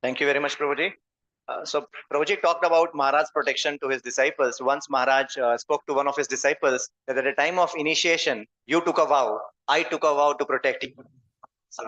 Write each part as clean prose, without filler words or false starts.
Thank you very much, Prabhuji. So Prabhuji talked about Maharaj's protection to his disciples. Once Maharaj spoke to one of his disciples that at the time of initiation, you took a vow, I took a vow to protect you. So,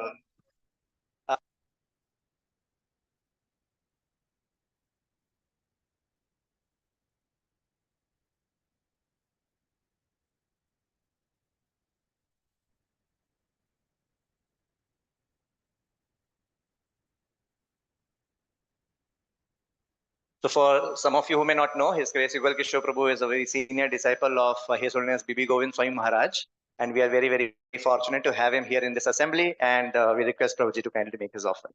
So for some of you who may not know, His Grace Yugal Kishore Prabhu is a very senior disciple of His Holiness Bibi Govind Swami Maharaj. And we are very, very fortunate to have him here in this assembly. And we request Prabhuji to kindly make his offering.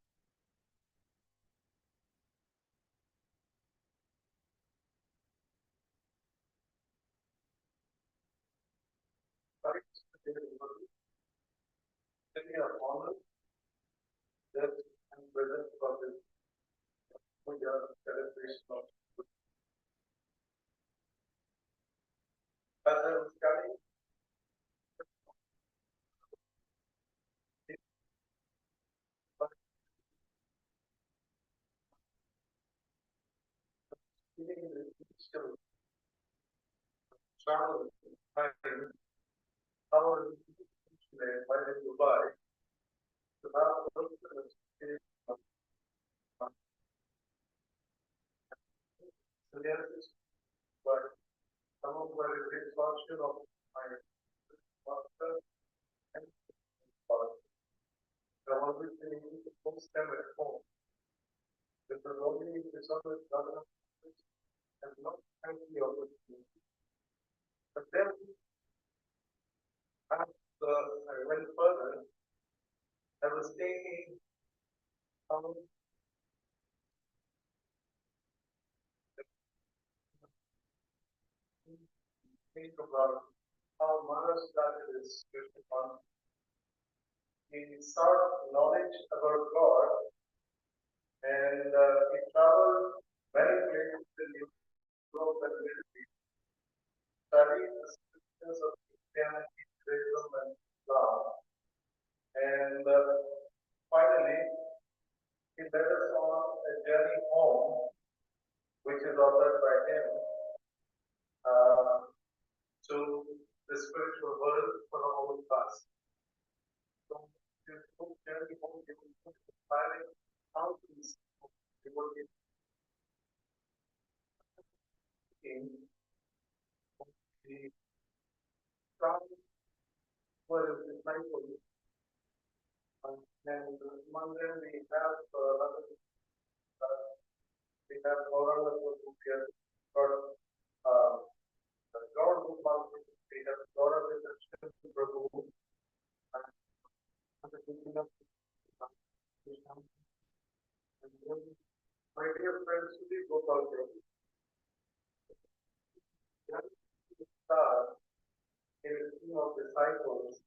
of disciples,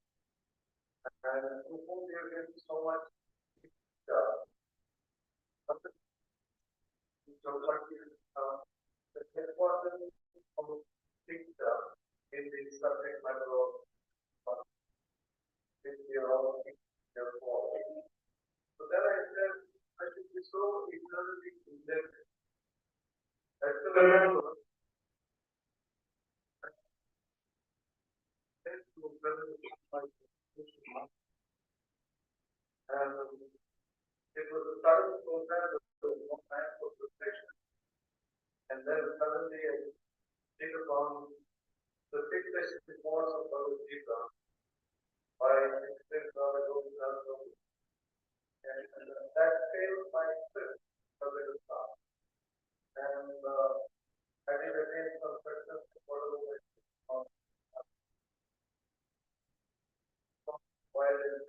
and to whom we are getting so much the importance of picture in the subject matter of which we are all here for. So then I said, I should be so eternally indebted. I still remember and it was a sudden process of no time for reflection. And then suddenly I think upon the fixed response of Bhagavad Gita by explained Bhagavad Gita, and that failed my spirit for the start. And I did again some questions for the why did it.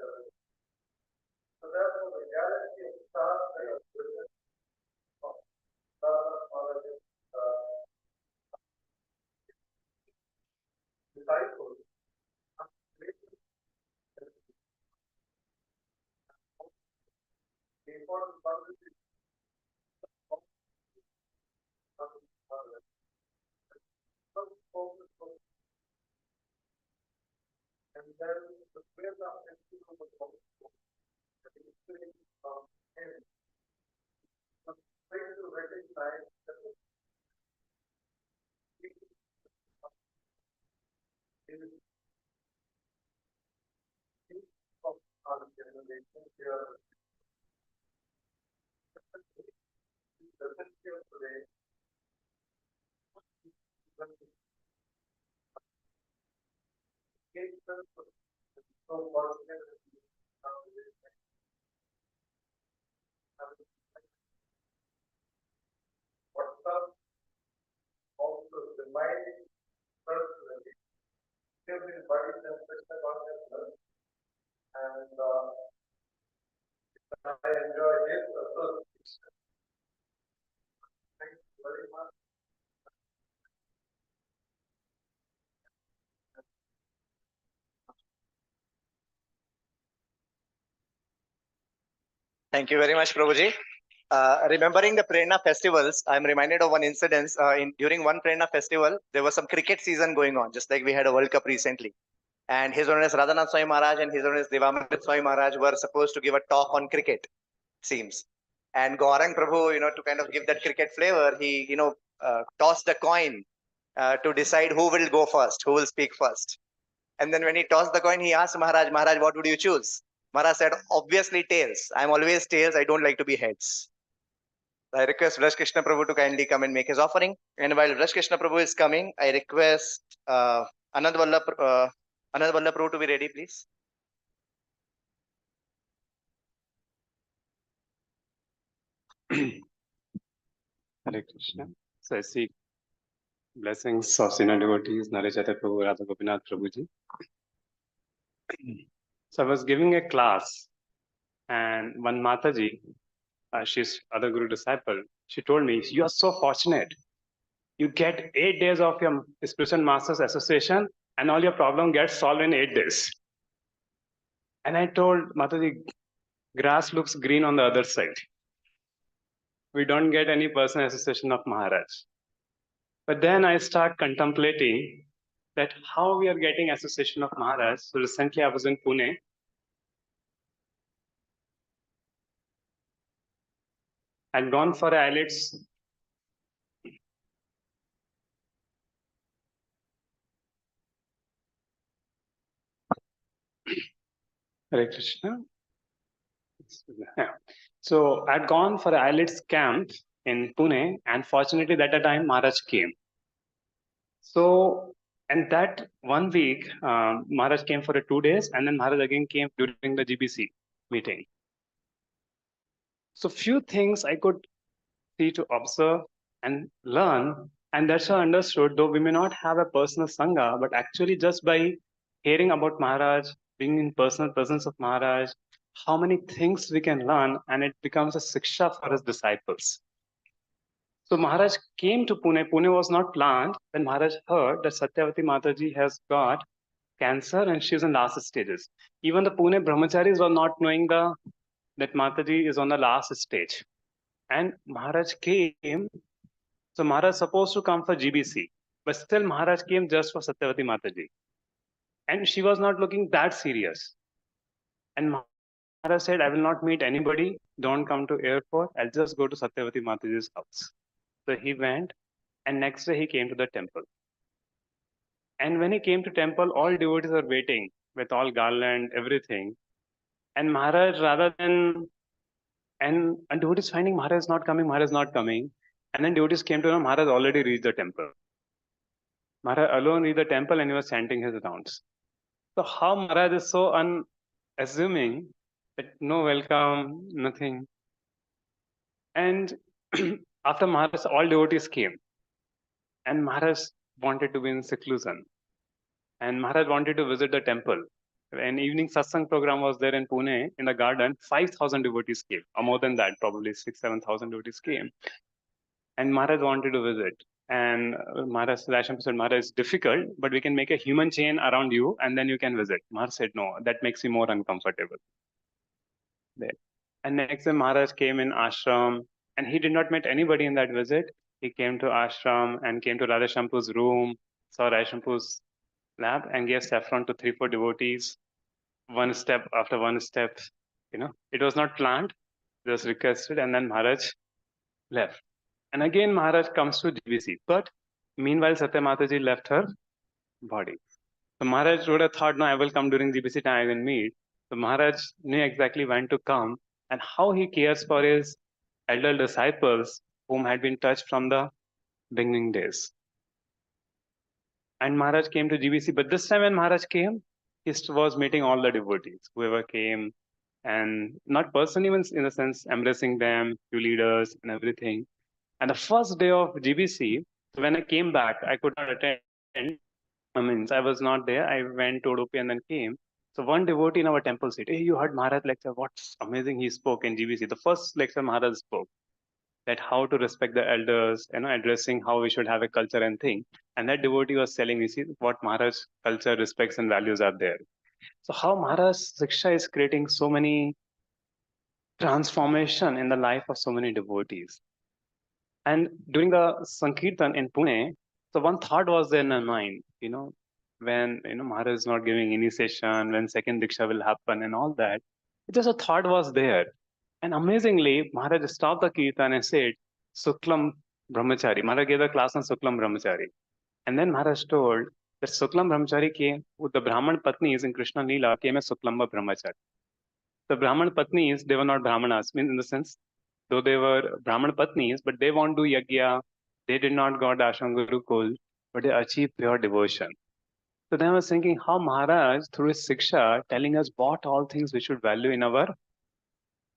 So therefore the galaxy of stars that are present disciples the important conversation and then the prayer of him trying to recognize that of our generation here doesn't feel today so fortunate what's up also reminding personally give me body sensation consciousness and I enjoy his association. Thank you very much. Thank you very much, Prabhuji. Remembering the Prerna festivals, I'm reminded of one incident. During one Prerna festival, there was some cricket season going on, just like we had a World Cup recently. And His Holiness Radhanath Swami Maharaj and His Holiness Devamrit Swami Maharaj were supposed to give a talk on cricket, seems. And Gaurang Prabhu, to kind of give that cricket flavor, he, tossed a coin to decide who will go first, who will speak first. And then when he tossed the coin, he asked Maharaj, what would you choose? Maharaj said, obviously tails. I'm always tails. I don't like to be heads. I request Vraj Krishna Prabhu to kindly come and make his offering. And while Vraj Krishna Prabhu is coming, I request Anand Vallabh Prabhu to be ready, please. Hare Krishna. So I seek blessings of senior devotees, Narechata Prabhu, Radha Gopinath Prabhuji. So I was giving a class, and one Mataji, she's other Guru disciple, she told me, you are so fortunate. You get 8 days of your Spiritual Masters Association, and all your problem gets solved in 8 days. And I told Mataji, grass looks green on the other side. We don't get any personal association of Maharaj. But then I start contemplating that how we are getting association of Maharaj. So recently I was in Pune. I'd gone for eyelids. Hare Krishna. So I'd gone for eyelids camp in Pune, and fortunately that time Maharaj came. So, and that 1 week, Maharaj came for 2 days, and then Maharaj again came during the GBC meeting. So few things I could see to observe and learn, and that's how I understood, though we may not have a personal Sangha, but actually just by hearing about Maharaj, being in personal presence of Maharaj, how many things we can learn, and it becomes a siksha for his disciples. So Maharaj came to Pune. Pune was not planned. When Maharaj heard that Satyavati Mataji has got cancer and she's in last stages. Even the Pune brahmacharis were not knowing that Mataji is on the last stage. And Maharaj came, so Maharaj supposed to come for GBC, but still Maharaj came just for Satyavati Mataji. And she was not looking that serious. And Maharaj said, I will not meet anybody, don't come to airport, I'll just go to Satyavati Mataji's house. So he went, and next day he came to the temple. And when he came to temple, all devotees were waiting with all garland, everything. And Maharaj, rather than and devotees finding Maharaj is not coming, Maharaj is not coming. And then devotees came to know Maharaj already reached the temple. Maharaj alone reached the temple and he was chanting his rounds. So how Maharaj is so unassuming that no welcome, nothing. And after Maharaj, all devotees came. And Maharaj wanted to be in seclusion. And Maharaj wanted to visit the temple. An evening satsang program was there in Pune in the garden. 5,000 devotees came, or more than that, probably 7,000 devotees came. And Maharaj wanted to visit. And Maharaj Rasham said, Maharaj, it's difficult, but we can make a human chain around you and then you can visit. Maharaj said, no, that makes you more uncomfortable. There. And next day, Maharaj came in ashram and he did not meet anybody in that visit. He came to ashram and came to Radhashampu's room, saw Radhashampu's lab and gave saffron to 3-4 devotees, one step after one step. It was not planned, it was requested, and then Maharaj left. And again, Maharaj comes to GBC. But meanwhile, Satya Mataji left her body. So Maharaj would have thought, no, I will come during GBC time, I will meet. So Maharaj knew exactly when to come and how he cares for his elder disciples whom had been touched from the beginning days. And Maharaj came to GBC, but this time when Maharaj came, he was meeting all the devotees, whoever came, and not personally, even in the sense embracing them, few leaders and everything. And the first day of GBC, so when I came back, I could not attend. I was not there. I went to Udupi and then came. So one devotee in our temple said, hey, you heard Maharaj lecture. What's amazing he spoke in GBC. The first lecture Maharaj spoke, that how to respect the elders, addressing how we should have a culture and thing. And that devotee was telling me, see what Maharaj culture, respects and values are there. So how Maharaj Siksha is creating so many transformation in the life of so many devotees. And during the Sankirtan in Pune, so one thought was there in my mind, when Maharaj is not giving initiation, when second Diksha will happen and all that. Just a thought was there. And amazingly, Maharaj stopped the Kirtan and said, Suklam Brahmachari. Maharaj gave the class on Suklam Brahmachari. And then Maharaj told that Suklam Brahmachari came with the Brahman Patnis in Krishna Leela came as Suklamba Brahmachari. The Brahman Patnis, they were not Brahmanas, means in the sense, though they were Brahman Patnis, but they won't do yagya, they did not go to Ashram Gurukul, but they achieved pure devotion. So then I was thinking how Maharaj, through his Siksha, telling us what all things we should value in our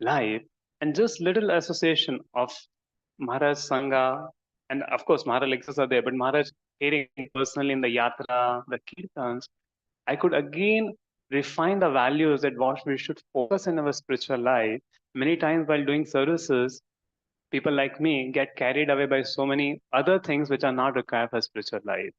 life, and just little association of Maharaj Sangha, and of course Maharaj lectures are there, but Maharaj hearing personally in the yatra, the kirtans, I could again refine the values that what we should focus in our spiritual life. Many times while doing services, people like me get carried away by so many other things which are not required for spiritual life.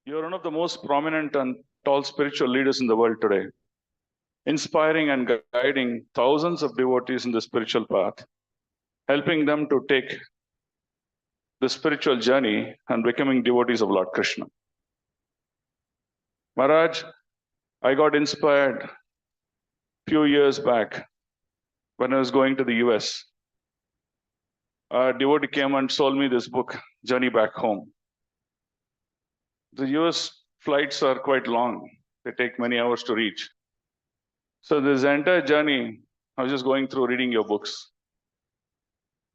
You're one of the most prominent and tall spiritual leaders in the world today, inspiring and guiding thousands of devotees in the spiritual path, helping them to take the spiritual journey and becoming devotees of Lord Krishna. Maharaj, I got inspired few years back when I was going to the US. A devotee came and sold me this book, Journey Back Home. The US flights are quite long. They take many hours to reach. So this entire journey, I was just going through reading your books.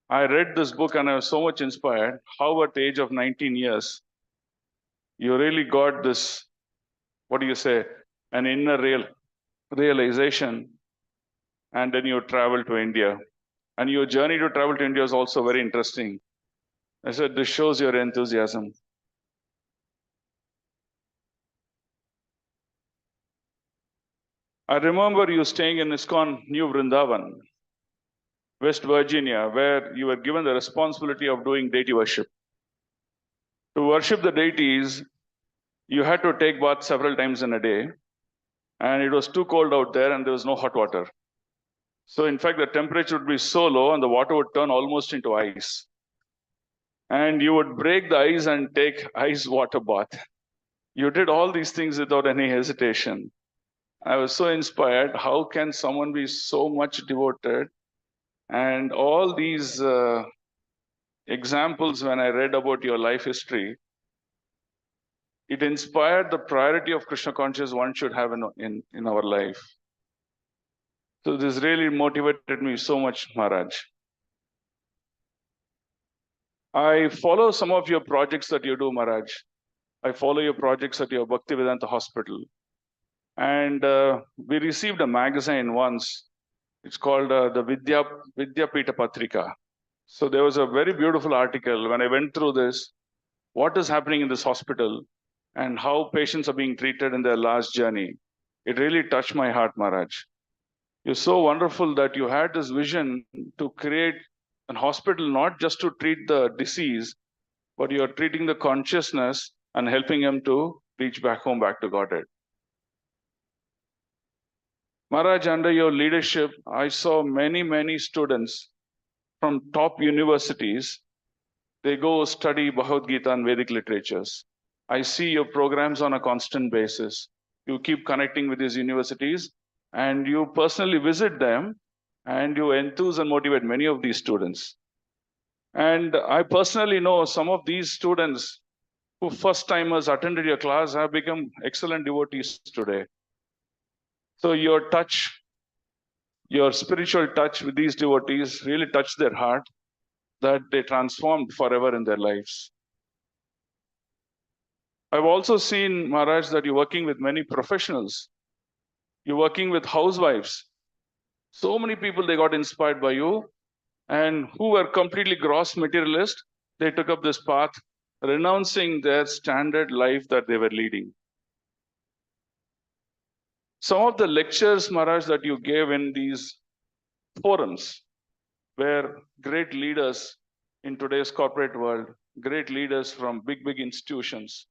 I read this book and I was so much inspired how at the age of 19 years, you really got this, what do you say, an inner realization, and then you travel to India. And your journey to travel to India is also very interesting. I said, this shows your enthusiasm. I remember you staying in ISKCON New Vrindavan, West Virginia, where you were given the responsibility of doing deity worship. To worship the deities, you had to take bath several times in a day, and it was too cold out there and there was no hot water. So in fact, the temperature would be so low and the water would turn almost into ice. And you would break the ice and take ice water bath. You did all these things without any hesitation. I was so inspired. How can someone be so much devoted? And all these examples, when I read about your life history, it inspired the priority of Krishna consciousness one should have in our life. So this really motivated me so much, Maharaj. I follow some of your projects that you do, Maharaj. I follow your projects at your Bhaktivedanta Hospital. And we received a magazine once. It's called the Vidyapita Patrika. So there was a very beautiful article when I went through this, what is happening in this hospital and how patients are being treated in their last journey. It really touched my heart, Maharaj. You're so wonderful that you had this vision to create a hospital, not just to treat the disease, but you're treating the consciousness and helping them to reach back home, back to Godhead. Maharaj, under your leadership, I saw many students from top universities. They go study Bhagavad Gita and Vedic literatures. I see your programs on a constant basis. You keep connecting with these universities and you personally visit them and you enthuse and motivate many of these students. And I personally know some of these students who first timers attended your class have become excellent devotees today. So your touch, your spiritual touch with these devotees really touched their heart, that they transformed forever in their lives. I've also seen, Maharaj, that you're working with many professionals. You're working with housewives. So many people, they got inspired by you, and who were completely gross materialist, they took up this path, renouncing their standard life that they were leading. Some of the lectures, Maharaj, that you gave in these forums, where great leaders in today's corporate world, great leaders from big institutions,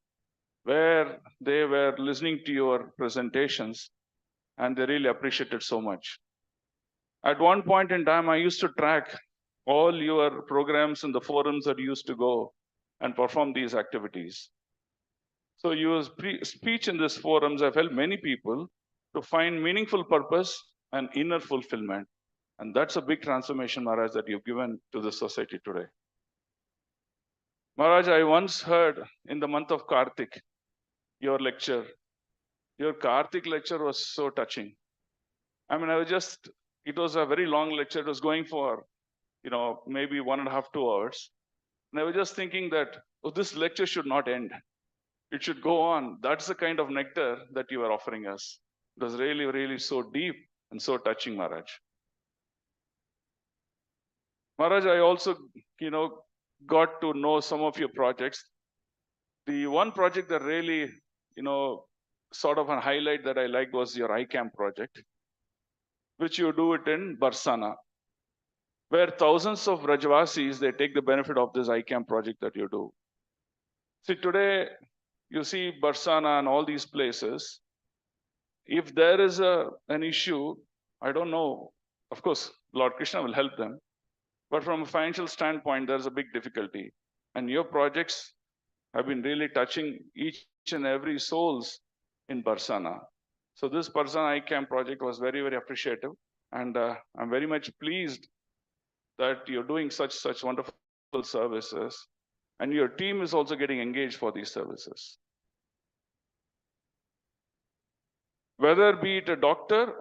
where they were listening to your presentations and they really appreciated so much. At one point in time, I used to track all your programs and the forums that you used to go and perform these activities. So your speech in these forums have helped many people to find meaningful purpose and inner fulfillment. And that's a big transformation, Maharaj, that you've given to the society today. Maharaj, I once heard in the month of Kartik, your lecture. Your Kartik lecture was so touching. I mean, it was a very long lecture. It was going for, maybe 1.5, 2 hours. And I was just thinking that, this lecture should not end. It should go on. That's the kind of nectar that you are offering us. It was really so deep and so touching, Maharaj. Maharaj, I also, got to know some of your projects. The one project that really, sort of a highlight that I liked was your iCamp project, which you do it in Barsana, where thousands of Rajavasis, they take the benefit of this iCamp project that you do. See, today, you see Barsana and all these places. If there is an issue, I don't know. Of course, Lord Krishna will help them. But from a financial standpoint, there's a big difficulty. And your projects have been really touching each and every souls in Barsana. So this Barsana Eye Camp project was very, very appreciative. And I'm very much pleased that you're doing such wonderful services. And your team is also getting engaged for these services. Whether be it a doctor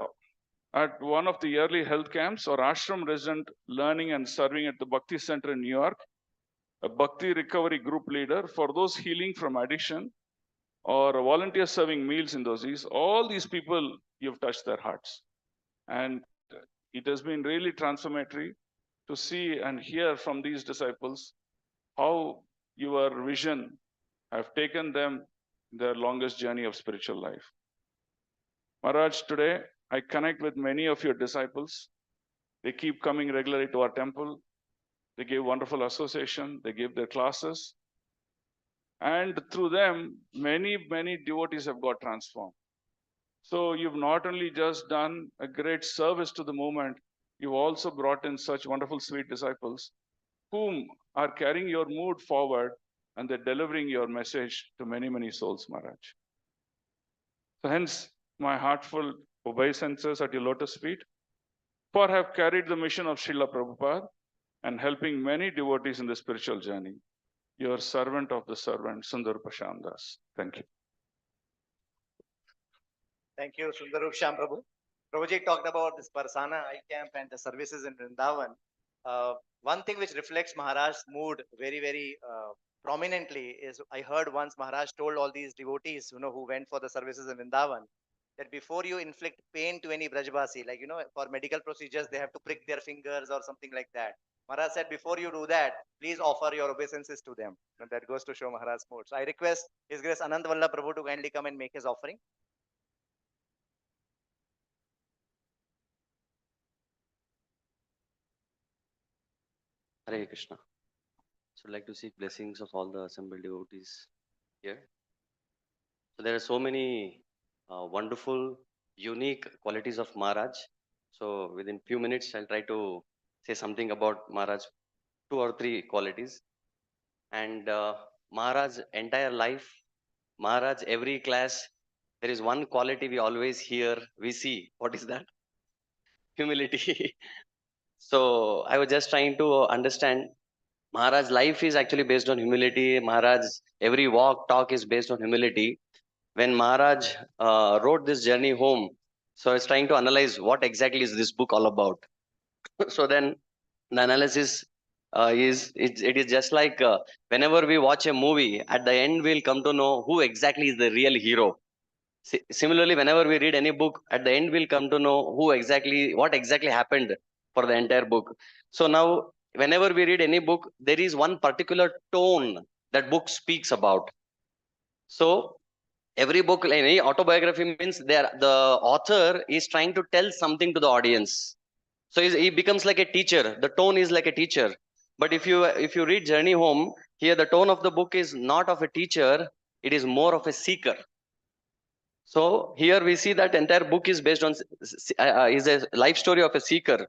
at one of the yearly health camps or ashram resident learning and serving at the Bhakti Center in New York, a Bhakti recovery group leader for those healing from addiction, or a volunteer serving meals in those days, all these people, you've touched their hearts. And it has been really transformatory to see and hear from these disciples how your vision have taken them their longest journey of spiritual life. Maharaj, today I connect with many of your disciples. They keep coming regularly to our temple. They give wonderful association. They give their classes. And through them, many devotees have got transformed. So you've not only just done a great service to the movement, you've also brought in such wonderful, sweet disciples whom are carrying your mood forward, and they're delivering your message to many souls, Maharaj. So hence, my heartfelt obeisances at your lotus feet, for have carried the mission of Srila Prabhupada and helping many devotees in the spiritual journey. Your servant of the servant, Sundar Prashandas. Thank you. Thank you, Sundarup Shyam Prabhu. Prabhuji talked about this Barsana Eye Camp and the services in Vrindavan. One thing which reflects Maharaj's mood very prominently is, I heard once Maharaj told all these devotees, who went for the services in Vrindavan, that before you inflict pain to any Brajbasi, like, for medical procedures, they have to prick their fingers or something like that. Maharaj said, before you do that, please offer your obeisances to them. And that goes to show Maharaj's mood. So I request His Grace Anand Vallabh Prabhu to kindly come and make his offering. Hare Krishna. So I'd like to seek blessings of all the assembled devotees here. So there are so many wonderful, unique qualities of Maharaj. So within few minutes, I'll try to say something about Maharaj, 2 or 3 qualities. And Maharaj's entire life, Maharaj, every class, there is one quality we always hear, we see. What is that? Humility. So I was just trying to understand, Maharaj's life is actually based on humility. Maharaj's every walk, talk is based on humility. When Maharaj wrote this journey home, so I was trying to analyze what exactly is this book all about. So then the analysis it is just like whenever we watch a movie, at the end we'll come to know who exactly is the real hero. Similarly, whenever we read any book, at the end we'll come to know what exactly happened for the entire book. So now, whenever we read any book, there is one particular tone that book speaks about. So every book, like any autobiography, means the author is trying to tell something to the audience. So he becomes like a teacher. The tone is like a teacher. But if you read Journey Home, here the tone of the book is not of a teacher, it is more of a seeker. So here we see that entire book is based on is a life story of a seeker.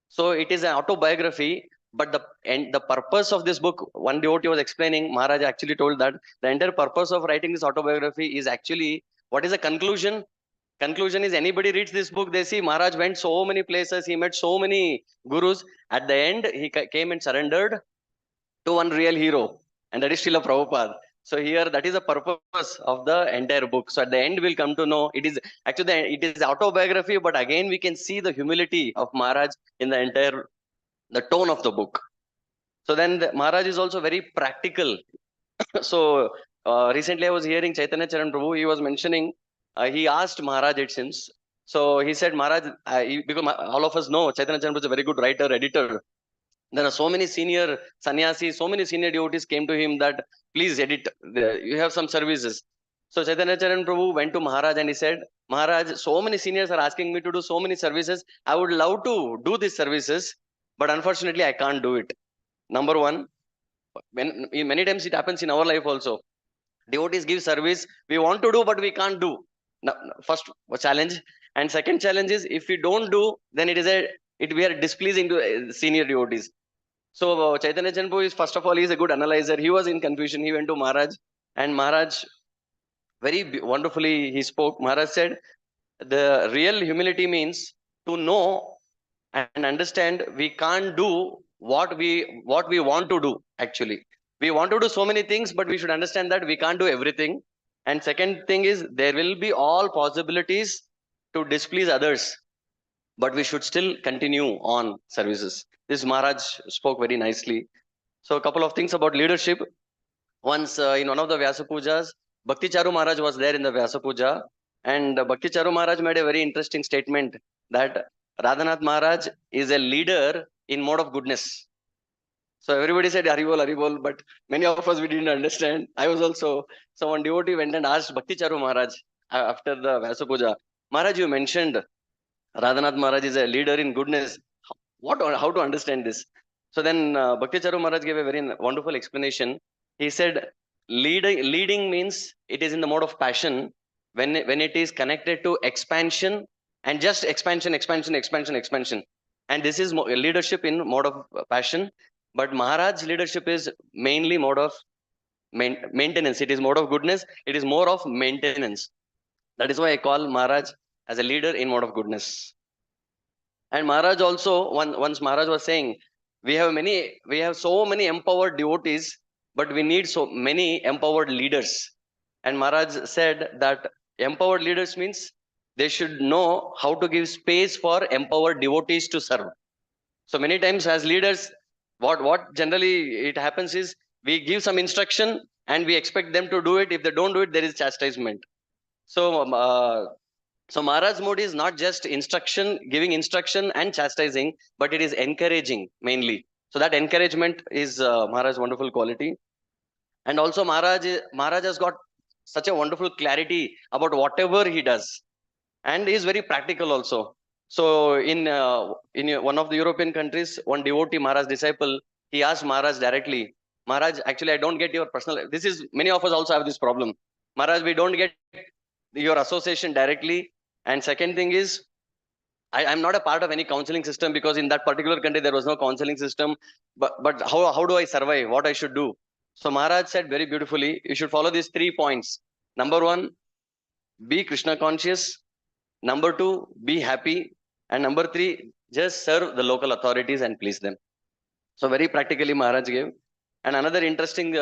So it is an autobiography, but the purpose of this book, one devotee was explaining, Maharaj actually told that the entire purpose of writing this autobiography is actually, what is the conclusion? Conclusion is, anybody reads this book, they see Maharaj went so many places, he met so many gurus. At the end, he came and surrendered to one real hero, and that is Srila Prabhupada. So here, that is the purpose of the entire book. So at the end, we'll come to know it is autobiography, but again, we can see the humility of Maharaj in the tone of the book. So then Maharaj is also very practical. So recently I was hearing Chaitanya Charan Prabhu, he was mentioning, he asked Maharaj, it seems. So he said, Maharaj, because all of us know Chaitanya Charan Prabhu is a very good writer, editor. There are so many senior sannyasis, so many senior devotees came to him that, please edit, you have some services. So Chaitanya Charan Prabhu went to Maharaj and he said, Maharaj, so many seniors are asking me to do so many services. I would love to do these services, but unfortunately I can't do it. Number one, many times it happens in our life also. Devotees give service. We want to do, but we can't do. Now, first challenge. And second challenge is if we don't do, then we are displeasing to senior devotees. So Chaitanya Chanpu is, first of all, he is a good analyzer. He was in confusion. He went to Maharaj, and Maharaj wonderfully he spoke. Maharaj said, the real humility means to know and understand we can't do what we want to do. Actually, we want to do so many things, but we should understand that we can't do everything. And second thing is there will be all possibilities to displease others, but we should still continue on services. This Maharaj spoke very nicely. So a couple of things about leadership. Once in one of the Vyasapoojas, Bhakti Charu Maharaj was there in the Vyasapooja, and Bhakti Charu Maharaj made a very interesting statement that Radhanath Maharaj is a leader in mode of goodness. So everybody said Haribol, Haribol, but many of us we didn't understand. I was also, someone devotee went and asked Bhakti Charu Maharaj after the Vyasapooja, Maharaj, you mentioned Radhanath Maharaj is a leader in goodness. How to understand this? So then Bhakti Charu Maharaj gave a very wonderful explanation. He said, leading means it is in the mode of passion when it is connected to expansion and just expansion. And this is leadership in mode of passion. But Maharaj's leadership is mainly mode of maintenance. It is mode of goodness. It is more of maintenance. That is why I call Maharaj as a leader in mode of goodness. And Maharaj also, once Maharaj was saying, we have so many empowered devotees, but we need so many empowered leaders. And Maharaj said that empowered leaders means they should know how to give space for empowered devotees to serve. So many times as leaders, what generally it happens is we give some instruction and we expect them to do it. If they don't do it, there is chastisement. So Maharaj's mode is not just giving instruction and chastising, but it is encouraging mainly. So that encouragement is Maharaj's wonderful quality. And also Maharaj has got such a wonderful clarity about whatever he does. And he is very practical also. So in one of the European countries, one devotee, Maharaj's disciple, he asked Maharaj directly, Maharaj, actually I don't get your personal, many of us also have this problem. Maharaj, we don't get your association directly. And second thing is, I'm not a part of any counseling system because in that particular country there was no counseling system. But how do I survive? What I should do? So Maharaj said very beautifully, you should follow these 3 points. Number 1, be Krishna conscious. Number 2, be happy. And number 3, just serve the local authorities and please them. So very practically Maharaj gave. And another interesting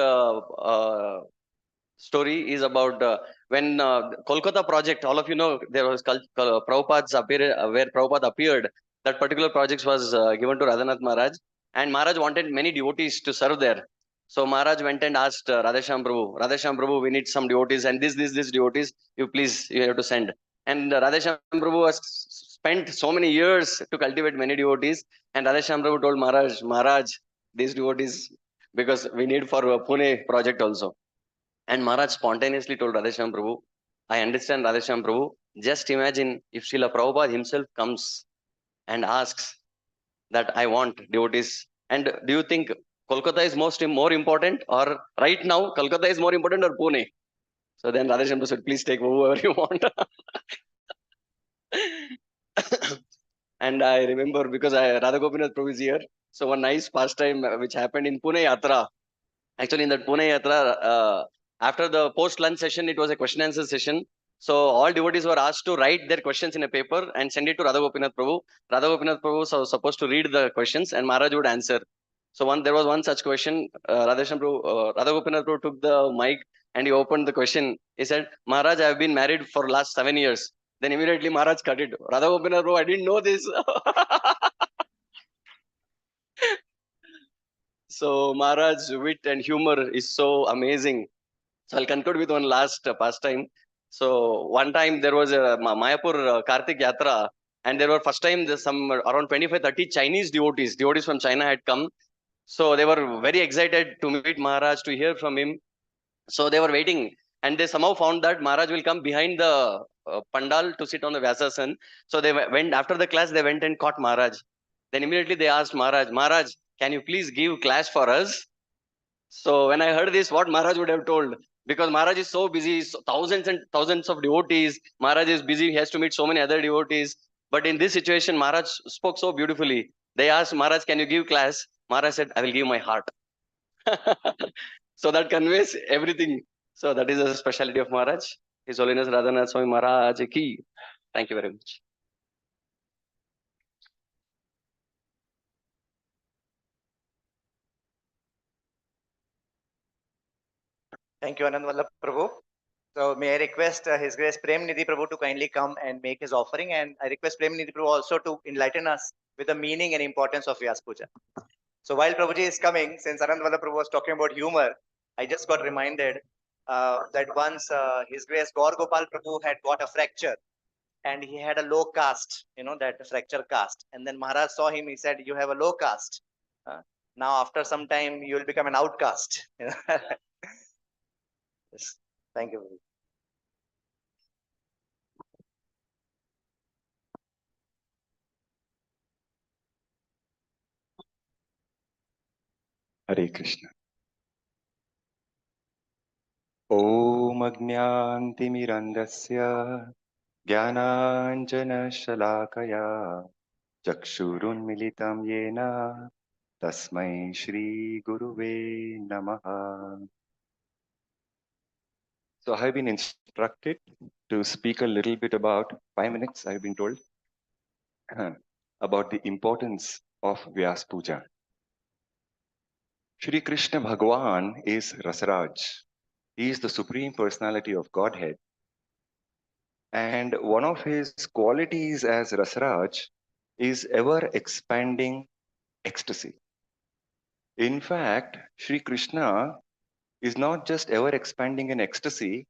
story is about when Kolkata project, all of you know, there was Prabhupada's where Prabhupada appeared. That particular project was given to Radhanath Maharaj, and Maharaj wanted many devotees to serve there. So Maharaj went and asked Radheshyam Prabhu, we need some devotees, and this devotees, you have to send. And Radheshyam Prabhu has spent so many years to cultivate many devotees, and Radheshyam Prabhu told Maharaj, these devotees, because we need for Pune project also. And Maharaj spontaneously told Radheshyam Prabhu, I understand Radheshyam Prabhu, just imagine if Srila Prabhupada himself comes and asks that I want devotees. And do you think Kolkata is more important, or right now Kolkata is more important, or Pune? So then Radheshyam Prabhu said, please take whoever you want. And I remember because Radha Gopinath Prabhu is here. So one nice pastime which happened in Pune Yatra. Actually, in that Pune Yatra, after the post-lunch session, it was a question answer session. So all devotees were asked to write their questions in a paper and send it to Radha Gopinath Prabhu. Radha Gopinath Prabhu was supposed to read the questions and Maharaj would answer. So there was one such question. Radha Gopinath Prabhu took the mic and he opened the question. He said, Maharaj, I have been married for last 7 years. Then immediately Maharaj cut it. Radha Gopinath Prabhu, I didn't know this. So Maharaj's wit and humor is so amazing. So I'll conclude with one last pastime. So one time there was a Mayapur Kartik Yatra, and there were first time some around 25-30 Chinese devotees from China had come. So they were very excited to meet Maharaj, to hear from him. So they were waiting, and they somehow found that Maharaj will come behind the pandal to sit on the Vyasasan. So they went after the class. They went and caught Maharaj. Then immediately they asked Maharaj, can you please give class for us? So when I heard this, what Maharaj would have told, because Maharaj is so busy, so thousands and thousands of devotees, Maharaj is busy, he has to meet so many other devotees. But in this situation, Maharaj spoke so beautifully. They asked Maharaj, can you give class? Maharaj said, I will give my heart. So that conveys everything. So that is a speciality of Maharaj. His Holiness Radhanath Swami Maharaj ki. Thank you very much. Thank you, Anand Vallabh Prabhu. So may I request His Grace Prem Nidhi Prabhu to kindly come and make his offering, and I request Prem Nidhi Prabhu also to enlighten us with the meaning and importance of Vyasapooja. So while Prabhuji is coming, since Anand Vallabh Prabhu was talking about humor, I just got reminded that once His Grace Gaur Gopal Prabhu had got a fracture and he had a low caste, that fracture caste. And then Maharaj saw him, he said, you have a low caste. Now after some time, you will become an outcast. Yes. Thank you. Hare Krishna. Om Ajnantimirandasya Jnananjana Shalakaya Chakshurunmilitam Yena Tasmai Shri Guruve Namaha. So I have been instructed to speak a little bit about 5 minutes, I have been told, about the importance of Vyasapooja. Shri Krishna Bhagavan is Rasaraj. He is the Supreme Personality of Godhead. And one of his qualities as Rasaraj is ever expanding ecstasy. In fact, Shri Krishna is not just ever expanding in ecstasy,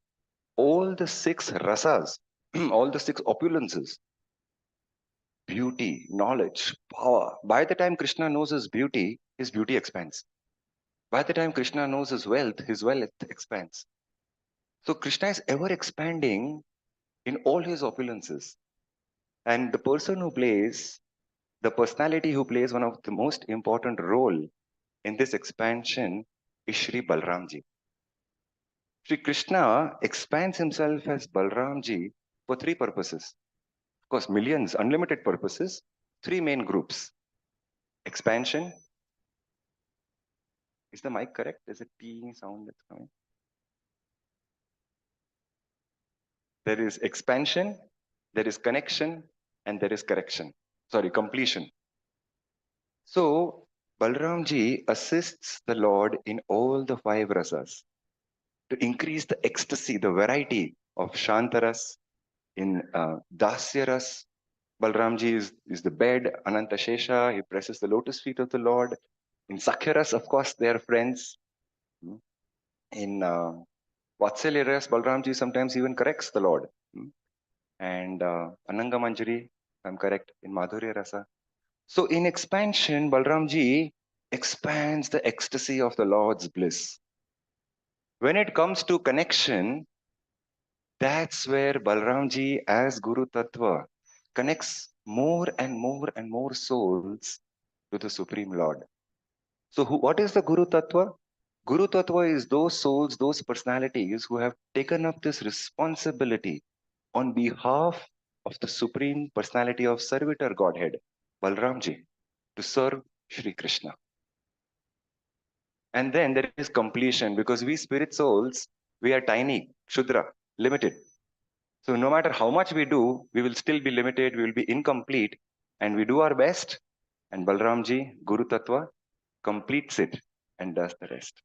all the 6 rasas, all the 6 opulences, beauty, knowledge, power. By the time Krishna knows his beauty expands. By the time Krishna knows his wealth expands. So Krishna is ever expanding in all his opulences. And the personality who plays one of the most important role in this expansion is Shri Balramji. Shri Krishna expands himself as Balramji for 3 purposes. Of course, millions, unlimited purposes, 3 main groups. Expansion. Is the mic correct? Is it peeing sound that's coming? There is expansion, there is connection, and there is correction. Sorry, completion. So, Balramji assists the Lord in all the 5 rasas to increase the ecstasy, the variety of Shantaras. In Dasyaras, Balramji is the bed, Ananta Shesha, he presses the lotus feet of the Lord. In Sakhyaras, of course, they are friends. In Vatsalyaras, Balramji sometimes even corrects the Lord. And Ananga Manjari, if I'm correct, in Madhurya Rasa. So in expansion, Balramji expands the ecstasy of the Lord's bliss. When it comes to connection, that's where Balramji as Guru Tattva connects more and more and more souls to the Supreme Lord. So what is the Guru Tattva? Guru Tattva is those souls, those personalities who have taken up this responsibility on behalf of the Supreme Personality of Servitor Godhead, Balramji, to serve Shri Krishna. And then there is completion, because we spirit souls, we are tiny, Shudra, limited. So no matter how much we do, we will still be limited, we will be incomplete, and we do our best, and Balramji, Guru Tattva, completes it and does the rest.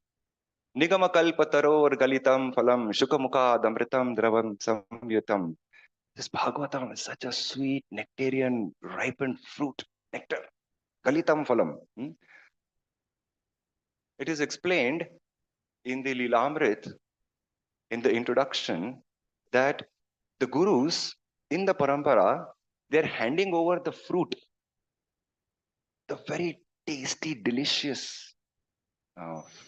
Nigama kalpataror galitam phalam shukamukha damritam dravam samyutam. This Bhagavatam is such a sweet, nectarian, ripened fruit, nectar. Galitam phalam. It is explained in the Lilamrit, in the introduction, that the gurus in the parampara, they're handing over the fruit, the very tasty, delicious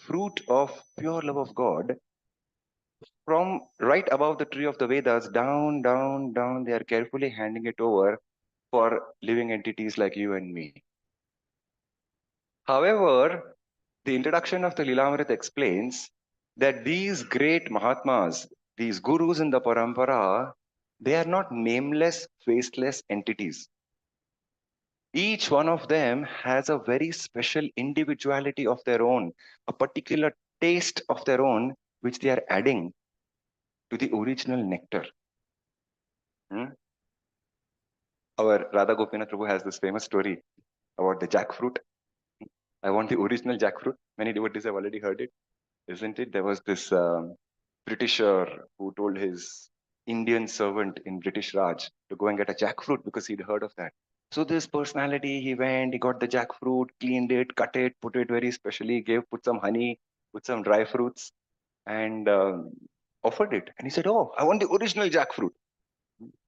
fruit of pure love of God, from right above the tree of the Vedas, down, down, down, they are carefully handing it over for living entities like you and me. However, The introduction of the Lilamrit explains that these great Mahatmas, these gurus in the parampara, they are not nameless, faceless entities. Each one of them has a very special individuality of their own, a particular taste of their own, which they are adding to the original nectar. Our Radha Gopinath Prabhu has this famous story about the jackfruit. I want the original jackfruit. Many devotees have already heard it, isn't it? There was this Britisher who told his Indian servant in British Raj to go and get a jackfruit because he'd heard of that. So this personality, he went, he got the jackfruit, cleaned it, cut it, put it very specially, put some honey, put some dry fruits, and offered it. And he said, "Oh, I want the original jackfruit."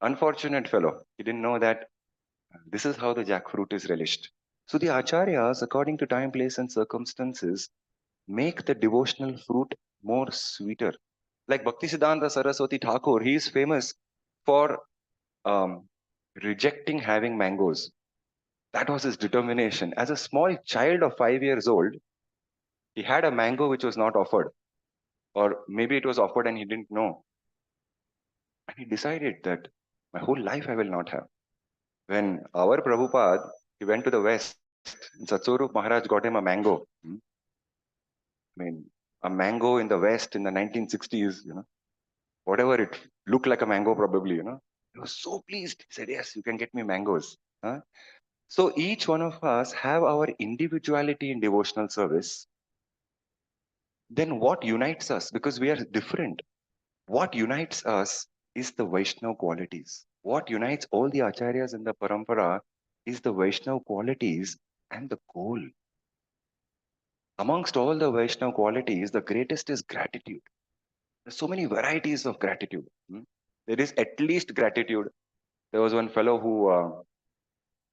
Unfortunate fellow. He didn't know that this is how the jackfruit is relished. So the acharyas, according to time, place, and circumstances, make the devotional fruit more sweeter. Like Bhaktisiddhanta Saraswati Thakur, he is famous for rejecting having mangoes. That was his determination. As a small child of 5 years old, he had a mango which was not offered, or maybe it was offered and he didn't know. And he decided that my whole life I will not have. When our Prabhupada, he went to the West, Satsurup Maharaj got him a mango. I mean, a mango in the West in the 1960s, whatever it looked like a mango probably, He was so pleased. He said, "Yes, you can get me mangoes." So each one of us have our individuality in devotional service. Then what unites us? Because we are different. What unites us is the Vaishnava qualities. What unites all the acharyas in the parampara is the Vaishnava qualities and the goal. Amongst all the Vaishnava qualities, the greatest is gratitude. There's so many varieties of gratitude. There is at least gratitude. There was one fellow who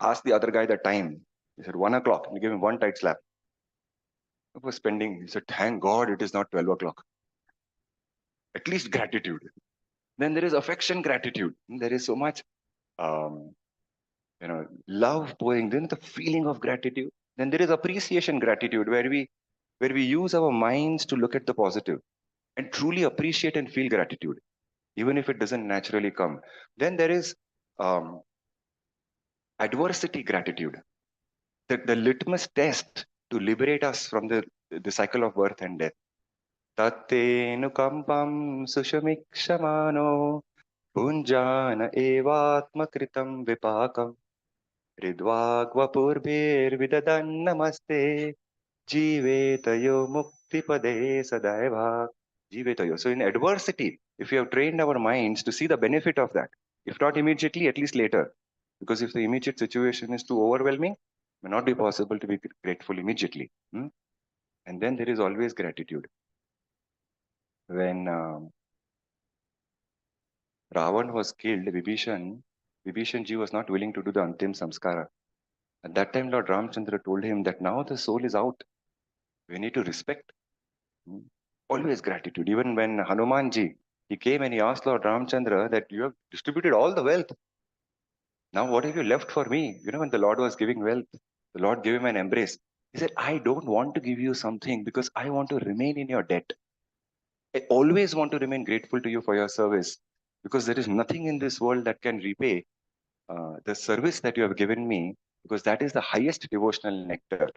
asked the other guy the time. He said 1 o'clock. He gave him one tight slap. He was spending. He said, "Thank God it is not 12 o'clock." At least gratitude. Then there is affection gratitude. There is so much, love pouring. Then the feeling of gratitude. Then there is appreciation gratitude, where we use our minds to look at the positive and truly appreciate and feel gratitude, even if it doesn't naturally come. Then there is adversity gratitude, the litmus test to liberate us from the cycle of birth and death. Tattenukampam sushamikshmano punjana evatmakritam vipakam ridvagvapurbir vidadan namaste jivetayo muktipade sadaiva jivetayo. So in adversity, if we have trained our minds to see the benefit of that, if not immediately, at least later, because if the immediate situation is too overwhelming, it may not be possible to be grateful immediately. And then there is always gratitude. When Ravan was killed, Vibhishan ji was not willing to do the Antim Samskara. At that time, Lord Ramchandra told him that now the soul is out. We need to respect. Always gratitude. Even when Hanuman ji, he came and he asked Lord Ramchandra that you have distributed all the wealth. Now what have you left for me? When the Lord was giving wealth, the Lord gave him an embrace. He said, "I don't want to give you something because I want to remain in your debt. I always want to remain grateful to you for your service, because there is nothing in this world that can repay the service that you have given me, because that is the highest devotional nectar."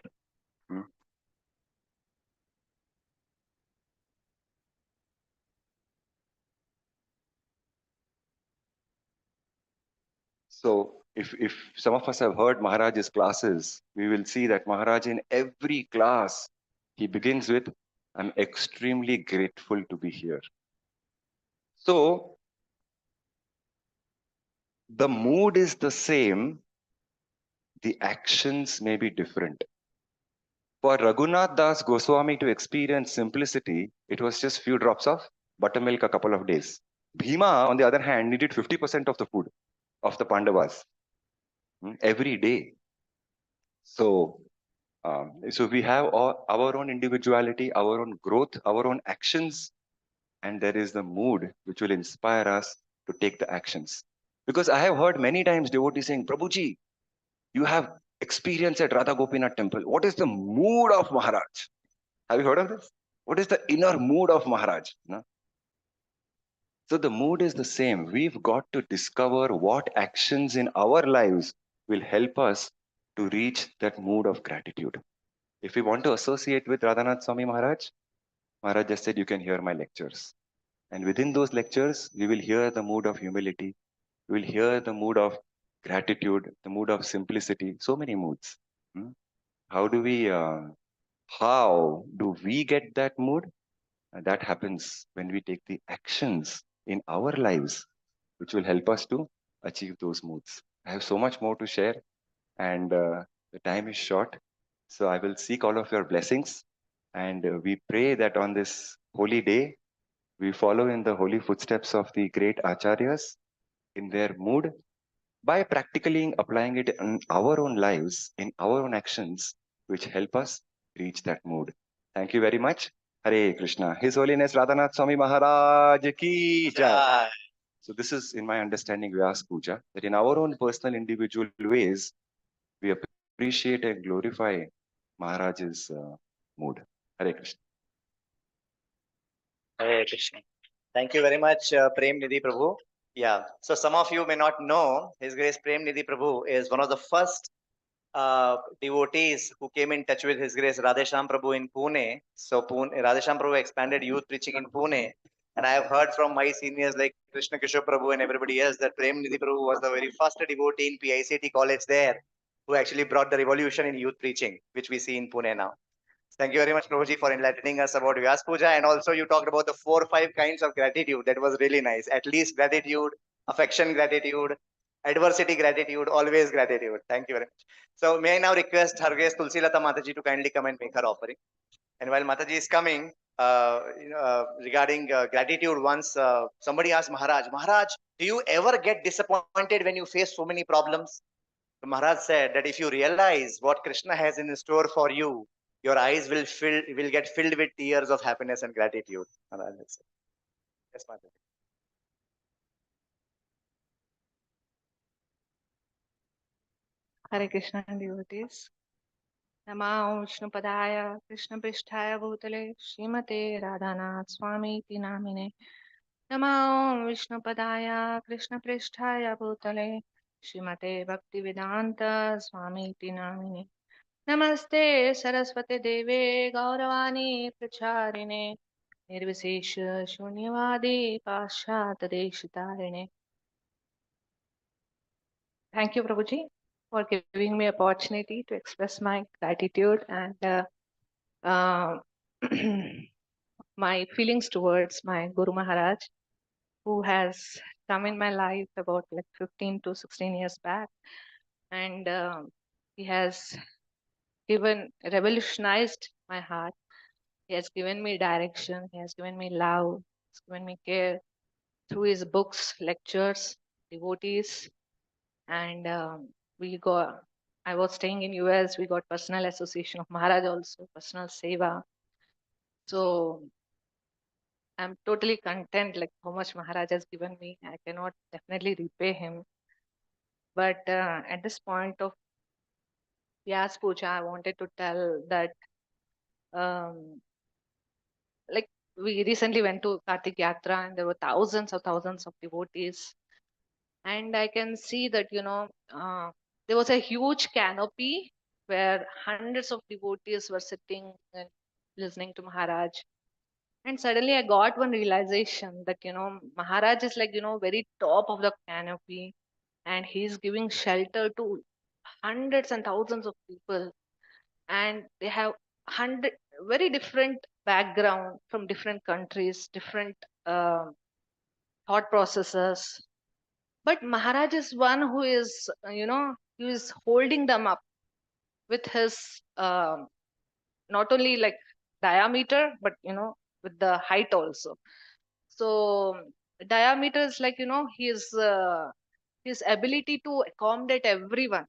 So if some of us have heard Maharaj's classes, we will see that Maharaj in every class, he begins with, "I'm extremely grateful to be here." So the mood is the same, the actions may be different. For Raghunath Das Goswami to experience simplicity, it was just few drops of buttermilk a couple of days. Bhima, on the other hand, needed 50% of the food of the Pandavas every day. So we have our own individuality, our own growth, our own actions, and there is the mood which will inspire us to take the actions. Because I have heard many times devotees saying, "Prabhuji, you have experience at Radha Gopinath temple. What is the mood of Maharaj?" Have you heard of this? What is the inner mood of Maharaj? No? So the mood is the same. We've got to discover what actions in our lives will help us to reach that mood of gratitude. If we want to associate with Radhanath Swami Maharaj, Maharaj just said, you can hear my lectures. And within those lectures, we will hear the mood of humility. We will hear the mood of gratitude, the mood of simplicity, so many moods. Hmm? How do we, how do we get that mood? That happens when we take the actions in our lives, which will help us to achieve those moods. I have so much more to share, and the time is short. So I will seek all of your blessings, and we pray that on this holy day, we follow in the holy footsteps of the great acharyas in their mood by practically applying it in our own lives, in our own actions, which help us reach that mood. Thank you very much. Hare Krishna. His Holiness Radhanath Swami Maharaj ki jai. So this is, in my understanding, Vyasapooja, that in our own personal individual ways, we appreciate and glorify Maharaj's mood. Hare Krishna. Hare Krishna. Thank you very much, Prem Nidhi Prabhu. Yeah. So some of you may not know, His Grace Prem Nidhi Prabhu is one of the first devotees who came in touch with His Grace Radhesham Prabhu in Pune. So Radhesham Prabhu expanded youth preaching in Pune. And I have heard from my seniors like Krishna Kishore Prabhu and everybody else that Prem Nidhi Prabhu was the very first devotee in PICT college there who actually brought the revolution in youth preaching, which we see in Pune now. Thank you very much, Prabhuji, for enlightening us about Vyasapooja. And also you talked about the 4 or 5 kinds of gratitude. That was really nice. At least gratitude, affection gratitude, adversity gratitude, always gratitude. Thank you very much. So may I now request Her Grace Tulsi Lata Mataji to kindly come and make her offering. And while Mataji is coming, regarding gratitude, once somebody asked Maharaj, do you ever get disappointed when you face so many problems? So Maharaj said that if you realize what Krishna has in store for you, your eyes will get filled with tears of happiness and gratitude. Maharaj said. Yes, Maharaj. Hare Krishna devotees. Namo Vishnupadaya Krishna Pristhaya Bhutale Srimate Radhanath Swami Iti Namine. Namo Vishnupadaya Krishna Pristhaya Bhutale Srimate Bhaktivedanta Swami Iti Namine. Namaste Saraswate Deve Gauravani Pracharine Nirvisesha Shunyavadi Pashat Deshitarine. Thank you, Prabhuji, for giving me opportunity to express my gratitude and my feelings towards my Guru Maharaj, who has come in my life about like 15 to 16 years back, and he has revolutionized my heart. He has given me direction. He has given me love. He's given me care through his books, lectures, devotees, and I was staying in US. We got personal association of Maharaj also, personal seva. So I'm totally content like how much Maharaj has given me. I cannot definitely repay him. But at this point of Vyasapooja, I wanted to tell that like we recently went to Kartik Yatra and there were thousands of devotees. And I can see that, there was a huge canopy where hundreds of devotees were sitting and listening to Maharaj. And suddenly I got one realization that, Maharaj is like, very top of the canopy and he's giving shelter to hundreds and thousands of people. And they have very different background from different countries, different thought processes. But Maharaj is one who is, he is holding them up with his not only like diameter, but with the height also. So diameter is like his ability to accommodate everyone.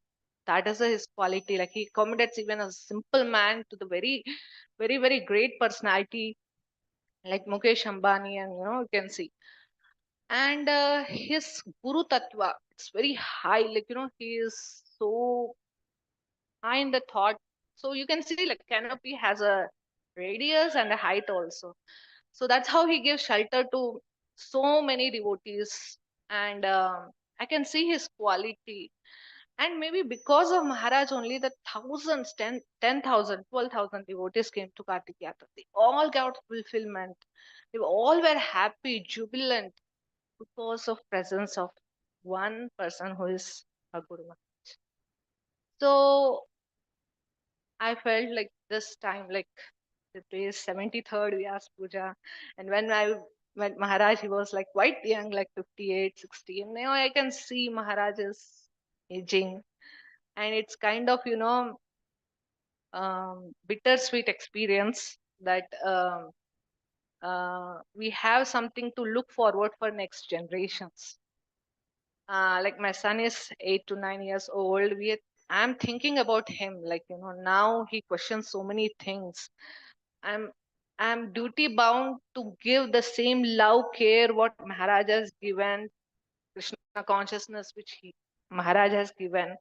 That is his quality. Like he accommodates even a simple man to the very, very, very great personality like Mukesh Ambani, and you can see. And his Guru Tattva, it's very high. Like he is so high in the thought. So you can see like canopy has a radius and a height also. So that's how he gives shelter to so many devotees. And I can see his quality. And maybe because of Maharaj, only the thousands, 10,000, 12,000 devotees came to Kartik Yatra. They all got fulfillment. They all were happy, jubilant because of presence of one person who is a Guru Maharaj. So I felt like this time, like it is 73rd Vyasapooja. And when I met Maharaj, he was like quite young, like 58, 60. And now I can see Maharaj is aging. And it's kind of, bittersweet experience that we have something to look forward for next generations. Like my son is 8 to 9 years old. I'm thinking about him. Like, now he questions so many things. I'm I'm duty bound to give the same love, care what Maharaj has given, Krishna consciousness which Maharaj has given.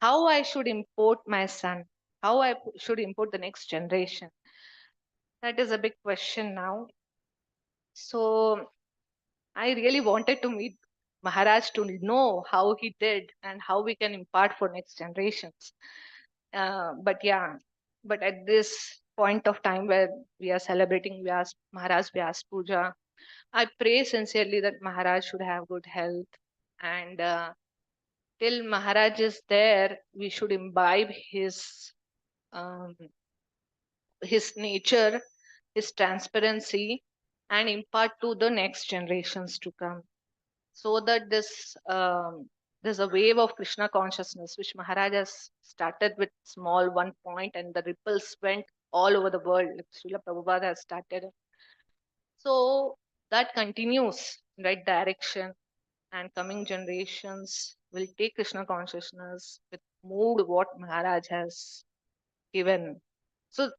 How I should import my son, how I should import the next generation. That is a big question now. So I really wanted to meet Maharaj to know how he did and how we can impart for next generations. But yeah, but at this point of time where we are celebrating Maharaj Vyas Puja, I pray sincerely that Maharaj should have good health. And till Maharaj is there, we should imbibe um, his nature, his transparency, and impart to the next generations to come, so that there's a wave of Krishna consciousness which Maharaj has started with small one point, and the ripples went all over the world. Like Srila Prabhupada has started. So that continues in right direction, and coming generations will take Krishna consciousness with mood what Maharaj has given. So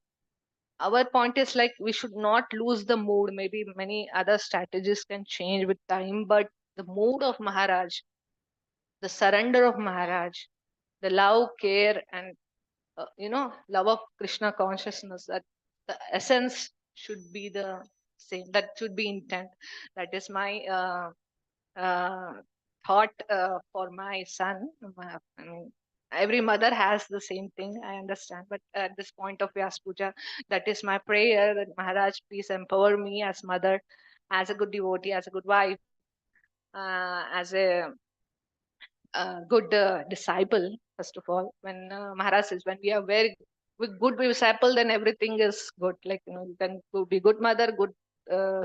our point is like we should not lose the mood. Maybe many other strategies can change with time, but the mood of Maharaj, the surrender of Maharaj, the love, care, and love of Krishna consciousness, that the essence should be the same. That should be intent. That is my uh, thought for my son. I mean, every mother has the same thing, I understand. But at this point of Vyas Puja, that is my prayer that Maharaj, please empower me as mother, as a good devotee, as a good wife, as a good disciple. First of all, when Maharaj says, when we are very good disciple, then everything is good. Like, you can be good mother, good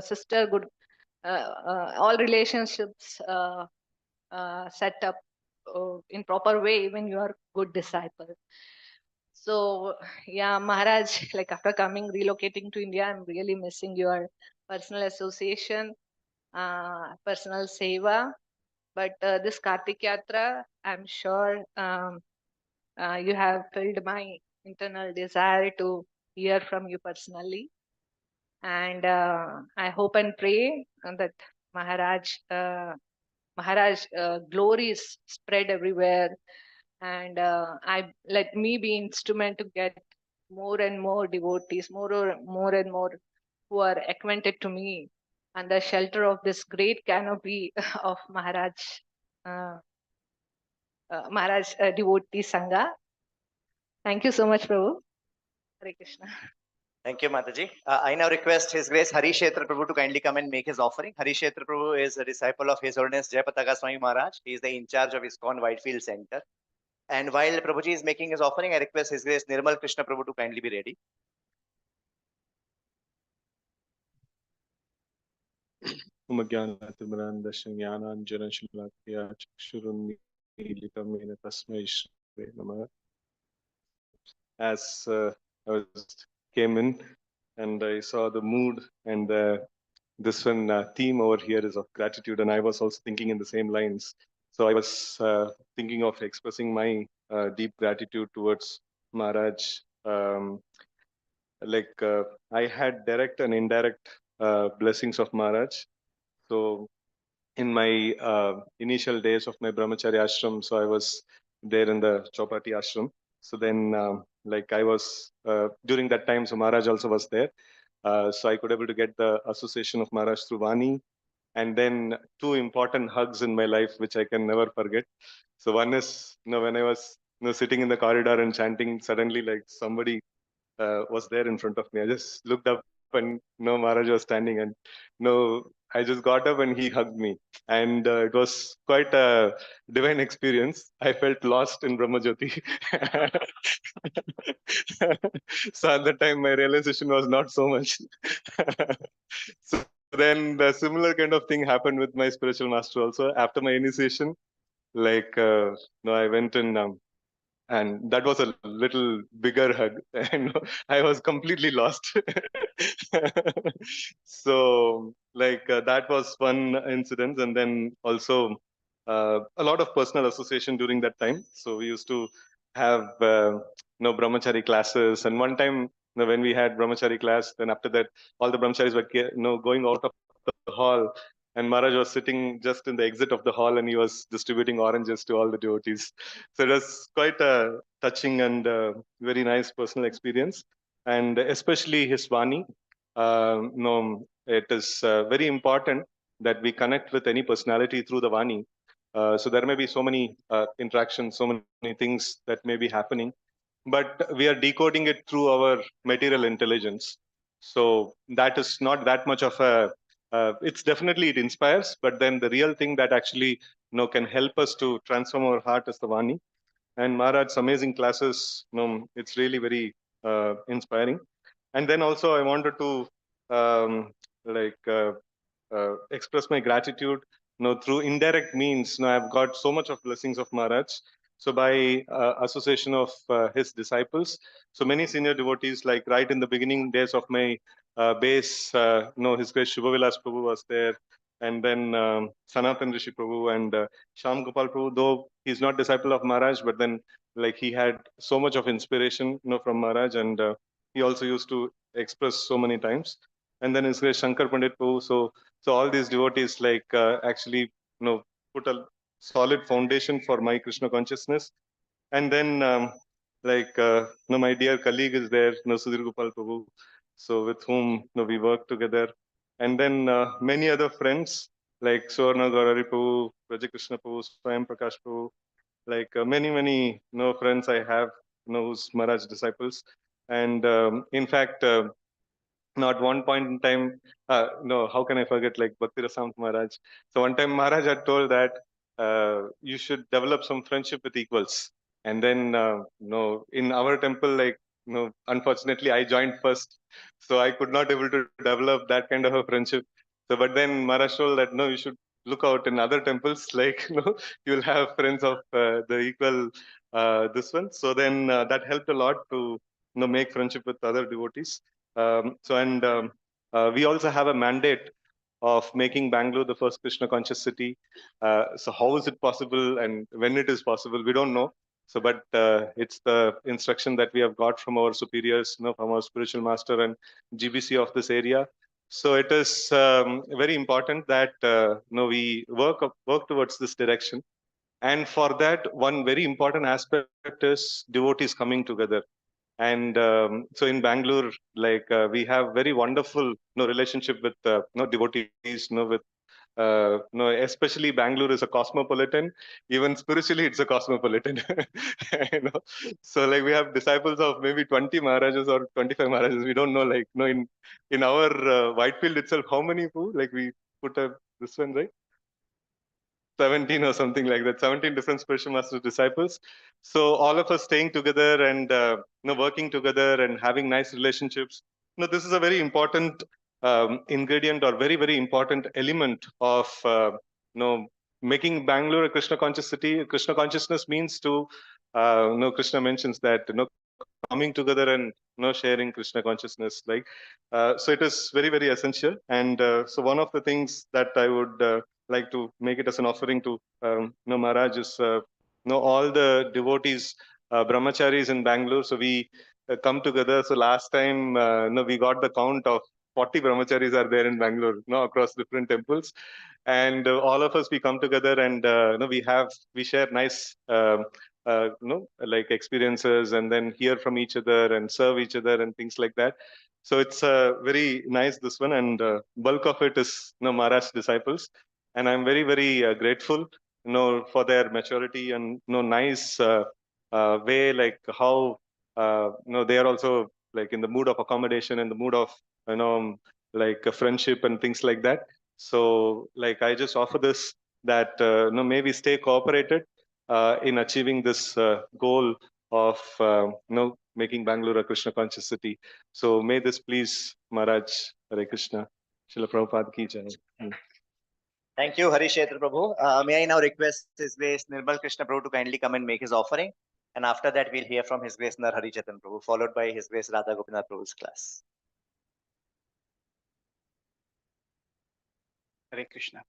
sister, good all relationships set up in proper way when you are good disciple. So yeah, Maharaj, like after relocating to India, I'm really missing your personal association, personal seva. But this Kartik Yatra, I'm sure you have filled my internal desire to hear from you personally. And I hope and pray that Maharaj, glory is spread everywhere, and I let me be instrument to get more and more devotees, more and more who are acquainted to me under shelter of this great canopy of uh, Maharaj devotee Sangha. Thank you so much, Prabhu. Hare Krishna. Thank you, Mataji. I now request His Grace Hari Kshetra Prabhu to kindly come and make his offering. Hari Kshetra Prabhu is a disciple of His Holiness Jayapataka Swami Maharaj. He is the in charge of ISKCON Whitefield Center. And while Prabhuji is making his offering, I request His Grace Nirmal Krishna Prabhu to kindly be ready. As I came in and I saw the mood and this one theme over here is of gratitude, and I was also thinking in the same lines. So I was thinking of expressing my deep gratitude towards Maharaj. I had direct and indirect blessings of Maharaj. So in my initial days of my brahmacharya ashram, so I was there in the Chopati ashram. So then like I was during that time, so Maharaj also was there. So I could able to get the association of Maharaj through Vani, and then two important hugs in my life which I can never forget. So one is, when I was sitting in the corridor and chanting, suddenly like somebody was there in front of me. I just looked up and Maharaj was standing, and I just got up and he hugged me, and it was quite a divine experience. I felt lost in Brahmajyoti. So at the time, my realization was not so much. So then the similar kind of thing happened with my spiritual master also. After my initiation, like I went in. And that was a little bigger hug, and I was completely lost. So like that was one incident, and then also a lot of personal association during that time. So we used to have brahmachari classes, and one time when we had brahmachari class, then after that all the brahmacharis were going out of the hall, and Maharaj was sitting just in the exit of the hall, and he was distributing oranges to all the devotees. So it was quite a touching and very nice personal experience, and especially his Vani. It is very important that we connect with any personality through the Vani. So there may be so many interactions, so many things that may be happening, but we are decoding it through our material intelligence. So that is not that much of a. It's definitely it inspires, but then the real thing that actually can help us to transform our heart is the Vani. And Maharaj's amazing classes, it's really very inspiring. And then also I wanted to like express my gratitude through indirect means. I've got so much of blessings of Maharaj. So by association of his disciples, so many senior devotees, like right in the beginning days of my base, His Grace Shubhavilas Prabhu was there, and then Sanatan Rishi Prabhu and Sham Gopal Prabhu, though he's not disciple of Maharaj, but then like he had so much of inspiration, from Maharaj, and he also used to express so many times. And then His Grace Shankar Pandit Prabhu. So all these devotees like actually put a solid foundation for my Krishna consciousness. And then like my dear colleague is there, Sudhir Gopal Prabhu, so with whom we work together. And then many other friends like Swarna Gaurari Prabhu, Raja Krishna Prabhu, Swayam Prakash Prabhu, like many friends I have, who's Maharaj disciples. And in fact, not one point in time, how can I forget like Bhakti Rasamrita Maharaj? So one time Maharaj had told that you should develop some friendship with equals. And then, in our temple, like, unfortunately I joined first, so I could not able to develop that kind of a friendship. So, but then Maharaj told that, no, you should look out in other temples, like, you'll have friends of the equal, this one. So then that helped a lot to, make friendship with other devotees. We also have a mandate of making Bangalore the first Krishna conscious city. So how is it possible, and when it is possible, we don't know. So, but it's the instruction that we have got from our superiors, from our spiritual master and GBC of this area. So it is very important that we work towards this direction. And for that, one very important aspect is devotees coming together. And so in Bangalore, like we have very wonderful relationship with devotees, with especially Bangalore is a cosmopolitan. Even spiritually, it's a cosmopolitan. you know? So like we have disciples of maybe 20 Maharajas or 25 Maharajas. We don't know, like, in our Whitefield itself, how many people? Like we put this one, right? 17 or something like that, 17 different spiritual master disciples. So all of us staying together and working together and having nice relationships. This is a very important ingredient or very, very important element of making Bangalore a Krishna conscious city. Krishna consciousness means to, Krishna mentions that, coming together and sharing Krishna consciousness. Like, so it is very, very essential. And so one of the things that I would like to make it as an offering to Maharaj is all the devotees, brahmacharis in Bangalore. So we come together. So last time we got the count of 40 brahmacharis are there in Bangalore, across different temples. And all of us, we come together and we share nice like experiences and then hear from each other and serve each other and things like that. So it's very nice, this one, and bulk of it is Maharaj disciples, and I'm very very grateful for their maturity and nice way, like how they are also like in the mood of accommodation, in the mood of like a friendship and things like that. So like I just offer this, that may we stay cooperated in achieving this goal of making Bangalore a Krishna conscious city. So may this please Maharaj. Hare Krishna. Srila Prabhupada ki jai. Thank you, Hari Kshetra Prabhu. May I now request His Grace Nirmal Krishna Prabhu to kindly come and make his offering. And after that, we'll hear from His Grace Nar Hari Chatan Prabhu, followed by His Grace Radha Gopinath Prabhu's class. Hare Krishna.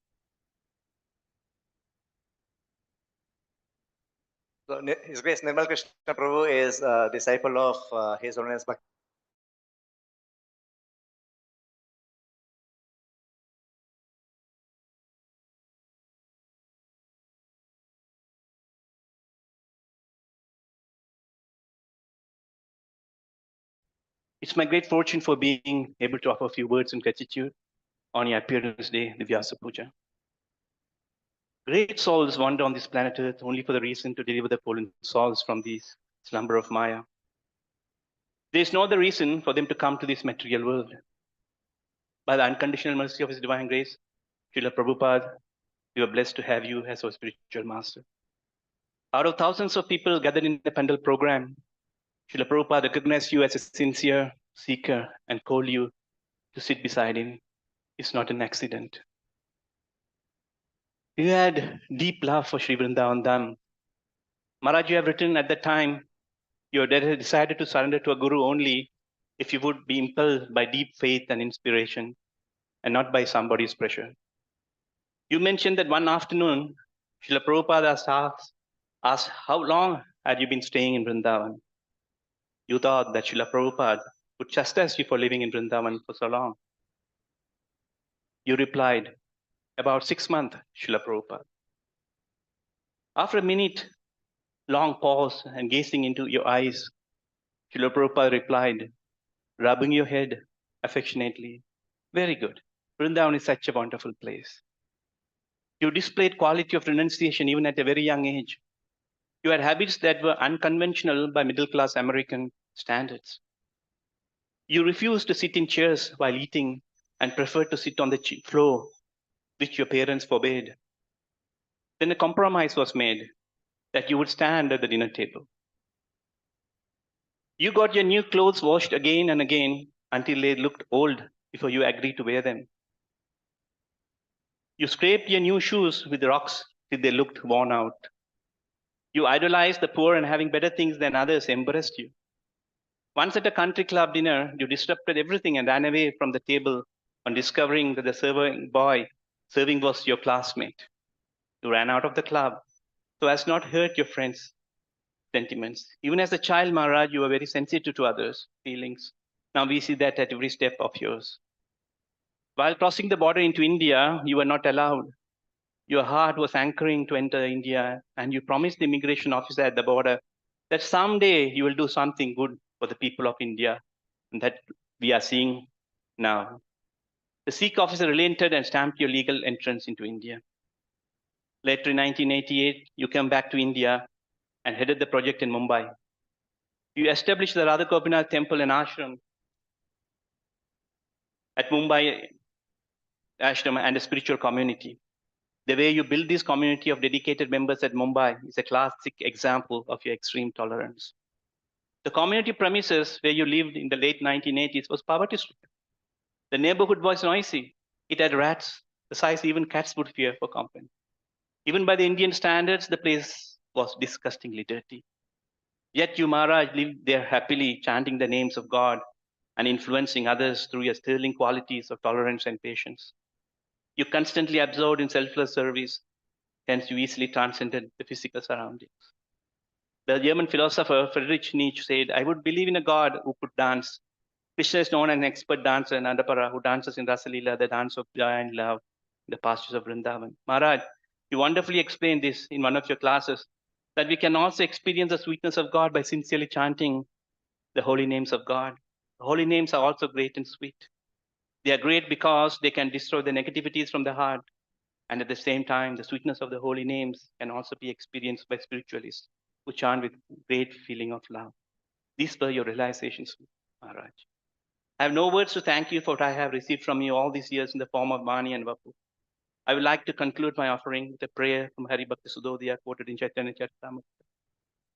So, His Grace Nirmal Krishna Prabhu is a disciple of His Holiness Bhakti. It's my great fortune for being able to offer a few words in gratitude on your appearance day, the Vyasapooja. Great souls wander on this planet Earth only for the reason to deliver the fallen souls from this slumber of Maya. There is no other reason for them to come to this material world. By the unconditional mercy of His divine grace, Srila Prabhupada, we are blessed to have you as our spiritual master. Out of thousands of people gathered in the Pandal program, Srila Prabhupada recognized you as a sincere seeker and called you to sit beside him. It's not an accident. You had deep love for Sri Vrindavan Dham. Maharaj, you have written at that time, you had decided to surrender to a guru only if you would be impelled by deep faith and inspiration and not by somebody's pressure. You mentioned that one afternoon, Srila Prabhupada asked how long had you been staying in Vrindavan? You thought that Srila Prabhupada would chastise you for living in Vrindavan for so long. You replied, about 6 months, Srila Prabhupada. After a minute, long pause and gazing into your eyes, Srila Prabhupada replied, rubbing your head affectionately, very good. Vrindavan is such a wonderful place. You displayed quality of renunciation even at a very young age. You had habits that were unconventional by middle-class American standards. You refused to sit in chairs while eating and preferred to sit on the floor, which your parents forbade. Then a compromise was made that you would stand at the dinner table. You got your new clothes washed again and again until they looked old before you agreed to wear them. You scraped your new shoes with rocks till they looked worn out. You idolized the poor and having better things than others embarrassed you. Once at a country club dinner, you disrupted everything and ran away from the table on discovering that the serving was your classmate. You ran out of the club so as not hurt your friends' sentiments. Even as a child, Maharaj, you were very sensitive to others' feelings. Now we see that at every step of yours. While crossing the border into India, you were not allowed. Your heart was anchoring to enter India, and you promised the immigration officer at the border that someday you will do something good for the people of India, and that we are seeing now. The Sikh officer relented and stamped your legal entrance into India. Later in 1988, you came back to India and headed the project in Mumbai. You established the Radha Gopinath temple and ashram at Mumbai ashram and a spiritual community. The way you build this community of dedicated members at Mumbai is a classic example of your extreme tolerance. The community premises where you lived in the late 1980s was poverty-stricken. The neighborhood was noisy. It had rats, the size even cats would fear for company. Even by the Indian standards, the place was disgustingly dirty. Yet you, Maharaj, lived there happily, chanting the names of God and influencing others through your sterling qualities of tolerance and patience. You constantly absorbed in selfless service, hence you easily transcended the physical surroundings. The German philosopher Friedrich Nietzsche said, I would believe in a God who could dance. Krishna is known as an expert dancer in Andapara who dances in Rasalila, the dance of joy and love, in the pastures of Vrindavan. Maharaj, you wonderfully explained this in one of your classes that we can also experience the sweetness of God by sincerely chanting the holy names of God. The holy names are also great and sweet. They are great because they can destroy the negativities from the heart. And at the same time, the sweetness of the holy names can also be experienced by spiritualists who chant with great feeling of love. These were your realizations, Maharaj. I have no words to thank you for what I have received from you all these years in the form of Bani and Vapu. I would like to conclude my offering with a prayer from Hari Bhakti Sudodaya quoted in Chaitanya Charitamrita.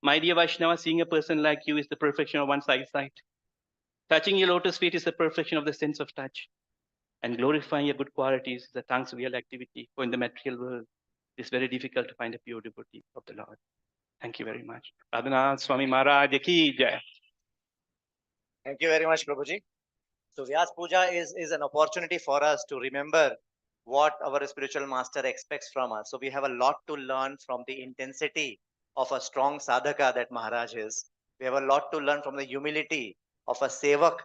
My dear Vaishnava, seeing a person like you is the perfection of one's eyesight. Touching your lotus feet is the perfection of the sense of touch. And glorifying your good qualities is the tongue's real activity. For in the material world, it is very difficult to find a pure devotee of the Lord. Thank you very much. Radhanath Swami Maharaj ki jai. Thank you very much, Prabhuji. So Vyasapooja is an opportunity for us to remember what our spiritual master expects from us. So we have a lot to learn from the intensity of a strong sadhaka that Maharaj is. We have a lot to learn from the humility of a sevak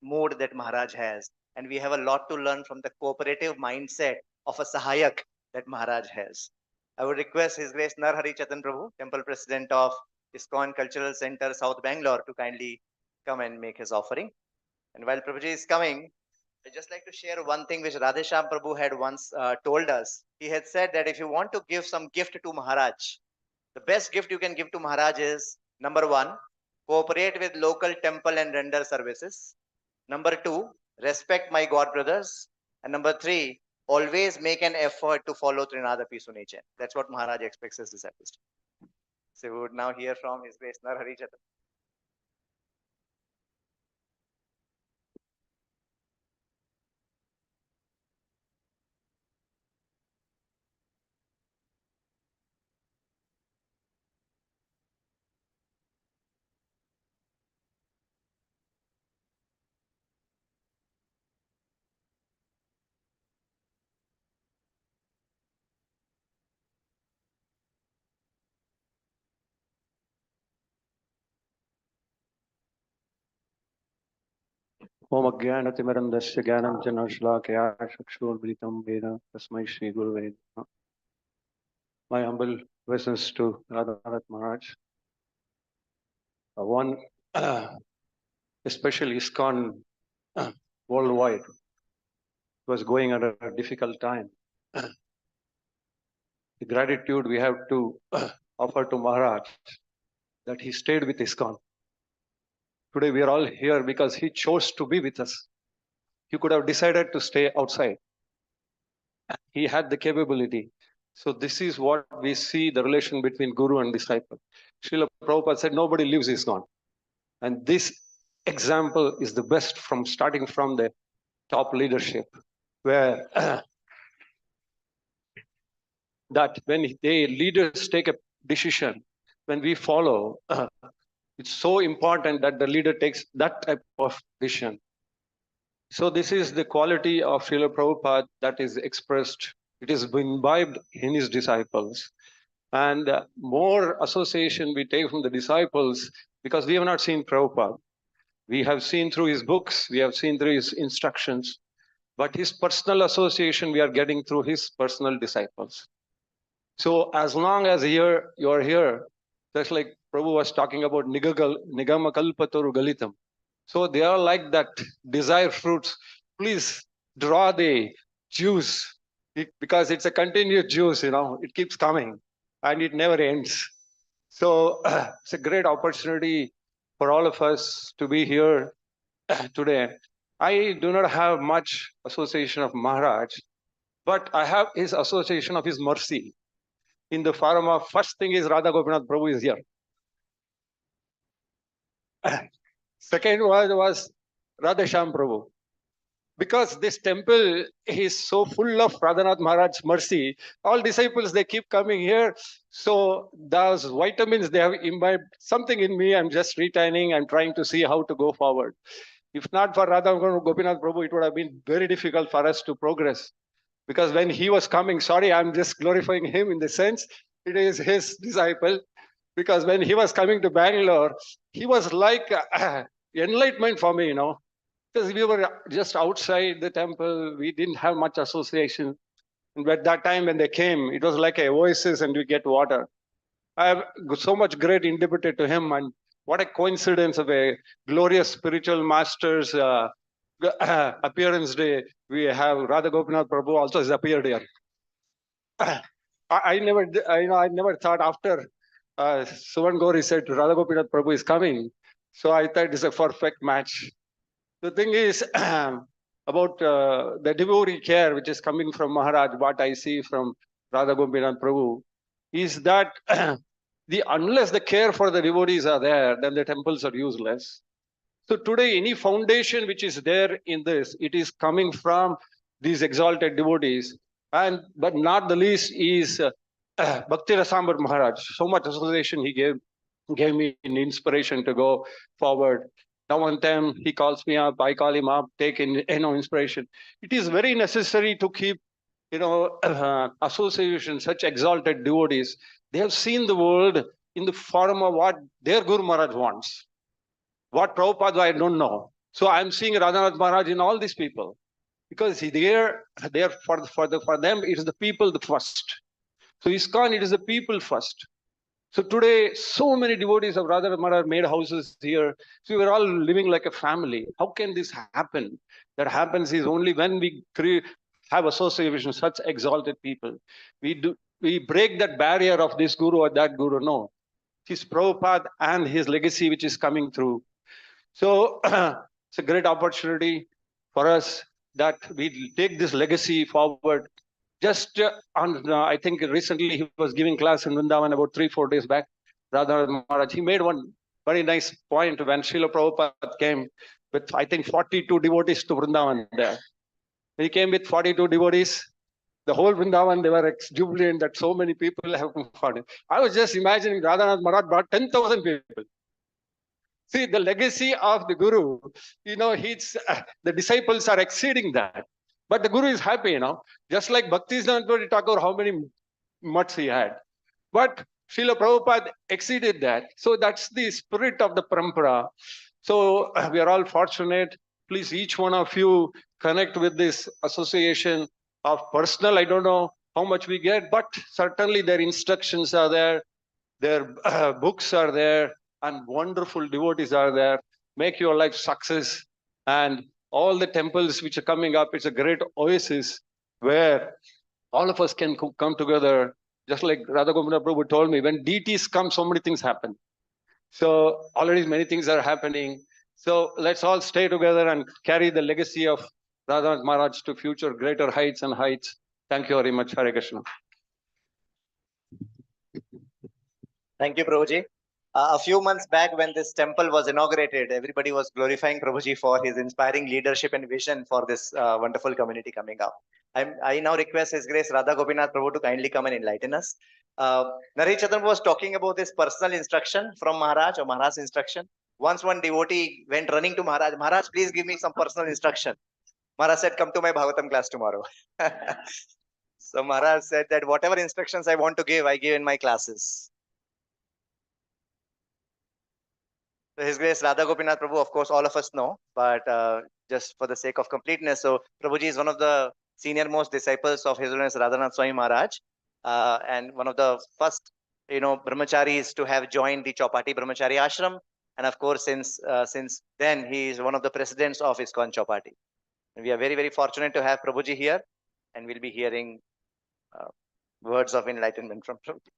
mood that Maharaj has. And we have a lot to learn from the cooperative mindset of a sahayak that Maharaj has. I would request His Grace Narhari Chatan Prabhu, Temple President of ISKCON Cultural Center, South Bangalore, to kindly come and make his offering. And while Prabhuji is coming, I'd just like to share one thing which Radhesham Prabhu had once told us. He had said that if you want to give some gift to Maharaj, the best gift you can give to Maharaj is, number one, cooperate with local temple and render services. Number two, respect my God brothers. And number three, always make an effort to follow Trinada Pisuniche. That's what Maharaj expects his disciples to do. So we would now hear from His Grace Narhari Chatan. ओम अज्ञानतिमिरन्दस्य ज्ञानञ्जनश्लाकया चक्षुर्मिलितं येन तस्मै श्रीगुरवे नमः. My humble obeisance to Radhanath Maharaj. One, especially ISKCON worldwide, was going under a difficult time. The gratitude we have to offer to Maharaj that he stayed with ISKCON. Today we are all here because he chose to be with us. He could have decided to stay outside. He had the capability. So this is what we see the relation between Guru and disciple. Srila Prabhupada said nobody leaves ISKCON. And this example is the best from starting from the top leadership, where that when the leaders take a decision, when we follow, it's so important that the leader takes that type of decision. So this is the quality of Srila Prabhupada that is expressed. It is imbibed in his disciples. And more association we take from the disciples because we have not seen Prabhupada. We have seen through his books, we have seen through his instructions, but his personal association we are getting through his personal disciples. So as long as you are here, just like Prabhu was talking about Nigama Kalpataru Galitam. So they are like that desire fruits. Please draw the juice because it's a continuous juice, it keeps coming and it never ends. So it's a great opportunity for all of us to be here today. I do not have much association of Maharaj, but I have his association of his mercy. In the form of, first thing is Radha Gopinath Prabhu is here. Second was Radhesham Prabhu. Because this temple is so full of Radhanath Maharaj's mercy, all disciples, they keep coming here. So those vitamins, they have imbibed something in me. I'm just retaining. I'm trying to see how to go forward. If not for Radha Gopinath Prabhu, it would have been very difficult for us to progress. Because when he was coming, sorry, I'm just glorifying him in the sense, it is his disciple. Because when he was coming to Bangalore, he was like enlightenment for me, because we were just outside the temple. We didn't have much association. And at that time when they came, it was like an oasis and we get water. I have so much great indebted to him, and what a coincidence of a glorious spiritual master's appearance day. We have Radha Gopinath Prabhu also has appeared here. I never thought after Suvan Gauri said Radha Gopinath Prabhu is coming, so I thought it's a perfect match. The thing is about the devotee care which is coming from Maharaj, what I see from Radha Gopinath Prabhu is that unless the care for the devotees are there, then the temples are useless. So today, any foundation which is there in this, it is coming from these exalted devotees, and but not the least is Bhakti Rasambar Maharaj. So much association he gave me an inspiration to go forward. Now and then he calls me up, I call him up, take in inspiration. It is very necessary to keep association, such exalted devotees. They have seen the world in the form of what their Guru Maharaj wants. What Prabhupada, I don't know. So I'm seeing Radhanath Maharaj in all these people, because they're for them it is the people the first. So ISKCON, it is the people first. So today, so many devotees of Radhanath Maharaj made houses here. So we were all living like a family. How can this happen? That happens is only when we have association with such exalted people. We break that barrier of this guru or that guru. No, his Prabhupada and his legacy which is coming through. So it's a great opportunity for us that we take this legacy forward. Just I think recently he was giving class in Vrindavan about 3-4 days back. Radhanath Maharaj, he made one very nice point when Srila Prabhupada came with, I think, 42 devotees to Vrindavan there. He came with 42 devotees. The whole Vrindavan, they were jubilant that so many people have come forward. I was just imagining Radhanath Maharaj brought 10,000 people. See, the legacy of the Guru, the disciples are exceeding that. But the Guru is happy, just like Bhaktisiddhanta Thakur, how many mutts he had. But Srila Prabhupada exceeded that. So that's the spirit of the parampara. So we are all fortunate. Please, each one of you connect with this association of personal. I don't know how much we get, but certainly their instructions are there. Their books are there. And wonderful devotees are there. Make your life success. And all the temples which are coming up, it's a great oasis where all of us can come together. Just like Radha Gopinath Prabhu told me, when deities come, so many things happen. So already many things are happening. So let's all stay together and carry the legacy of Radhanath Maharaj to future greater heights and heights. Thank you very much. Hare Krishna. Thank you, Prabhuji. A few months back, when this temple was inaugurated, everybody was glorifying Prabhuji for his inspiring leadership and vision for this wonderful community coming up. I now request His Grace Radha Gopinath Prabhu to kindly come and enlighten us. Naresh Chandran was talking about this personal instruction from Maharaj or Maharaj's instruction. Once one devotee went running to Maharaj, Maharaj, please give me some personal instruction. Maharaj said, come to my Bhagavatam class tomorrow. So Maharaj said that whatever instructions I want to give, I give in my classes. So His Grace Radha Gopinath Prabhu, of course, all of us know, but just for the sake of completeness, so Prabhuji is one of the senior most disciples of His Holiness Radhanath Swami Maharaj, and one of the first, brahmacharis to have joined the Chowpatty Brahmachari Ashram, and of course, since then, he is one of the presidents of ISKCON Chowpatty. And we are very, very fortunate to have Prabhuji here, and we'll be hearing words of enlightenment from Prabhuji.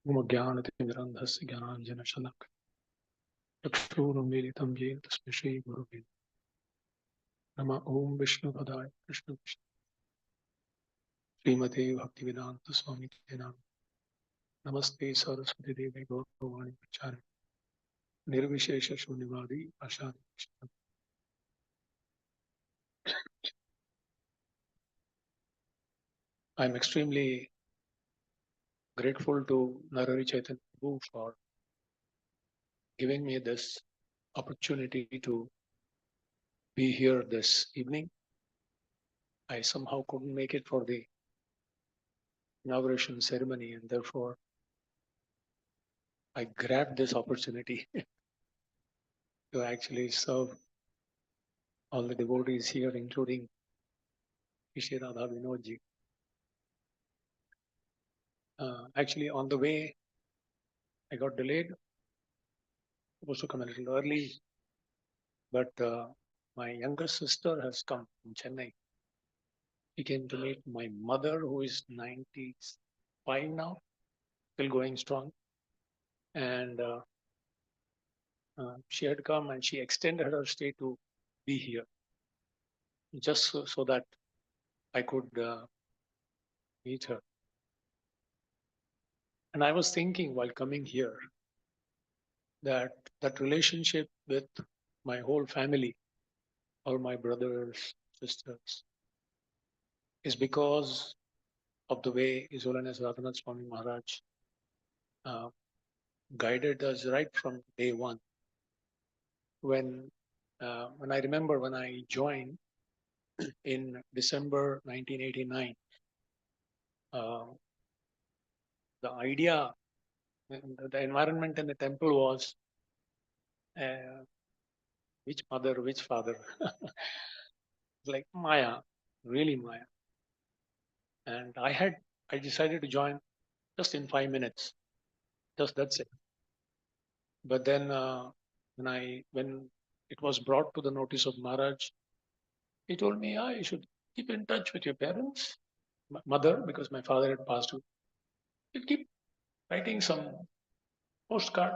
मम ज्ञानतिमिरन्धस्य ज्ञानाञ्जनशलाकया चक्षुरुन्मीलितं येन तस्मै श्रीगुरुवे नमः। ॐ विष्णुपदाय कृष्णकृष्णाय श्रीमते भक्तिवेदान्त स्वामी नाम Namaste Saraswati Devi Gauravani Prachari Nirvishesha Shunyavadi Ashadi. I'm extremely grateful to Narari Chaitanya Prabhu for giving me this opportunity to be here this evening. I somehow couldn't make it for the inauguration ceremony, and therefore I grabbed this opportunity to actually serve all the devotees here, including Shri Radha Vinodji. Actually, on the way, I got delayed. Supposed to come a little early, but my younger sister has come from Chennai. She came to meet my mother, who is 95 now, still going strong. And she had come and she extended her stay to be here, just so that I could meet her. And I was thinking while coming here that relationship with my whole family, all my brothers, sisters, is because of the way His Holiness Radhanath Swami Maharaj guided us right from day one. When I remember when I joined in December 1989, the idea, the environment in the temple was which mother, which father, like Maya, really Maya. And I decided to join just in 5 minutes, just that's it. But then when it was brought to the notice of Maharaj, he told me, you should keep in touch with your parents, mother, because my father had passed away. You keep writing some postcard.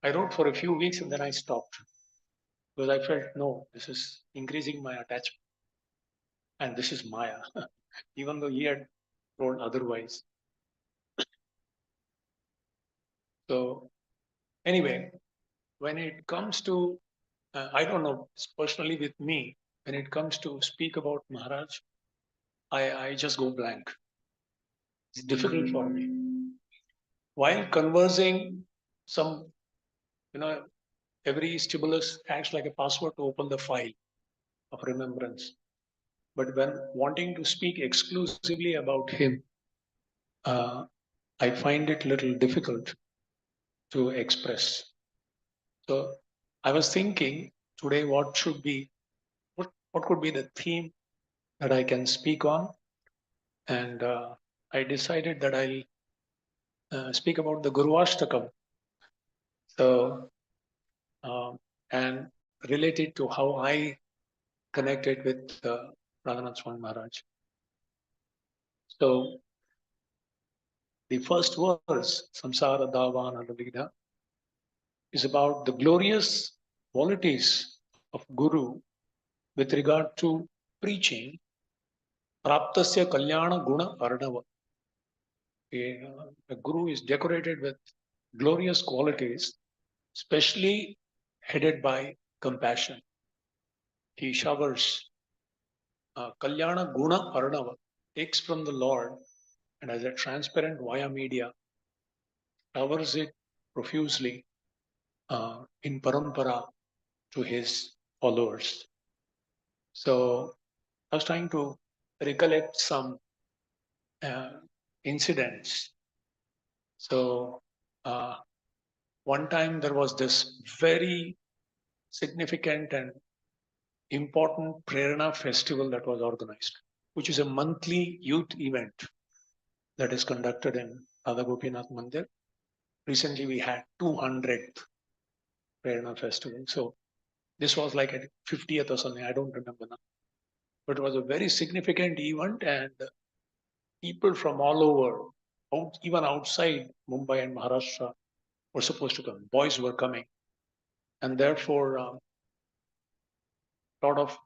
I wrote for a few weeks and then I stopped because I felt, no, this is increasing my attachment. And this is Maya, even though he had told otherwise. So anyway, when it comes to, I don't know, personally with me, when it comes to speak about Maharaj, I just go blank. It's difficult for me. While conversing, every stimulus acts like a password to open the file of remembrance. But when wanting to speak exclusively about him, I find it a little difficult to express. So I was thinking today what could be the theme that I can speak on, and I decided that I'll speak about the Guru Ashtakam. So and related to how I connected with Radhanath Swami Maharaj. So the first verse, Samsara Davana Lalida, is about the glorious qualities of Guru with regard to preaching. Praptasya Kalyana Guna Arnava. The Guru is decorated with glorious qualities, especially headed by compassion. He showers Kalyana Guna Arnava, takes from the Lord, and as a transparent via media, showers it profusely in parampara to his followers. So I was trying to recollect some incidents. So one time there was this very significant and important Prerana festival that was organized, which is a monthly youth event that is conducted in Radha Gopinath Mandir. Recently we had 200th Prerana festival. So this was like at 50th or something, I don't remember now. But it was a very significant event, and people from all over, even outside Mumbai and Maharashtra, were supposed to come. Boys were coming. And therefore, a lot of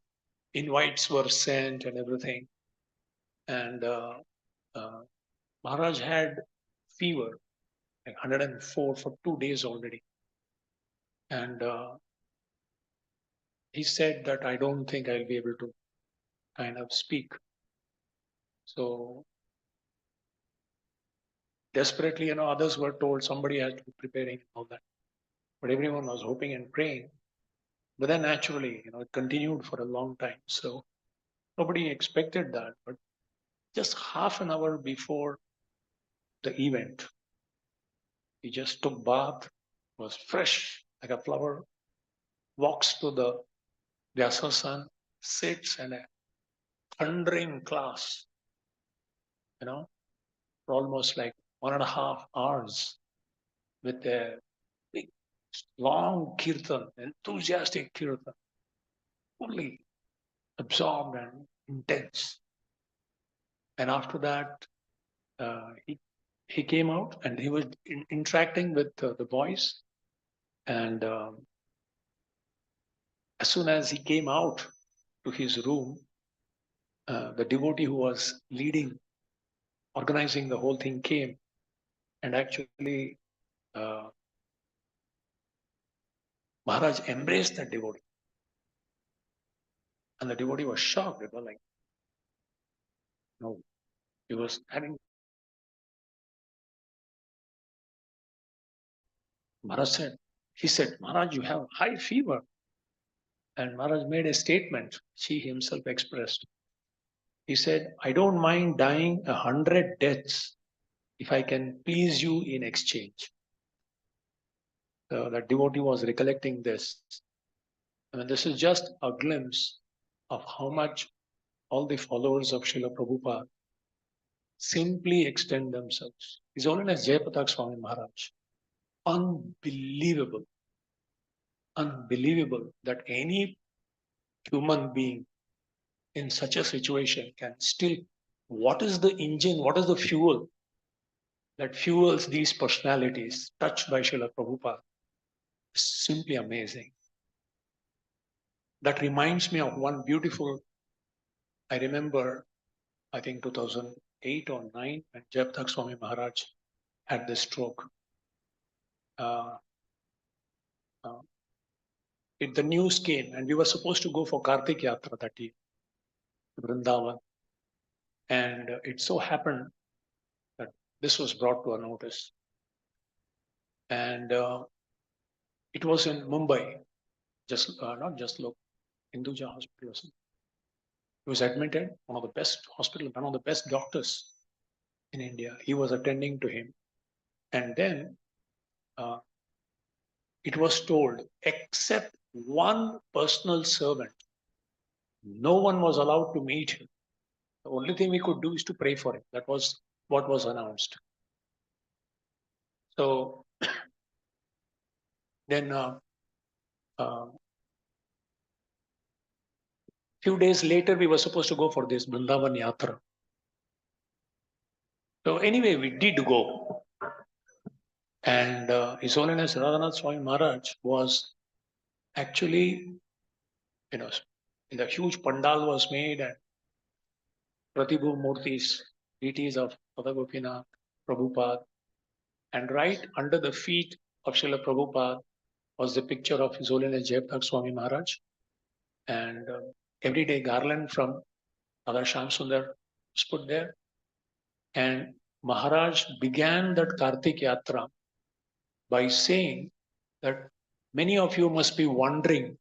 invites were sent and everything. And Maharaj had fever, like 104 for 2 days already. And he said that I don't think I'll be able to kind of speak. So desperately, others were told somebody has to be preparing all that. But everyone was hoping and praying. But then naturally, it continued for a long time. So nobody expected that. But just half an hour before the event, he just took bath, was fresh like a flower, walks to the Vyasapooja, sits in a thundering class, for almost like 1.5 hours with a big, long kirtan, enthusiastic kirtan, fully absorbed and intense. And after that, he came out and he was interacting with the boys. And as soon as he came out to his room, the devotee who was organizing the whole thing came and actually Maharaj embraced that devotee. And the devotee was shocked. It was like, no, he was having. He said, Maharaj, you have high fever. And Maharaj made a statement, he himself expressed. He said, I don't mind dying 100 deaths if I can please you in exchange. The devotee was recollecting this. I mean, this is just a glimpse of how much all the followers of Srila Prabhupada simply extend themselves. His Holiness Jayapatak Swami Maharaj. Unbelievable that any human being in such a situation can still, what is the engine, what is the fuel that fuels these personalities touched by Srila Prabhupada? It's simply amazing. That reminds me of one beautiful, I remember, I think 2008 or 9, when Jayapatak Swami Maharaj had this stroke. The news came and we were supposed to go for Kartik Yatra that year, Vrindavan. And it so happened that this was brought to our notice. And it was in Mumbai, not just look, Hinduja Hospital. He was admitted, one of the best hospitals, one of the best doctors in India. He was attending to him. And then it was told, except one personal servant, no one was allowed to meet him. The only thing we could do is to pray for him. That was what was announced. So then few days later, we were supposed to go for this Vrindavan Yatra. So anyway, we did go. And His Holiness Radhanath Swami Maharaj was actually, the huge pandal was made and Pratibhu Murtis, deities of Pada Gopinath, Prabhupada. And right under the feet of Srila Prabhupada was the picture of His Holiness Jayapatak Swami Maharaj. And every day garland from Radha Shyam Sundar was put there. And Maharaj began that Kartik Yatra by saying that many of you must be wondering,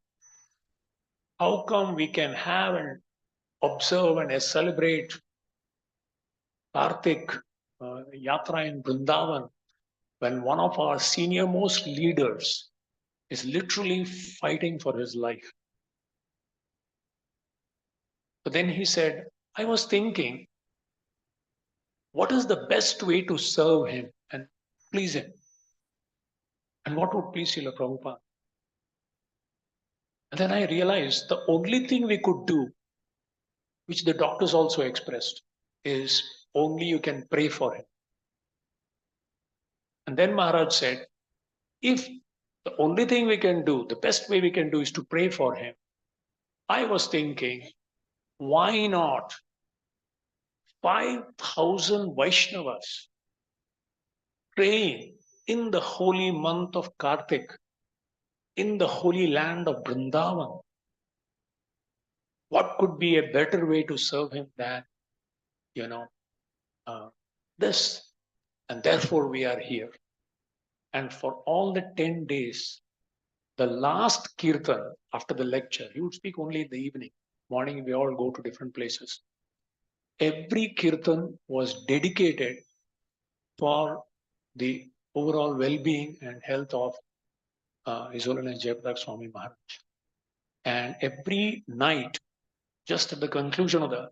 how come we can have and observe and celebrate Kartik Yatra in Vrindavan when one of our senior most leaders is literally fighting for his life? But then he said, I was thinking, what is the best way to serve him and please him? And what would please Srila Prabhupada? And then I realized the only thing we could do, which the doctors also expressed, is only you can pray for him. And then Maharaj said, if the only thing we can do, the best way we can do is to pray for him, I was thinking, why not 5,000 Vaishnavas praying in the holy month of Kartik, in the holy land of Vrindavan. What could be a better way to serve him than, this? And therefore we are here. And for all the 10 days, the last kirtan after the lecture, he would speak only in the evening. Morning, we all go to different places. Every kirtan was dedicated for the overall well-being and health of His Holiness Jayaprakash Swami Maharaj. And every night, just at the conclusion of the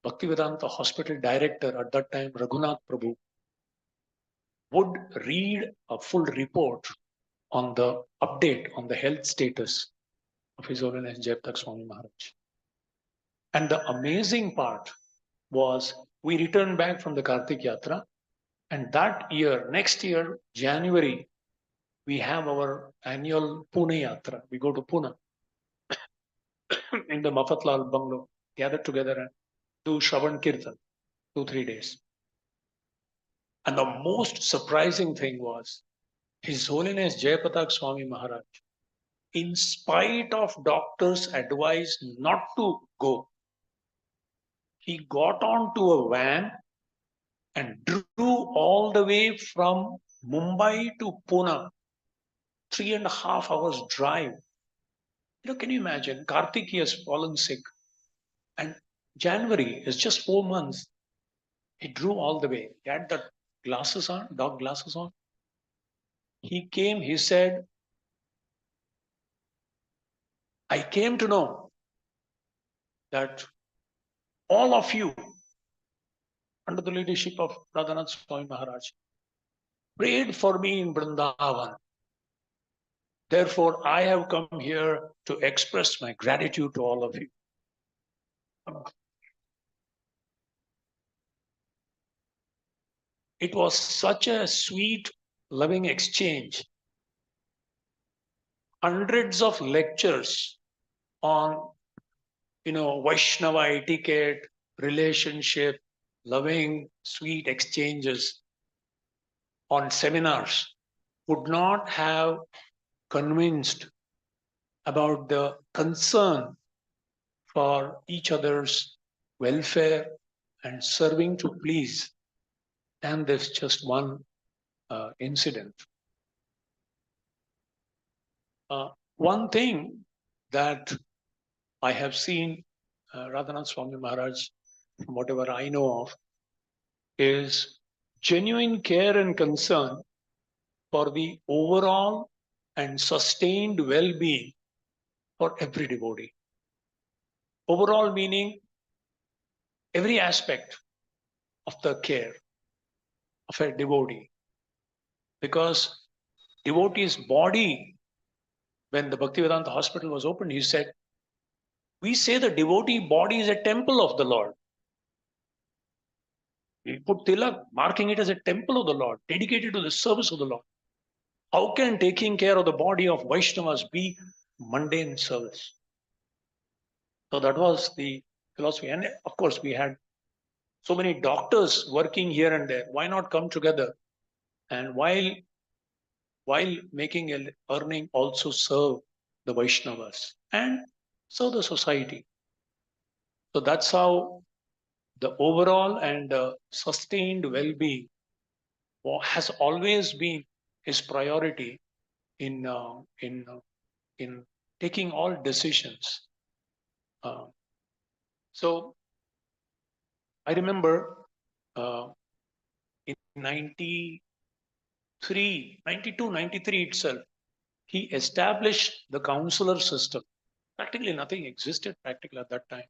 Bhaktivedanta Hospital Director at that time, Radhanath Prabhu, would read a full report on the update on the health status of His Holiness Jayaprakash Swami Maharaj. And the amazing part was we returned back from the Kartik Yatra, and that year, next year, January, we have our annual Pune Yatra. We go to Pune in the Mafatlal Bangalore, gather together and do Shravan Kirtan, 2-3 days. And the most surprising thing was His Holiness Jayaprakash Swami Maharaj, in spite of doctors' advice not to go, he got onto a van and drew all the way from Mumbai to Pune, 3.5 hours drive. Can you imagine? Kartik has fallen sick, and January is just 4 months. He drew all the way. He had the glasses on, dark glasses on. He came, he said, I came to know that all of you, under the leadership of Radhanath Swami Maharaj, prayed for me in Vrindavan. Therefore, I have come here to express my gratitude to all of you. It was such a sweet, loving exchange. Hundreds of lectures on, Vaishnava etiquette, relationship, loving, sweet exchanges on seminars would not have convinced about the concern for each other's welfare and serving to please than this just one incident. One thing that I have seen Radhanath Swami Maharaj, from whatever I know of, is genuine care and concern for the overall and sustained well-being for every devotee. Overall meaning every aspect of the care of a devotee. Because devotee's body, when the Bhaktivedanta Hospital was opened, he said, we say the devotee body is a temple of the Lord. We put tilak, marking it as a temple of the Lord, dedicated to the service of the Lord. How can taking care of the body of Vaishnavas be mundane service? So that was the philosophy. And of course, we had so many doctors working here and there. Why not come together? And while making an earning, also serve the Vaishnavas and serve the society. So that's how the overall and sustained well-being has always been his priority in taking all decisions. So I remember in 92, 93 itself, he established the counselor system. Practically nothing existed practically at that time,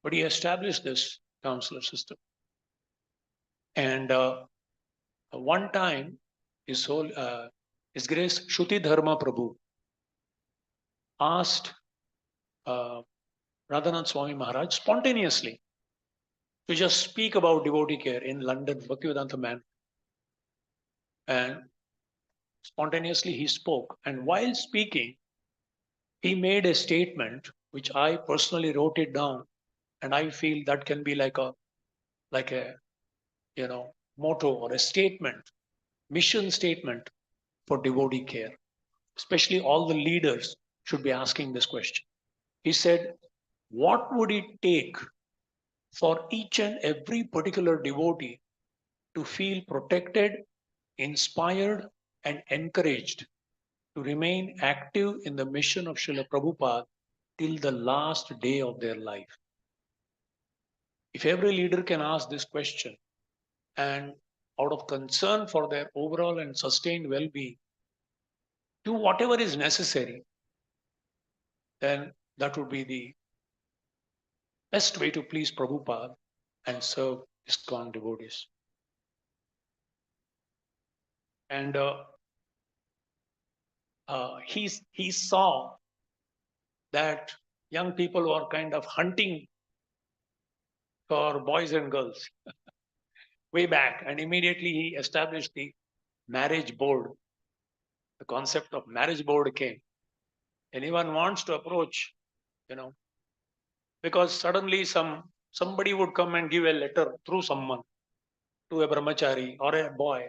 but he established this counselor system. And one time, His Grace Shruti Dharma Prabhu asked Radhanath Swami Maharaj spontaneously to just speak about devotee care in London, Bhaktivedanta Man. And spontaneously he spoke. And while speaking, he made a statement which I personally wrote it down. And I feel that can be like a like a, motto or a statement, mission statement for devotee care. Especially all the leaders should be asking this question. He said, what would it take for each and every particular devotee to feel protected, inspired, and encouraged to remain active in the mission of Srila Prabhupada till the last day of their life? If every leader can ask this question, and out of concern for their overall and sustained well-being, do whatever is necessary, then that would be the best way to please Prabhupada and serve ISKCON devotees. And he saw that young people were kind of hunting for boys and girls way back, and immediately he established the marriage board. The concept of marriage board came. Anyone wants to approach, because suddenly somebody would come and give a letter through someone to a brahmachari or a boy,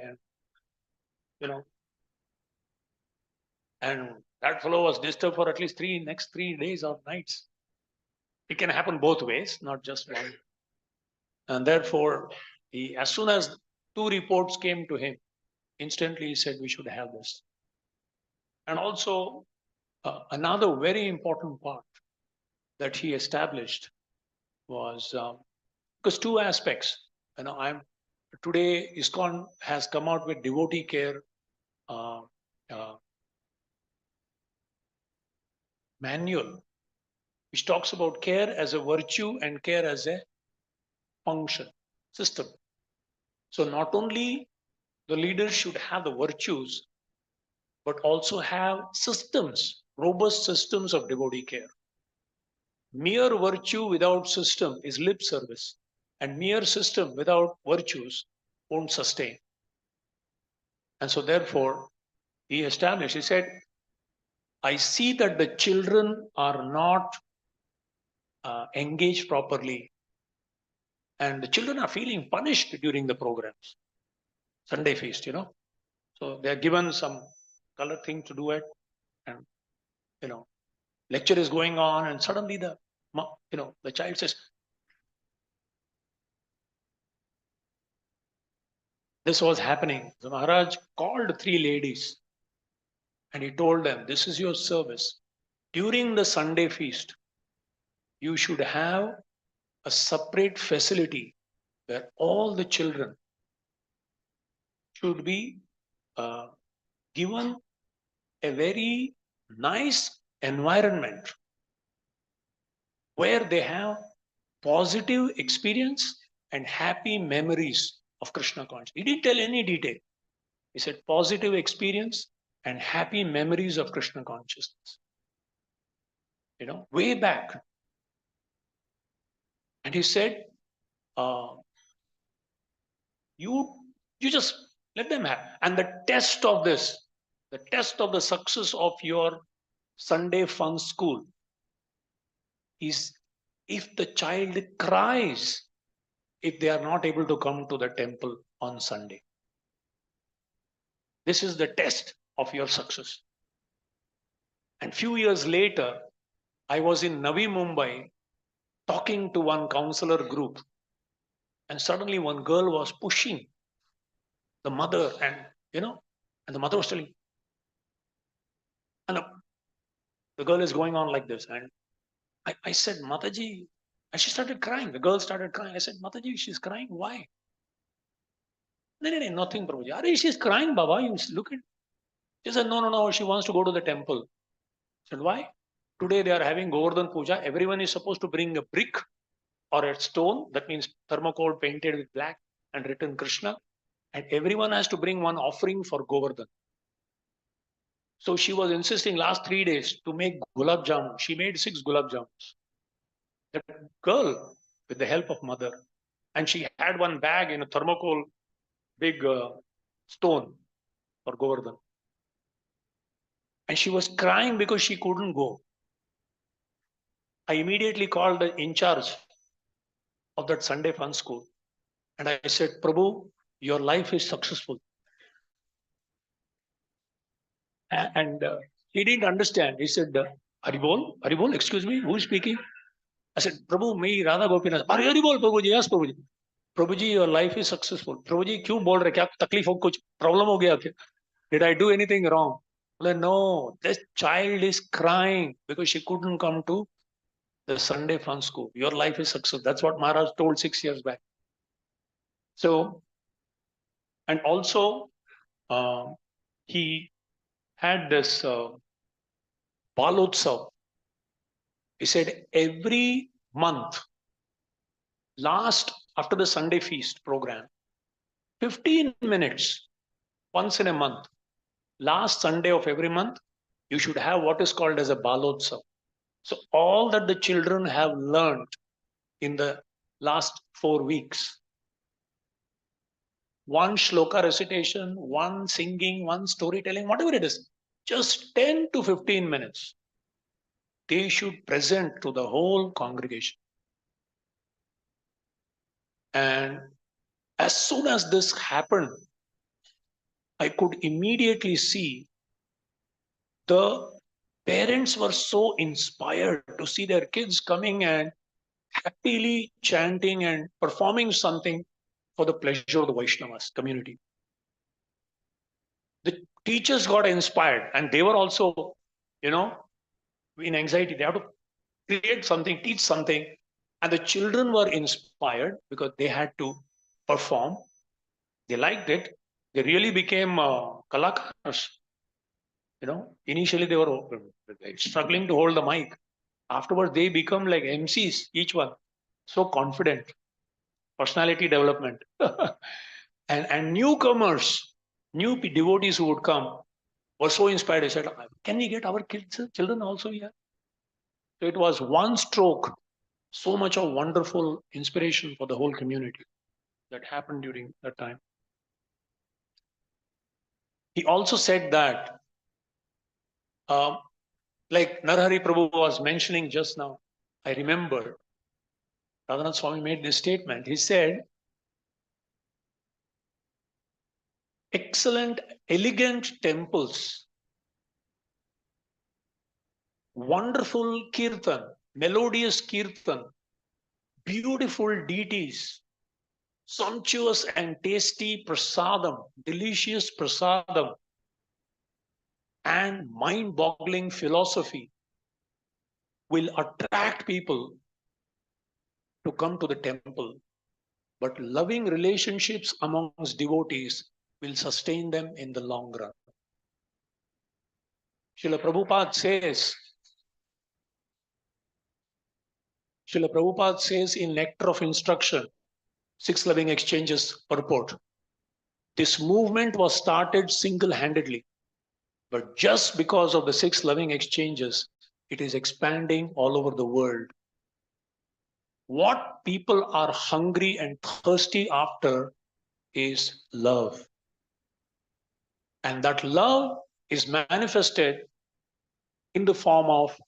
and that fellow was disturbed for at least next 3 days or nights. It can happen both ways, not just one. And therefore, as soon as 2 reports came to him, instantly he said, we should have this. And also, another very important part that he established was, because 2 aspects, today ISKCON has come out with devotee care manual, which talks about care as a virtue and care as a function system. So not only the leaders should have the virtues, but also have systems, robust systems of devotee care. Mere virtue without system is lip service, and mere system without virtues won't sustain. And so therefore, he said, I see that the children are not engaged properly, and the children are feeling punished during the programs. Sunday feast, So they are given some color thing to do it, and lecture is going on, and suddenly the child says, this was happening. The Maharaj called 3 ladies and he told them, this is your service. During the Sunday feast, you should have a separate facility where all the children should be given a very nice environment where they have positive experience and happy memories of Krishna consciousness. He didn't tell any detail. He said positive experience and happy memories of Krishna consciousness. Way back. And he said, you just let them have. And the test of this, the test of the success of your Sunday fun school is if the child cries if they are not able to come to the temple on Sunday. This is the test of your success. And few years later, I was in Navi Mumbai talking to one counselor group, and suddenly one girl was pushing the mother, and the mother was telling, and the girl is going on like this, and I said, Mataji, and she started crying. The girl started crying. I said, Mataji, she's crying. Why? No, nothing, Prabhuji. Are she's crying, Baba. You look at. She said, no. She wants to go to the temple. I said, why? Today they are having Govardhan Puja. Everyone is supposed to bring a brick or a stone. That means thermocol painted with black and written Krishna. And everyone has to bring one offering for Govardhan. So she was insisting last 3 days to make gulab jamun. She made 6 gulab jamuns. The girl, with the help of mother, and she had one bag in a thermocol, big stone for Govardhan. And she was crying because she couldn't go. I immediately called the in charge of that Sunday fun school. And I said, Prabhu, your life is successful. And he didn't understand. He said, Haribol, excuse me, who is speaking? I said, Prabhu, me, Radha Gopinath. Haribol, Prabhuji, yes, Prabhuji. Prabhuji, your life is successful. Prabhuji, क्यों बोल रहे? क्या तकलीफ हो? कुछ problem हो गया क्या? Did I do anything wrong? Well, no, this child is crying because she couldn't come to the Sunday fun school. Your life is success. That's what Maharaj told 6 years back. So, and also, he had this Balotsav. He said every month, last after the Sunday feast program, 15 minutes once in a month, last Sunday of every month, you should have what is called as a Balotsav. So all that the children have learned in the last 4 weeks, one shloka recitation, one singing, one storytelling, whatever it is, just 10 to 15 minutes, they should present to the whole congregation. And as soon as this happened, I could immediately see the parents were so inspired to see their kids coming and happily chanting and performing something for the pleasure of the Vaishnavas community. The teachers got inspired and they were also, in anxiety. They have to create something, teach something. And the children were inspired because they had to perform. They liked it. They really became kalakars. Initially they were struggling to hold the mic. Afterwards, they become like MCs, each one. So confident. Personality development. and newcomers, new devotees who would come were so inspired. They said, can we get our kids, children also here? So it was one stroke, so much of wonderful inspiration for the whole community that happened during that time. He also said that, like Narhari Prabhu was mentioning just now, I remember Radhanath Swami made this statement. He said, excellent, elegant temples, wonderful kirtan, melodious kirtan, beautiful deities, sumptuous and tasty prasadam, delicious prasadam, and mind-boggling philosophy will attract people to come to the temple. But loving relationships amongst devotees will sustain them in the long run. Srila Prabhupada says in Nectar of Instruction, 6 Loving Exchanges purport, this movement was started single-handedly, but just because of the 6 Loving Exchanges, it is expanding all over the world. What people are hungry and thirsty after is love. And that love is manifested in the form of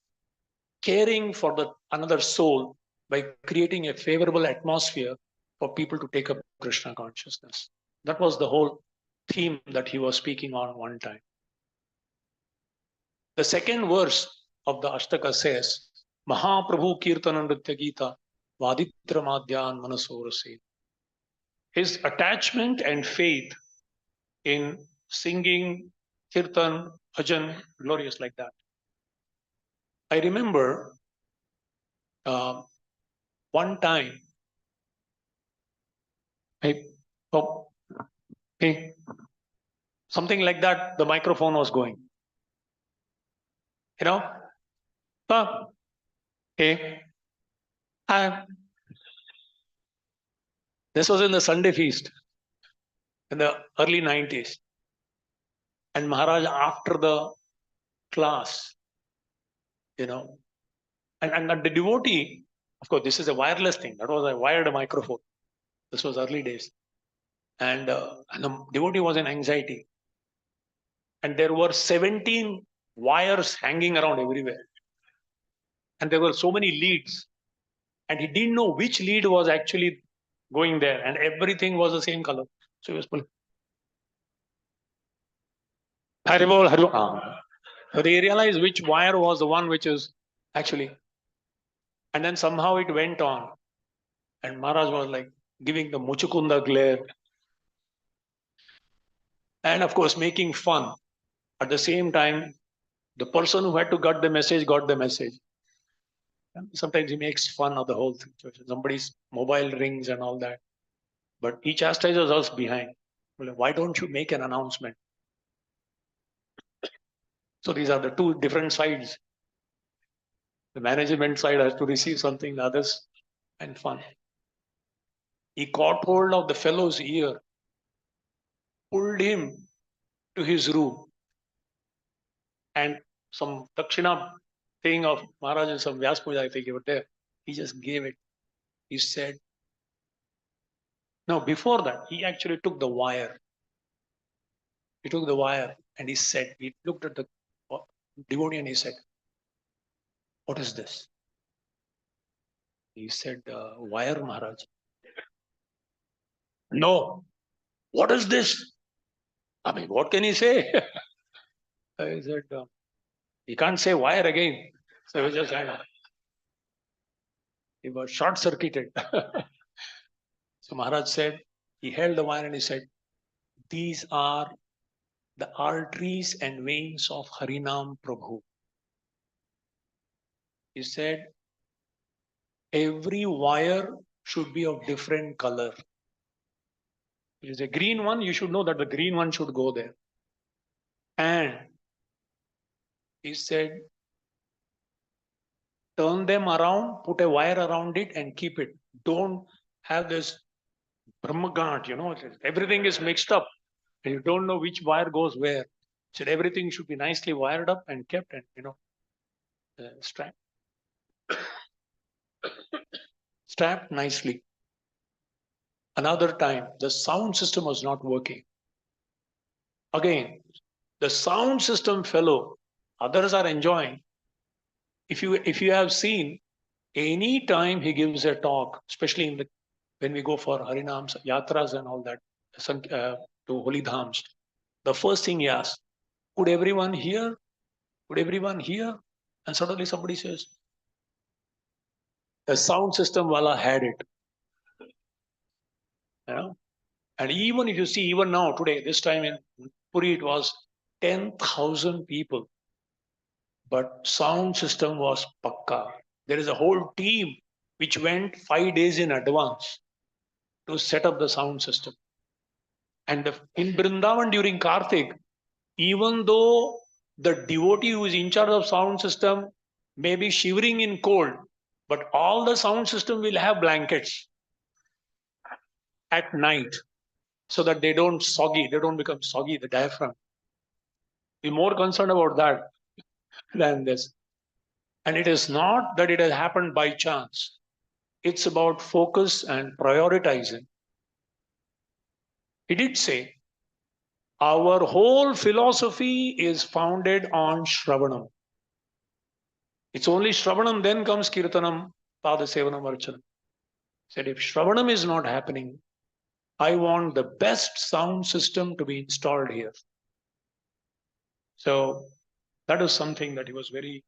caring for another soul by creating a favorable atmosphere for people to take up Krishna consciousness. That was the whole theme that he was speaking on one time. The second verse of the Ashtaka says, Mahaprabhu Kirtana Nritya Gita Vaditra Madhyan Manasorase. His attachment and faith in singing, kirtan, bhajan, glorious like that. I remember one time, something like that, the microphone was going. This was in the Sunday feast in the early 90s. And Maharaj, after the class, and the devotee, of course, this is a wireless thing. That was a wired microphone. This was early days. And the devotee was in anxiety. And there were 17 wires hanging around everywhere. And there were so many leads. And he didn't know which lead was actually going there, and everything was the same color. So he was pulling. Haribol, Haribol. So they realized which wire was the one which is actually. And then somehow it went on. And Maharaj was like giving the Muchukunda glare. And of course, making fun. At the same time, the person who had to get the message got the message. Sometimes he makes fun of the whole situation. Somebody's mobile rings and all that. But he chastises us behind. Why don't you make an announcement? So these are the two different sides. The management side has to receive something, the others, and fun. He caught hold of the fellow's ear, pulled him to his room, and some Dakshina thing of Maharaj and some Vyasapooja, I think, over there. He just gave it. He said, no, before that, he actually took the wire. He took the wire and he said, he looked at the devotee and he said, what is this? He said, wire, Maharaj. No. What is this? I mean, what can he say? I said, he can't say wire again. So he was just kind of, he was short circuited. So Maharaj said, he held the wire and he said, these are the arteries and veins of Harinam Prabhu. He said, every wire should be of different color. If it's a green one, you should know that the green one should go there. And he said, turn them around, put a wire around it and keep it. Don't have this Brahmagant, everything is mixed up and you don't know which wire goes where. So everything should be nicely wired up and kept and, strapped. Strapped nicely. Another time, the sound system was not working. Again, the sound system fellow, others are enjoying. If you have seen, any time he gives a talk, especially when we go for Harinams, Yatras and all that, to Holy Dhams, the first thing he asks, could everyone hear? Could everyone hear? And suddenly somebody says, the sound system wala had it. And even if you see, even now, today, this time in Puri, it was 10,000 people. But sound system was pakka. There is a whole team which went 5 days in advance to set up the sound system. And in Vrindavan during Karthik, even though the devotee who is in charge of sound system may be shivering in cold, but all the sound system will have blankets at night so that they don't become soggy, the diaphragm. Be more concerned about that than this. And it is not that it has happened by chance. It's about focus and prioritizing. He did say, our whole philosophy is founded on Shravanam. It's only Shravanam, then comes Kirtanam, Padasevanam, Archanam. Said, if Shravanam is not happening, I want the best sound system to be installed here. So that is something that he was very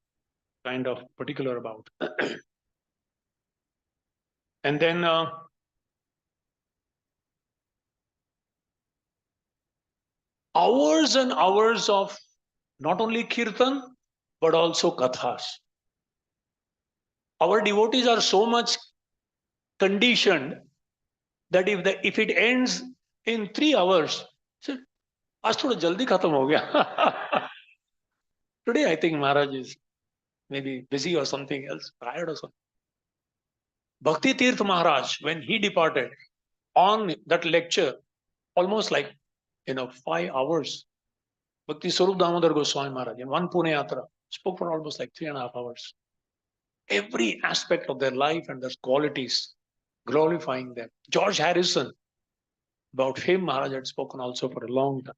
kind of particular about. And then hours and hours of not only kirtan, but also kathas. Our devotees are so much conditioned that if it ends in 3 hours, so, आज थोड़ा जल्दी खत्म हो गया. Today I think Maharaj is maybe busy or something else, tired or something. Bhakti Tirth Maharaj, when he departed on that lecture, almost like 5 hours, Bhakti Swarup Damodar Goswami Maharaj in one Pune Yatra spoke for almost like 3.5 hours. Every aspect of their life and their qualities, glorifying them. George Harrison, about him Maharaj had spoken also for a long time.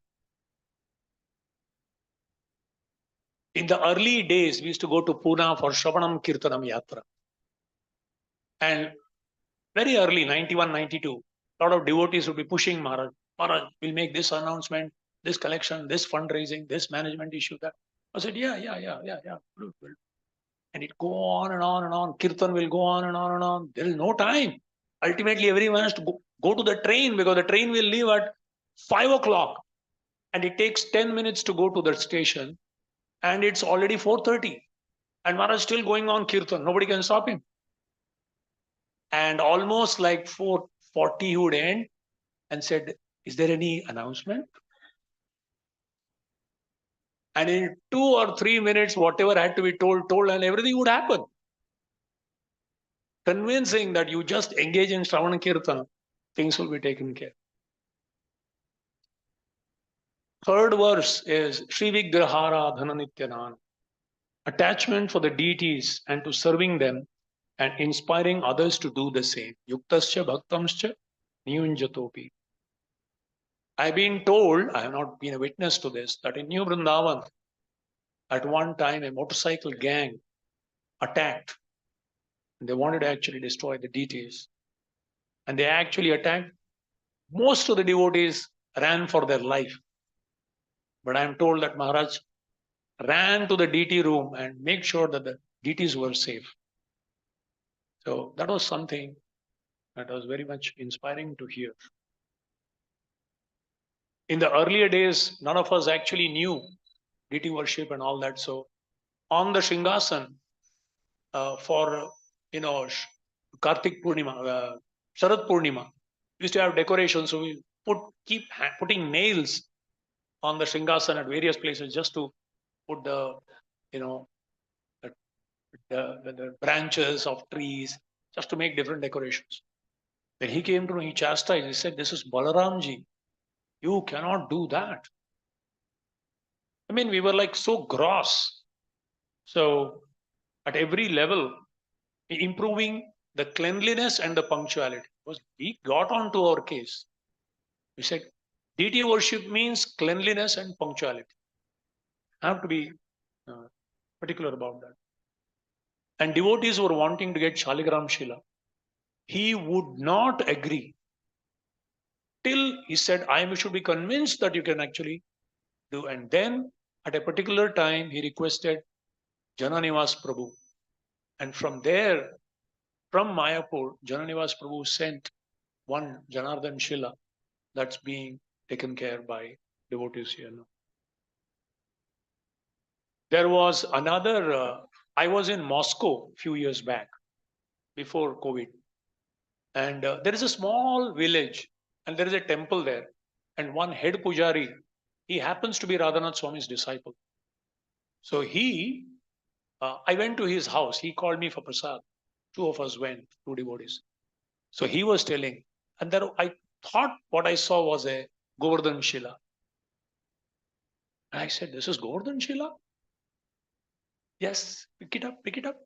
In the early days, we used to go to Pune for Shravanam Kirtanam Yatra. And very early, 91, 92, a lot of devotees would be pushing Maharaj. Maharaj, we'll make this announcement, this collection, this fundraising, this management issue, that. I said, yeah. Good. And it go on and on and on. Kirtan will go on and on and on. There is no time. Ultimately, everyone has to go to the train because the train will leave at 5 o'clock. And it takes 10 minutes to go to the station. And it's already 4:30. And Maharaj is still going on Kirtan. Nobody can stop him. And almost like 4:40 he would end and said, is there any announcement? And in 2 or 3 minutes, whatever had to be told, and everything would happen. Convincing that you just engage in Shravana Kirtan, things will be taken care. Third verse is Sri Vigrahara Dhananityanan. Attachment for the deities and to serving them and inspiring others to do the same. Yuktascha bhaktamscha niyunjatopi. I've been told, I have not been a witness to this, that in New Vrindavan, at one time a motorcycle gang attacked. They wanted to actually destroy the deities. And they actually attacked. Most of the devotees ran for their life. But I am told that Maharaj ran to the deity room and made sure that the deities were safe. So that was something that was very much inspiring to hear. In the earlier days, none of us actually knew deity worship and all that. So on the Shingasan, for Kartik Purnima, Sharad Purnima, we used to have decorations. So we keep putting nails on the Shingasan at various places just to put the branches of trees, just to make different decorations. When he came to me, he chastised, he said, this is Balaramji. You cannot do that. I mean, we were like so gross. So at every level, improving the cleanliness and the punctuality. Because he got onto our case. We said, deity worship means cleanliness and punctuality. I have to be particular about that. And devotees were wanting to get Shaligram Shila. He would not agree till he said, I should be convinced that you can actually do. And then at a particular time, he requested Jananivas Prabhu. And from there, from Mayapur, Jananivas Prabhu sent one Janardhan Shila that's being taken care by devotees here now. There was another, I was in Moscow a few years back, before COVID. And there is a small village and there is a temple there. And one head pujari, he happens to be Radhanath Swami's disciple. So I went to his house. He called me for prasad. Two of us went, two devotees. So he was telling, and there I thought what I saw was a Govardhan Shila. And I said, this is Govardhan Shila? Yes, pick it up, pick it up.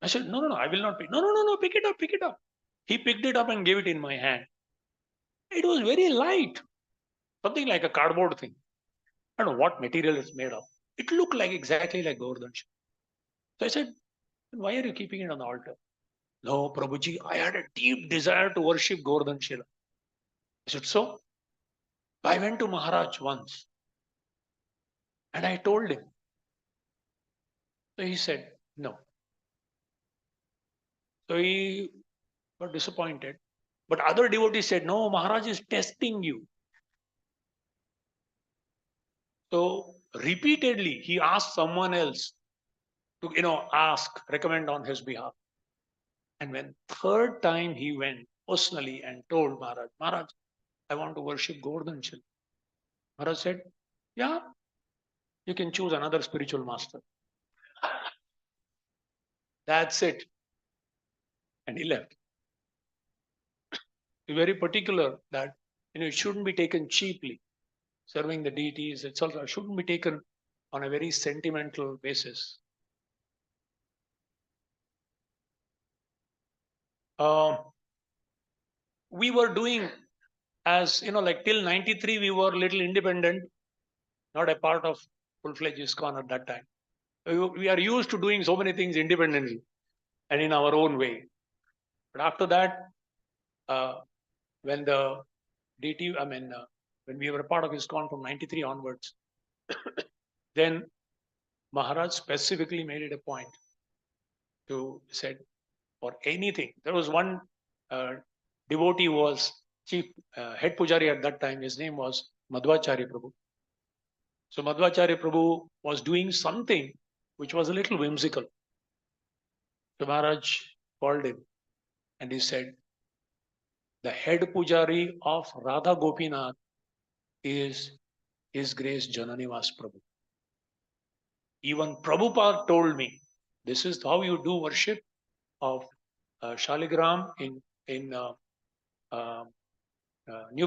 I said, no, I will not pick. No, pick it up, pick it up. He picked it up and gave it in my hand. It was very light, something like a cardboard thing. I don't know what material it's made of. It looked like exactly like Govardhan Shila. So I said, why are you keeping it on the altar? No, Prabhuji, I had a deep desire to worship Govardhan Shila. I said, so? I went to Maharaj once and I told him. So he said, no. So he got disappointed. But other devotees said, no, Maharaj is testing you. So repeatedly, he asked someone else to, recommend on his behalf. And when third time he went personally and told Maharaj, I want to worship Govardhan Shila. Maharaj said, yeah, you can choose another spiritual master. That's it. And he left. Be very particular that it shouldn't be taken cheaply. Serving the deities itself shouldn't be taken on a very sentimental basis. We were doing like till 93, we were little independent, not a part of full-fledged ISKCON at that time. We are used to doing so many things independently. and in our own way. But after that, when the DT, when we were a part of ISKCON from 93 onwards, then Maharaj specifically made it a point to said, for anything. There was one devotee who was chief head pujari at that time. His name was Madhvacharya Prabhu. So Madhvacharya Prabhu was doing something which was a little whimsical. So Maharaj called him and he said, the head pujari of Radha Gopinath is His Grace Jananivas Prabhu. Even Prabhupada told me, this is how you do worship of Shaligram in New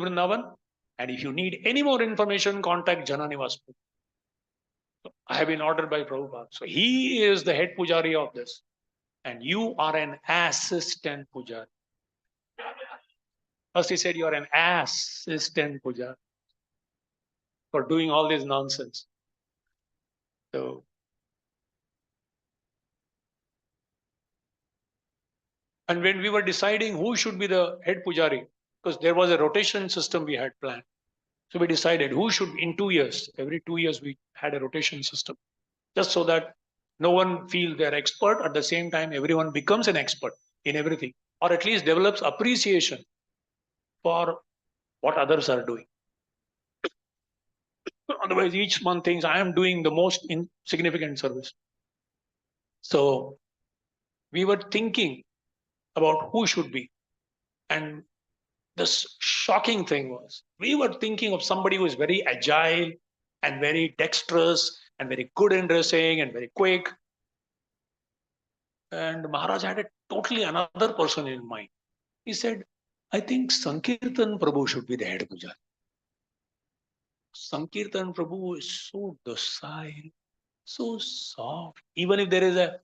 Vrindavan. And if you need any more information, contact Jananivas Prabhu. So I have been ordered by Prabhupada. So he is the head pujari of this. And you are an assistant pujari. First he said, you are an assistant pujari for doing all this nonsense. So, and when we were deciding who should be the head pujari, because there was a rotation system we had planned. So we decided who should, in 2 years, every 2 years we had a rotation system, just so that no one feels they're expert. At the same time, everyone becomes an expert in everything, or at least develops appreciation for what others are doing. Otherwise, each one thinks I am doing the most insignificant service. So we were thinking about who should be. And the shocking thing was, we were thinking of somebody who is very agile and very dexterous and very good in dressing and very quick. And Maharaj had a totally another person in mind. He said, I think Sankirtan Prabhu should be the head pujari. Sankirtan Prabhu is so docile, so soft. Even if there is a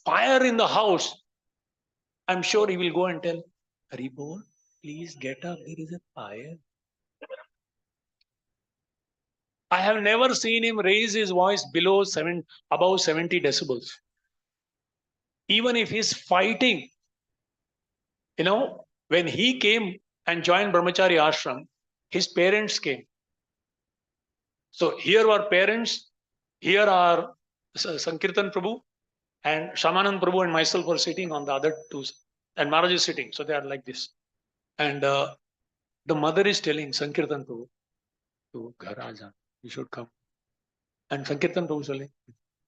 fire in the house, I'm sure he will go and tell, Haribol, please get up, there is a fire. I have never seen him raise his voice above 70 decibels. Even if he's fighting, when he came and joined Brahmachari Ashram, his parents came. So here were parents, here are Sankirtan Prabhu and Shamanand Prabhu and myself were sitting on the other two, and Maharaj is sitting. So they are like this. And the mother is telling Sankirtan Prabhu, to Gharaja, you should come. And Sankirtan Prabhu is telling,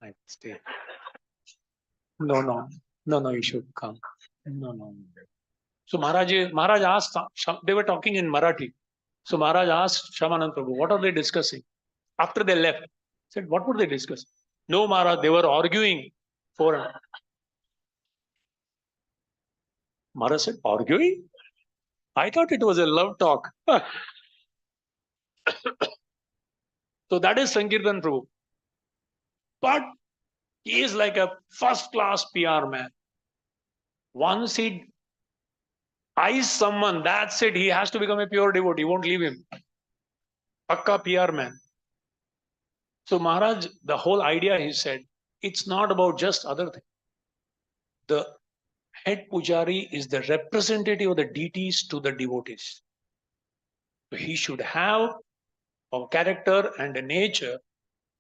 I stay. No, you should come. No. So Maharaj asked, they were talking in Marathi. So Maharaj asked Shamanand Prabhu, what are they discussing? After they left, said, what were they discussing? No, Maharaj, they were arguing for. Maharaj said, arguing? I thought it was a love talk. So that is Sankirtan Prabhu. But he is like a first class PR man. Once he eyes someone, that's it. He has to become a pure devotee. He won't leave him. Pakka PR man. So Maharaj, the whole idea, he said, it's not about just other things. The head pujari is the representative of the deities to the devotees. So he should have a character and a nature,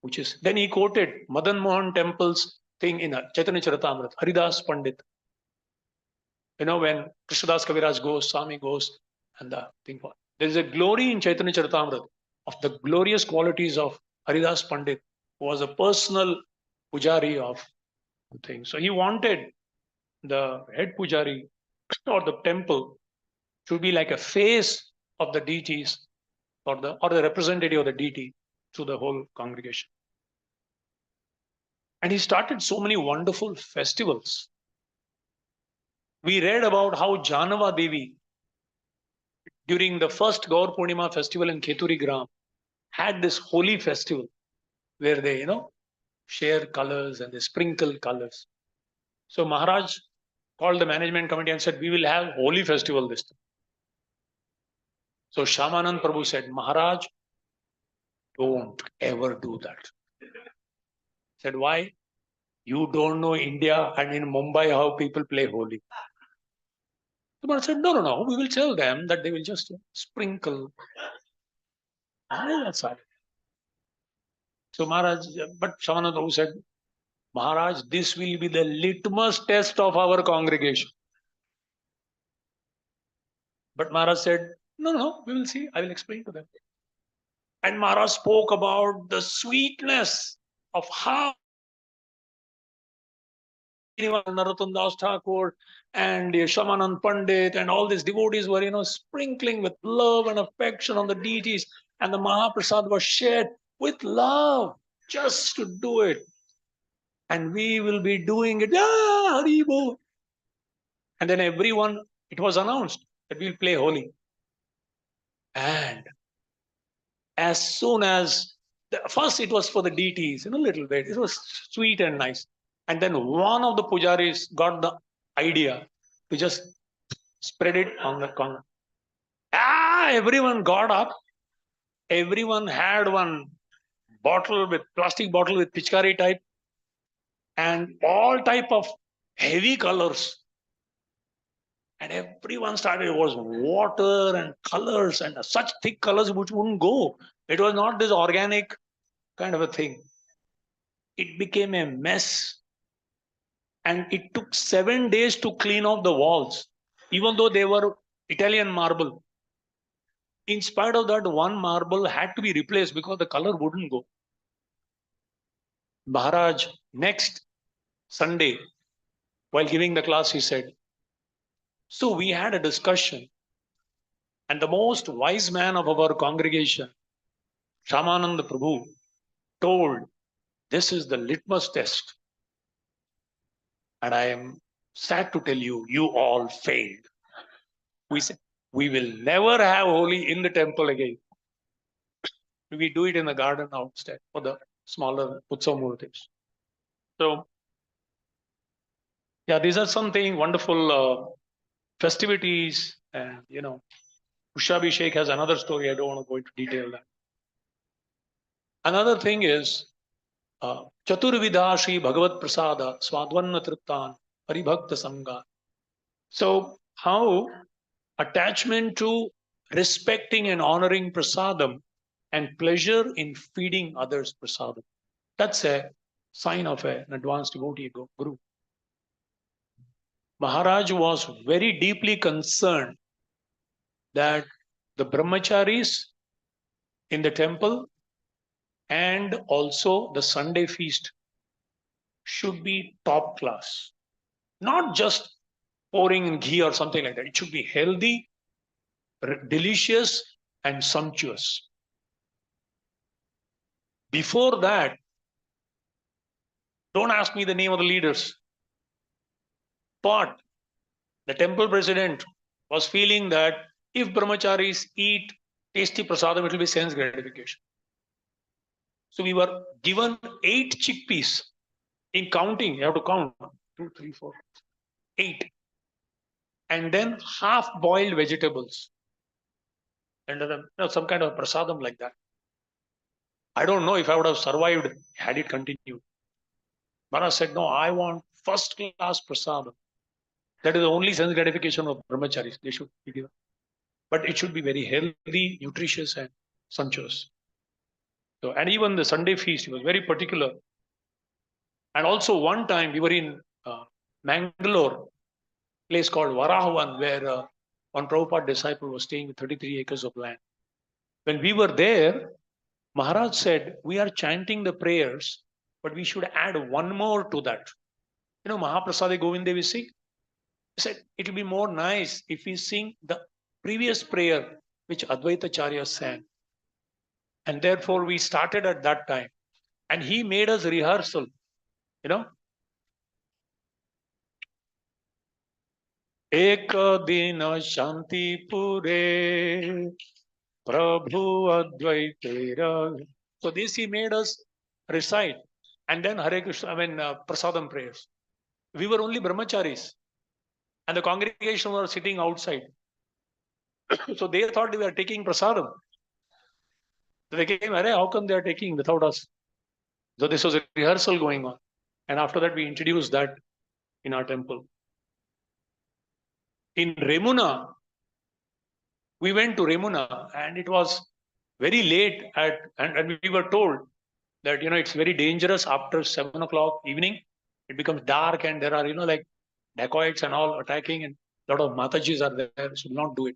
which is, then he quoted Madan Mohan Temple's thing in Chaitanya Charitamrita, Haridas Pandit. When Krishnadas Kaviraj goes, Swami goes, and the thing. There is a glory in Chaitanya Charitamrita of the glorious qualities of Haridas Pandit, who was a personal pujari of the thing. So he wanted the head pujari or the temple to be like a face of the deities or the representative of the deity to the whole congregation. And he started so many wonderful festivals. We read about how Janava Devi, during the first Gaur Purnima festival in Keturi Gram, had this holy festival where they, share colors and they sprinkle colors. So Maharaj called the management committee and said, we will have holy festival this time. So Shamanand Prabhu said, Maharaj, don't ever do that. Said, why? You don't know India and in Mumbai how people play Holi. The Maharaj said, no, we will tell them that they will just sprinkle. That's all. So Maharaj, but Shamananda Prabhu said, Maharaj, this will be the litmus test of our congregation. But Maharaj said, no, we will see. I will explain to them. And Maharaj spoke about the sweetness of how Narottam Das Thakur and Shamanand Pandit and all these devotees were, sprinkling with love and affection on the deities. And the Mahaprasad was shared with love just to do it. And we will be doing it. Ah, Haribo. And then everyone, it was announced that we'll play Holi. And as soon as, first it was for the deities, a little bit. It was sweet and nice. And then one of the pujaris got the idea to just spread it on the corner. Everyone got up. Everyone had one plastic bottle with pichkari type and all type of heavy colors. And everyone started, it was water and colors and such thick colors which wouldn't go. It was not this organic kind of a thing. It became a mess. And it took 7 days to clean off the walls, even though they were Italian marble. In spite of that, one marble had to be replaced because the color wouldn't go. Maharaj, next Sunday, while giving the class, he said, so we had a discussion, and the most wise man of our congregation, Shamananda Prabhu, told, this is the litmus test. And I am sad to tell you, you all failed. We said, we will never have Holi in the temple again. We do it in the garden outside for the smaller Utsav Murtis. So, yeah, these are something wonderful festivities. And, Pushabhishek has another story. I don't want to go into detail that. Another thing is, Chaturvidha Shri Bhagavat Prasada Swadvanna Triptan Haribhakta Sangha. So, how attachment to respecting and honoring prasadam and pleasure in feeding others prasadam. That's a sign of an advanced devotee guru. Maharaj was very deeply concerned that the brahmacharis in the temple and also the Sunday feast should be top class. Not just pouring in ghee or something like that. It should be healthy, delicious, and sumptuous. Before that, don't ask me the name of the leaders. But the temple president was feeling that if brahmacharis eat tasty prasadam, it will be sense gratification. So we were given 8 chickpeas. In counting, you have to count 2, 3, 4, 8. And then half-boiled vegetables. And some kind of prasadam like that. I don't know if I would have survived had it continued. Maharaj said, no, I want first-class prasadam. That is the only sense gratification of brahmacharis. They should be given. But it should be very healthy, nutritious, and sumptuous. So, and even the Sunday feast, he was very particular. And also one time we were in Bangalore, place called Varahavan, where one Prabhupada disciple was staying with 33 acres of land. When we were there, Maharaj said, we are chanting the prayers, but we should add one more to that. Mahaprasade Govinde we sing. He said, it will be more nice if we sing the previous prayer which Advaita Charya sang. And therefore we started at that time. And he made us rehearsal. Eka dina shanti pure Prabhu Advaitera. So this he made us recite. And then Hare Krishna, Prasadam prayers. We were only brahmacharis. And the congregation were sitting outside. So they thought they were taking prasadam. So they came, how come they are taking without us? So this was a rehearsal going on. And after that, we introduced that in our temple. In Remuna, we went to Remuna, and it was very late and we were told that, it's very dangerous after 7 o'clock evening. It becomes dark and there are, like dacoits and all attacking, and a lot of Matajis are there, so do not do it.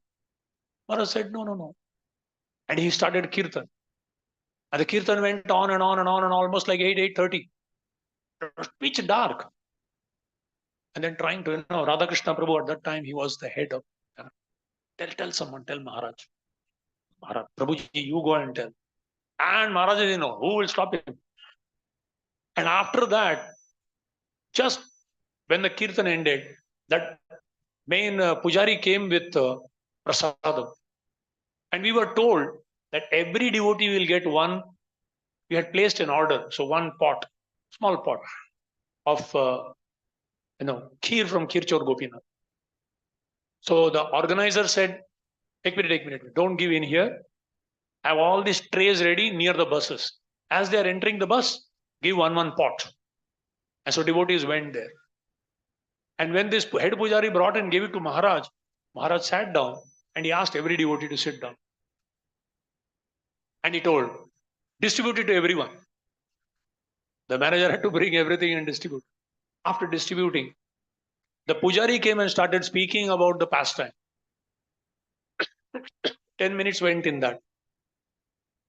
Maharaj said, no. And he started Kirtan. And the Kirtan went on and on and on and almost like 8:30. It was pitch dark. And then trying to, Radhakrishna Prabhu at that time, he was the head of, tell someone, tell Maharaj. Maharaj, Prabhuji, you go and tell. And Maharaj said, who will stop him? And after that, just when the Kirtan ended, that main Pujari came with prasadam. And we were told that every devotee will get one. We had placed an order, so one pot, small pot of kheer from Kirchor Gopinath. So the organizer said, take minute, don't give in here. Have all these trays ready near the buses. As they are entering the bus, give one pot. And so devotees went there. And when this head Pujari brought and gave it to Maharaj, Maharaj sat down and he asked every devotee to sit down. And he told, distribute it to everyone. The manager had to bring everything and distribute. After distributing, the Pujari came and started speaking about the pastime. 10 minutes went in that.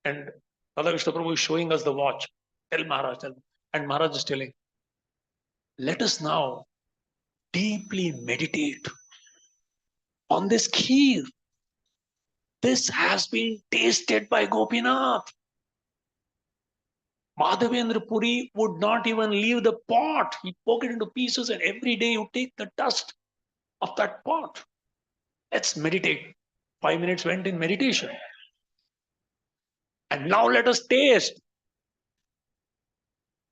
And Radhakrishna Prabhu is showing us the watch. Tell Maharaj, tell. And Maharaj is telling, let us now deeply meditate on this kheer. This has been tasted by Gopinath. Madhavendra Puri would not even leave the pot. He broke it into pieces, and every day you take the dust of that pot. Let's meditate. 5 minutes went in meditation. And now let us taste.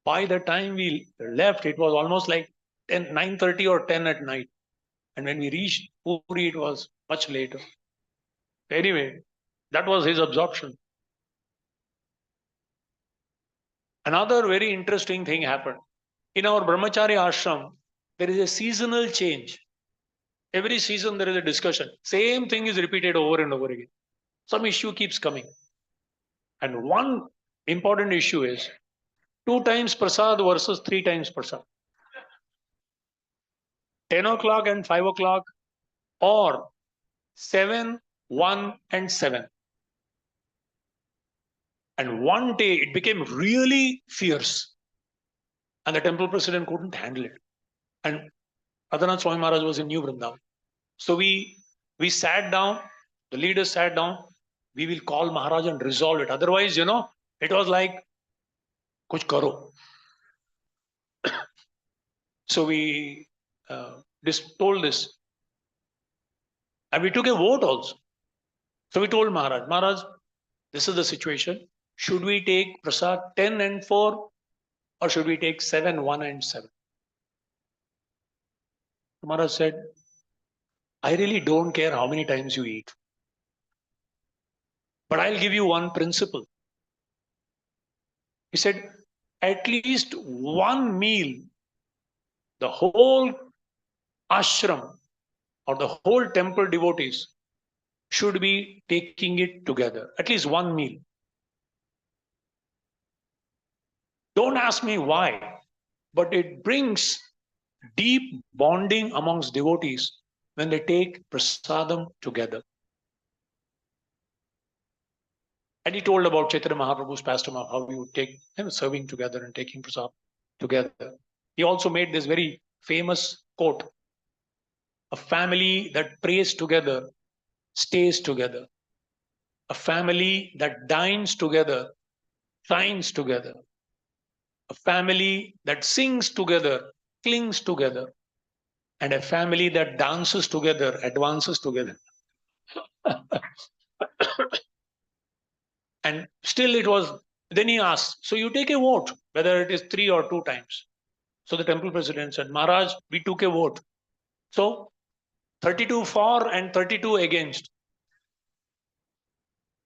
By the time we left, it was almost like 9:30 or 10 at night. And when we reached Puri, it was much later. Anyway, that was his absorption. Another very interesting thing happened. In our Brahmachari ashram, there is a seasonal change. Every season there is a discussion. Same thing is repeated over and over again. Some issue keeps coming. And one important issue is 2 times prasad versus 3 times prasad. 10 o'clock and 5 o'clock, or 7, 1 and 7. And one day it became really fierce. And the temple president couldn't handle it. And Radhanath Swami Maharaj was in New Vrindavan. So we sat down, the leaders sat down, we will call Maharaj and resolve it. Otherwise, it was like, kuch karo. So we told this. And we took a vote also. So we told Maharaj, this is the situation. Should we take prasad 10 and 4, or should we take 7, 1 and 7? Maharaj said, I really don't care how many times you eat. But I'll give you one principle. He said, at least one meal, the whole ashram or the whole temple devotees should be taking it together. At least one meal. Don't ask me why, but it brings deep bonding amongst devotees when they take prasadam together. And he told about Chaitanya Mahaprabhu's pastime of how we would take serving together and taking prasad together. He also made this very famous quote: a family that prays together stays together. A family that dines together shines together. A family that sings together clings together. And a family that dances together advances together. And still it was, then he asked, so you take a vote, whether it is 3 or 2 times. So the temple president said, Maharaj, we took a vote. So 32 for and 32 against.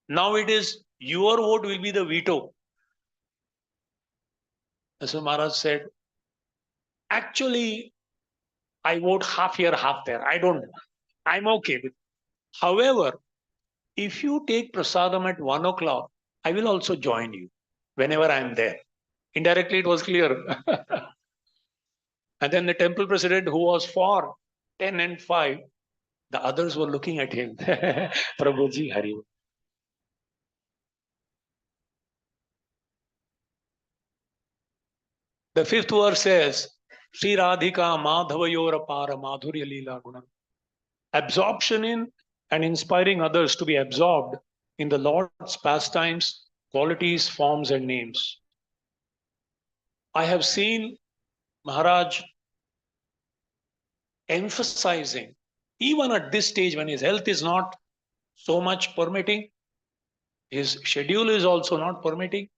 Now it is your vote will be the veto. So Maharaj said, Actually, I vote half here, half there. I don't know. I'm okay with it. However, if you take prasadam at 1 o'clock, I will also join you whenever I'm there. Indirectly, it was clear. And then the temple president, who was for 10 and 5, the others were looking at him. Prabhuji, Hari. The 5th verse says, Sri Radhika Madhavayor Apara Madhurya Leela Gunam. Absorption in and inspiring others to be absorbed in the Lord's pastimes, qualities, forms, and names. I have seen Maharaj emphasizing, even at this stage when his health is not so much permitting, his schedule is also not permitting,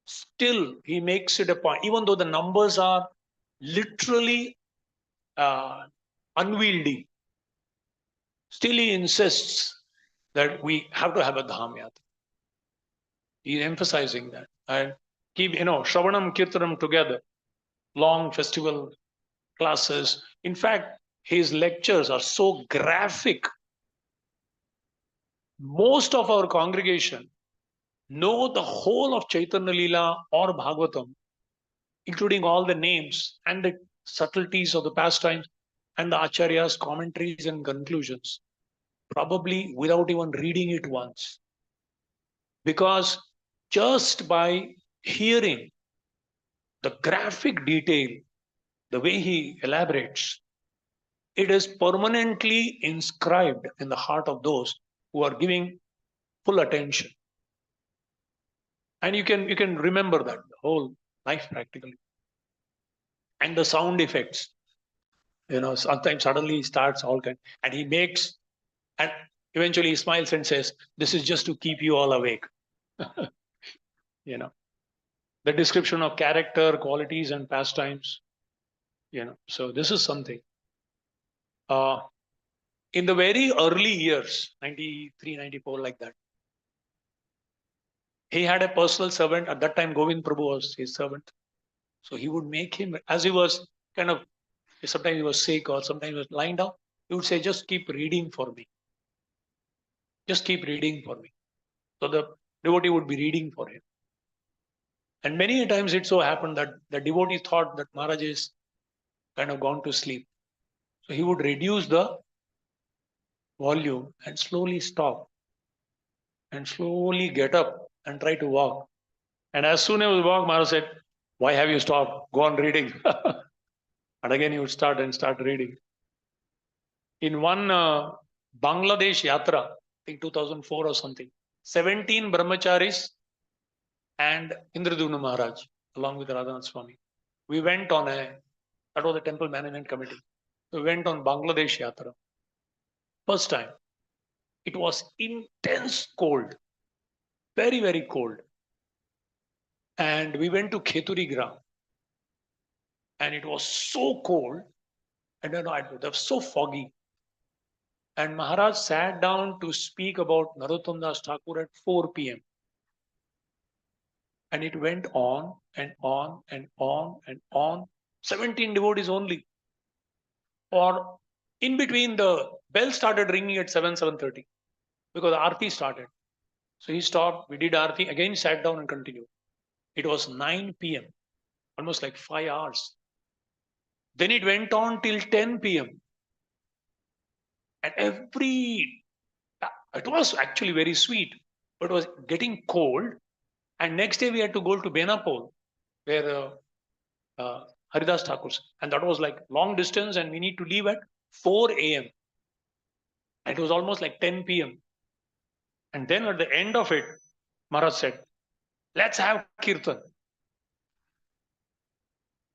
still he makes it a point, even though the numbers are literally unwieldy, still he insists that we have to have a Dham Yatra. He's emphasizing that. And keep, Shravanam, Kirtanam together, long festival classes. In fact, his lectures are so graphic. Most of our congregation know the whole of Chaitanya Leela or Bhagavatam, including all the names and the subtleties of the pastimes and the Acharya's commentaries and conclusions, probably without even reading it once. Because just by hearing the graphic detail, the way he elaborates, it is permanently inscribed in the heart of those who are giving full attention. And you can remember that the whole life practically. And the sound effects, sometimes suddenly he starts all kind, and he makes, and eventually he smiles and says, "This is just to keep you all awake." The description of character, qualities, and pastimes. So this is something. In the very early years, 93, 94, like that, he had a personal servant. At that time, Govind Prabhu was his servant. So he would make him, as he was kind of, sometimes he was sick or sometimes he was lying down, he would say, "Just keep reading for me. Just keep reading for me." So the devotee would be reading for him. And many times it so happened that the devotee thought that Maharaj is kind of gone to sleep. So he would reduce the volume and slowly stop and slowly get up and try to walk. And as soon as he walked, Maharaj said, "Why have you stopped? Go on reading." And again he would start reading. In one Bangladesh Yatra, I think 2004 or something, 17 brahmacharis and Indradumna Maharaj, along with Radhanath Swami, we went on that was the temple management committee. We went on Bangladesh Yatra. First time. It was intense cold, very, very cold. And we went to Kheturi Gram. And it was so cold, and it was so foggy. And Maharaj sat down to speak about Narottam Das Thakur at 4 p.m. And it went on and on and on and on. 17 devotees only. Or in between, the bell started ringing at 7:30 because the Aarti started. So he stopped, we did Aarti, again sat down and continued. It was 9 p.m., almost like 5 hours. Then it went on till 10 p.m. And it was actually very sweet, but it was getting cold. And next day we had to go to Benapole, where Haridas Thakur's, and that was like long distance, and we need to leave at 4 a.m. And it was almost like 10 p.m. And then at the end of it, Maharaj said, "Let's have Kirtan."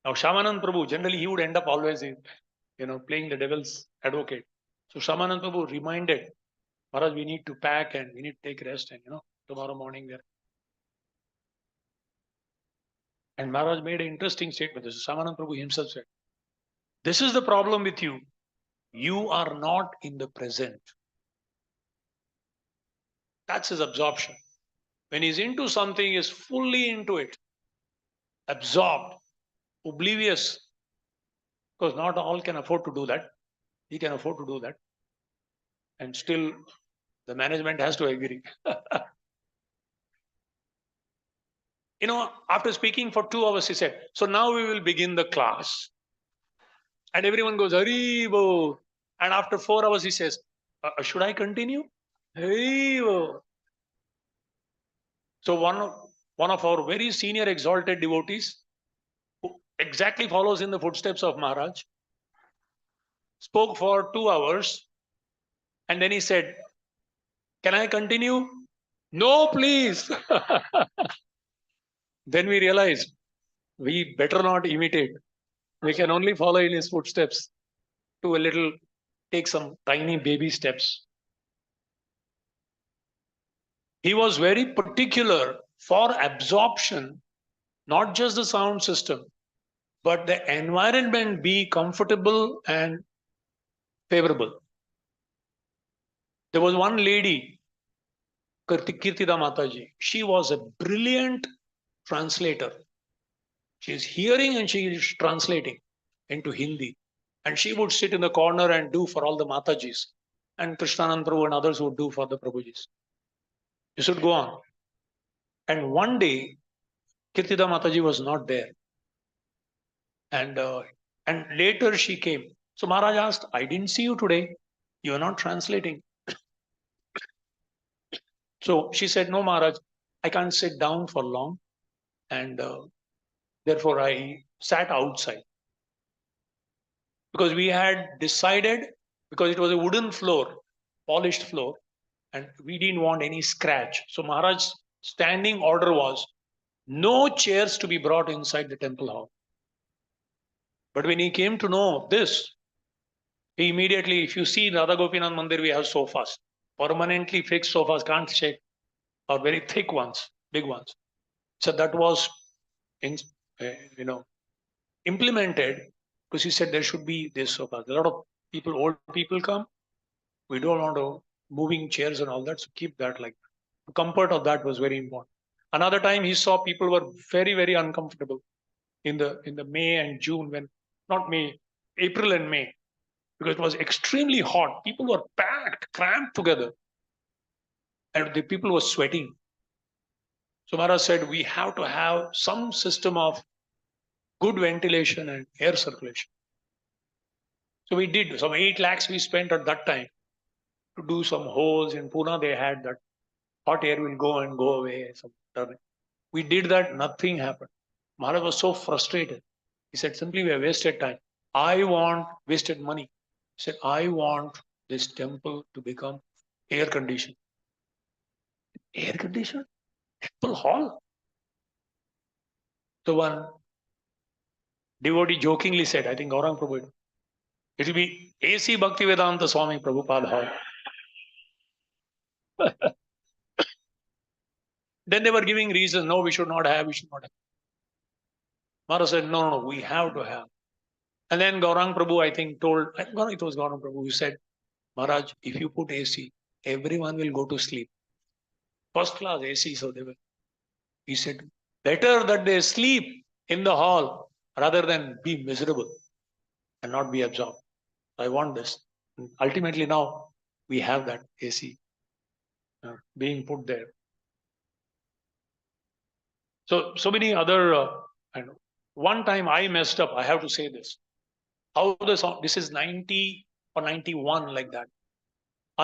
Now, Shamanand Prabhu, generally he would end up always, playing the devil's advocate. So Shamanand Prabhu reminded Maharaj, we need to pack and we need to take rest, and tomorrow morning there. And Maharaj made an interesting statement. This is Shamanand Prabhu himself said, "This is the problem with you. You are not in the present." That's his absorption. When he's into something, he's fully into it, absorbed, oblivious Because not all can afford to do that. He can afford to do that. And still, the management has to agree. After speaking for 2 hours, he said, so now we will begin the class. And everyone goes, Haribo. And after 4 hours, he says, should I continue? Haribo. So one of our very senior exalted devotees, who exactly follows in the footsteps of Maharaj, spoke for 2 hours. And then he said, can I continue? No, please. Then we realized we better not imitate. We can only follow in his footsteps take some tiny baby steps. He was very particular for absorption, not just the sound system, but the environment be comfortable and favorable. There was one lady, Kirtida Mataji. She was a brilliant translator. She is hearing and she is translating into Hindi. And she would sit in the corner and do for all the Matajis. And Krishnanand Prabhu and others would do for the Prabhujis. You should go on. And one day, Kirtida Mataji was not there. And later she came. So Maharaj asked, I didn't see you today. You are not translating. So she said, no, Maharaj, I can't sit down for long. And therefore I sat outside. Because we had decided, because it was a wooden floor, polished floor, and we didn't want any scratch. So Maharaj's standing order was no chairs to be brought inside the temple hall. But when he came to know this, he immediately, if you see in Radha Gopinath Mandir, we have sofas, permanently fixed sofas, can't shake, or very thick ones, big ones. So that was, implemented, because he said there should be this sofa. A lot of people, old people come. We don't want to moving chairs and all that, so keep that like that. The comfort of that was very important. Another time he saw people were very, very uncomfortable in the May and June, when not May, April and May, because it was extremely hot. People were packed, cramped together, and the people were sweating. So Maharaj said we have to have some system of good ventilation and air circulation. So we did some 8 lakhs we spent at that time to do some holes in Pune. They had that hot air will go and go away. We did that, nothing happened. Maharaj was so frustrated. He said, simply we have wasted time. I want wasted money. He said, I want this temple to become air conditioned. Air conditioned? Temple hall? So one devotee jokingly said, I think Gaurang Prabhu, it will be AC Bhaktivedanta Swami Prabhupada hall. Then they were giving reasons, no, we should not have, we should not have. Maharaj said, no, we have to have. And then Gaurang Prabhu, I think, told, it was Gaurang Prabhu who said, Maharaj, if you put AC, everyone will go to sleep. First class AC, so they will. He said, better that they sleep in the hall rather than be miserable and not be absorbed. I want this. And ultimately now we have that AC being put there. So many other, one time I messed up, I have to say this. How the sound, this is 90 or 91 like that.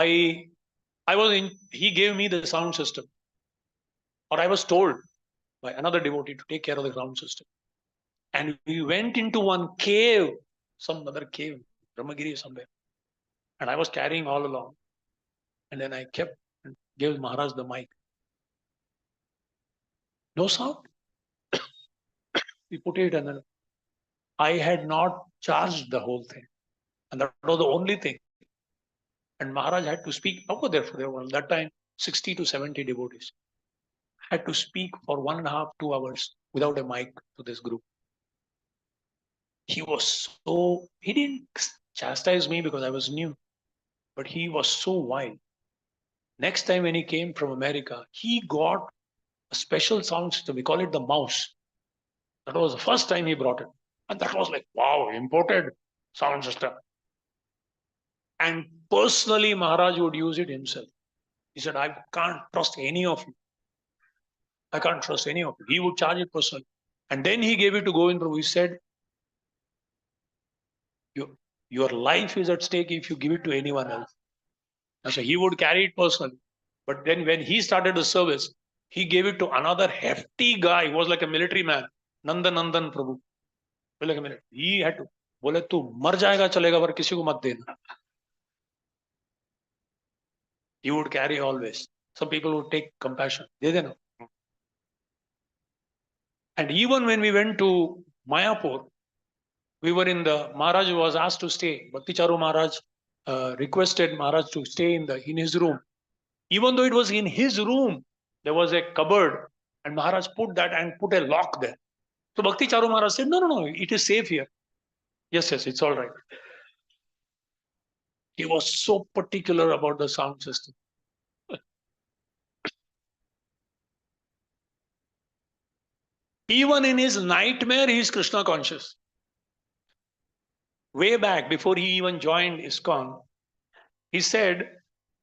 He gave me the sound system, or I was told by another devotee to take care of the sound system. And we went into one cave, some other cave, Brahmagiri somewhere. And I was carrying all along. And then I gave Maharaj the mic. No sound. We put it, and then I had not charged the whole thing. And that was the only thing. And Maharaj had to speak over there for that time, 60 to 70 devotees. Had to speak for 1.5, 2 hours without a mic to this group. He didn't chastise me because I was new, but he was so wild. Next time when he came from America, he got a special sound system. We call it the mouse. That was the first time he brought it. And that was like, wow, imported. sound system. And personally, Maharaj would use it himself. He said, I can't trust any of you. I can't trust any of you. He would charge it personally. And then he gave it to Govind Prabhu. He said, your life is at stake if you give it to anyone else. And so he would carry it personally. But then when he started the service, he gave it to another hefty guy. He was like a military man, Nandan Prabhu. Like a minute. He had to. बोले तू मर जाएगा चलेगा पर किसी को मत देना. He would carry always. Some people would take compassion. दे देना. And even when we went to Mayapur, we were in the, Maharaj was asked to stay. Bhakti Charu Maharaj requested Maharaj to stay in his room. Even though it was in his room, there was a cupboard and Maharaj put that and put a lock there. So Bhakti Charu Maharaj said, no, it is safe here. Yes, it's all right. He was so particular about the sound system. Even in his nightmare, he is Krishna conscious. Way back, before he even joined ISKCON, he said,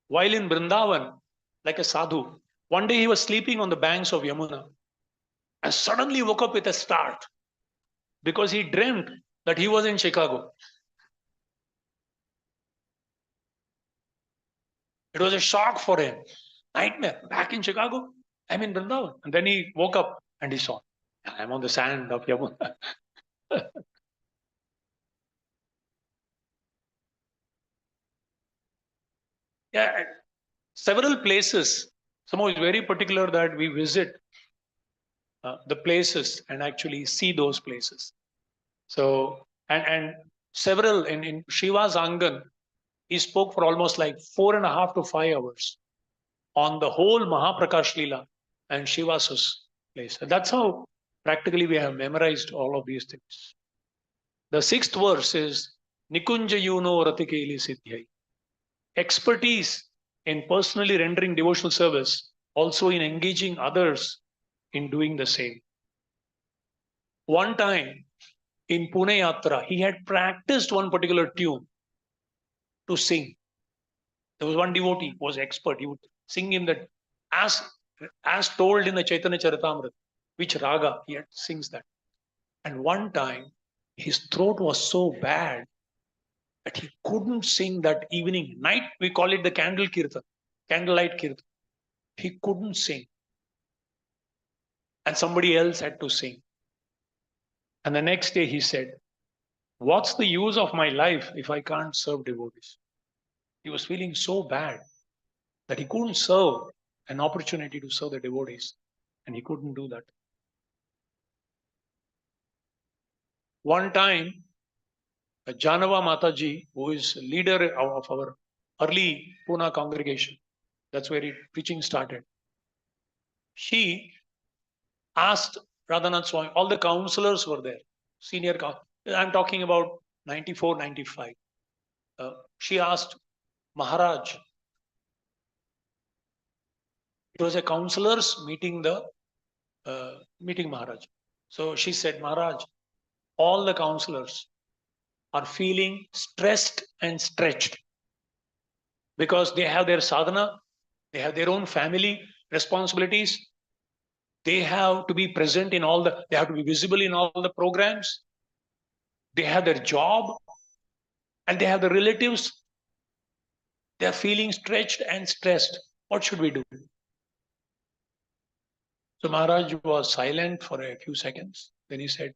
while in Vrindavan, like a sadhu, one day he was sleeping on the banks of Yamuna and suddenly woke up with a start because he dreamt that he was in Chicago. It was a shock for him. Nightmare, back in Chicago, I'm in Vrindavan. And then he woke up and he saw, I'm on the sand of Yamuna. Yeah, several places. Somehow it's very particular that we visit the places and actually see those places. So, and several in Shiva's Angan, he spoke for almost like 4.5 to 5 hours on the whole Mahaprakash Leela and Shiva's place. And that's how practically we have memorized all of these things. The 6th verse is Nikunja Yuno Ratikeli Siddhyai. Expertise in personally rendering devotional service, also in engaging others in doing the same. One time in Pune Yatra, he had practiced one particular tune to sing. There was one devotee who was expert. He would sing in that as told in the Chaitanya Charitamrita, which raga he had sings that. And one time his throat was so bad that he couldn't sing that evening. Night, we call it the candle kirtan, candlelight kirtan. He couldn't sing. And somebody else had to sing. And the next day he said, what's the use of my life if I can't serve devotees? He was feeling so bad that he couldn't serve an opportunity to serve the devotees. And he couldn't do that. One time, Janava Mataji, who is leader of our early Pune congregation, that's where preaching started. She asked Radhanath Swami, all the counselors were there, senior counselors. I'm talking about 94, 95. She asked Maharaj. It was a counselors meeting meeting Maharaj. So she said, Maharaj, all the counselors are feeling stressed and stretched because they have their sadhana, they have their own family responsibilities. They have to be present in they have to be visible in all the programs. They have their job and they have the relatives. They are feeling stretched and stressed. What should we do? So Maharaj was silent for a few seconds. Then he said,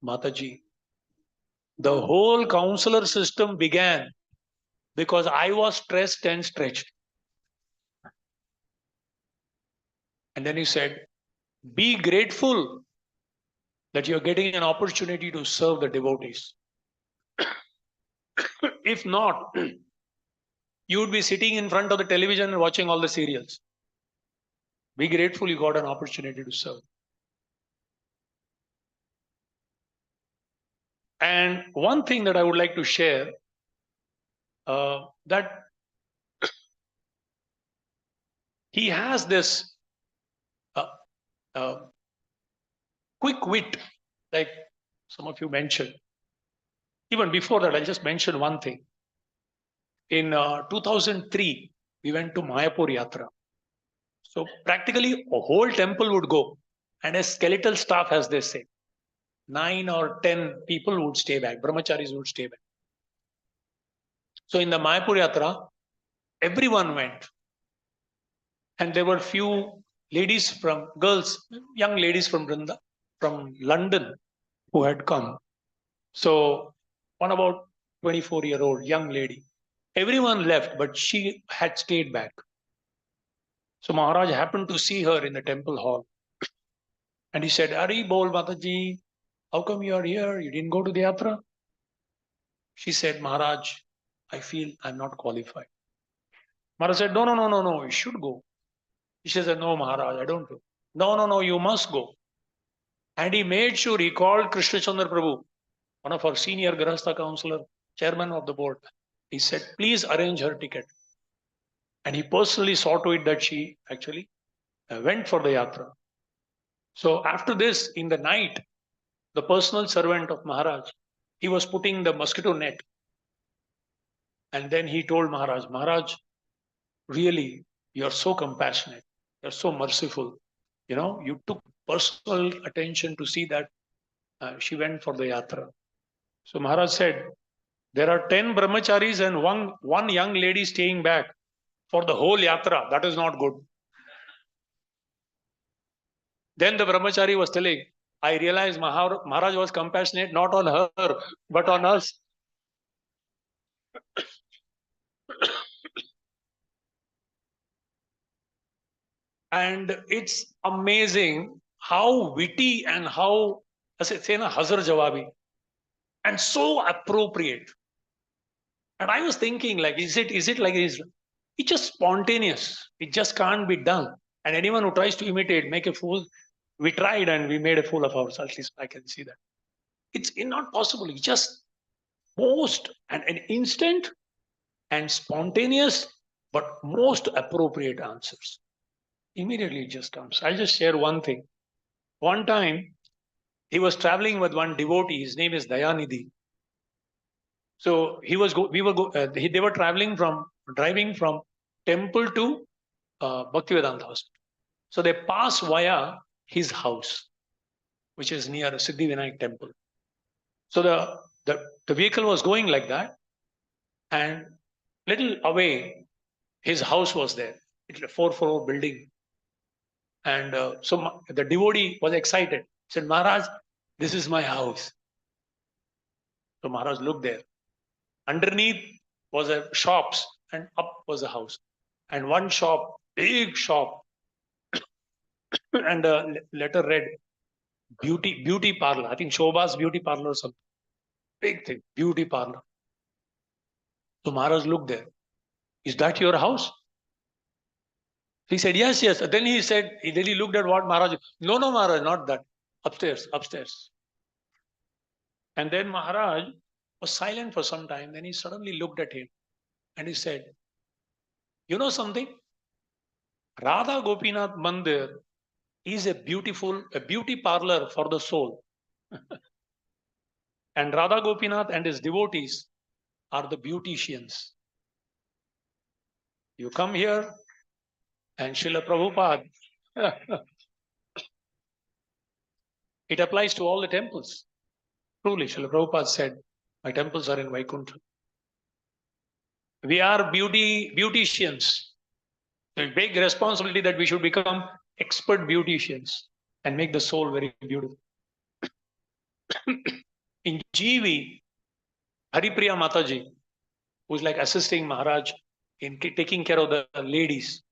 Mataji, the whole counselor system began because I was stressed and stretched. And then he said, be grateful that you're getting an opportunity to serve the devotees. If not, you would be sitting in front of the television and watching all the serials. Be grateful you got an opportunity to serve. And one thing that I would like to share, that he has this quick wit, like some of you mentioned. Even before that, I'll just mention one thing. In 2003, we went to Mayapur Yatra. So practically a whole temple would go and a skeletal staff, as they say. 9 or 10 people would stay back, brahmacharis would stay back. So in the Mayapur Yatra, everyone went. And there were few ladies from, girls, young ladies from London who had come. So one about 24-year-old young lady. Everyone left, but she had stayed back. So Maharaj happened to see her in the temple hall. And he said, Hari Bol Mataji, how come you are here? You didn't go to the yatra? She said, Maharaj, I feel I'm not qualified. Maharaj said, no, you should go. She said, no, Maharaj, I don't go. No, you must go. And he made sure he called Krishna Chandra Prabhu, one of our senior Grahastha counselor, chairman of the board. He said, please arrange her ticket. And he personally saw to it that she actually went for the yatra. So after this, in the night, the personal servant of Maharaj, he was putting the mosquito net. And then he told Maharaj, Maharaj, really, you're so compassionate. You're so merciful. You know, you took personal attention to see that she went for the yatra. So Maharaj said, there are 10 brahmacharis and one young lady staying back for the whole yatra. That is not good. Then the brahmachari was telling, I realized Maharaj was compassionate not on her, but on us. And it's amazing how witty and how, as I say, hazar jawabi, and so appropriate. And I was thinking, like, is it like it's just spontaneous? It just can't be done. And anyone who tries to imitate, make a fool, we tried and we made a fool of ourselves. At least I can see that. It's not possible. It's just most an instant and spontaneous, but most appropriate answers. Immediately it just comes. I'll just share one thing. One time, he was traveling with one devotee. His name is Dayanidhi. So they were driving from temple to Bhaktivedanta Hospital. So they pass via his house, which is near Siddhivinayak temple. So the vehicle was going like that, and little away, his house was there. It's a 4-floor building. And so the devotee was excited. He said, Maharaj, this is my house. So Maharaj looked there. Underneath was a shops, and up was a house. And one shop, big shop, and a letter read, beauty parlor. I think Shobha's beauty parlor or something. Big thing, beauty parlor. So Maharaj looked there. Is that your house? He said, yes. Then he looked at what Maharaj. No, Maharaj, not that. Upstairs. And then Maharaj was silent for some time. Then he suddenly looked at him and he said, you know something? Radha Gopinath Mandir is a beauty parlor for the soul. And Radha Gopinath and his devotees are the beauticians. You come here and Srila Prabhupada, it applies to all the temples. Truly, Srila Prabhupada said, my temples are in Vaikuntha. We are beauticians. It's a big responsibility that we should become expert beauticians and make the soul very beautiful. In GV, Haripriya Mataji, who's like assisting Maharaj in taking care of the ladies.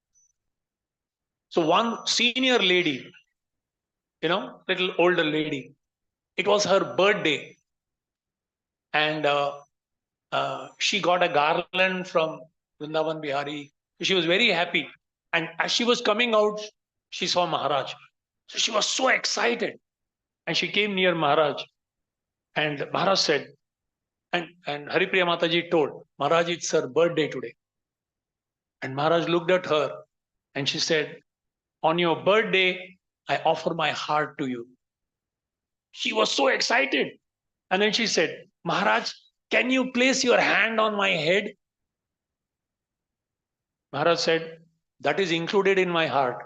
So one senior lady, little older lady, it was her birthday. And she got a garland from Vrindavan Bihari. She was very happy. And as she was coming out, she saw Maharaj. So she was so excited. And she came near Maharaj. And Maharaj said, and Haripriya Mataji told, Maharaj, it's her birthday today. And Maharaj looked at her and she said, on your birthday, I offer my heart to you. She was so excited. And then she said, Maharaj, can you place your hand on my head? Maharaj said, that is included in my heart.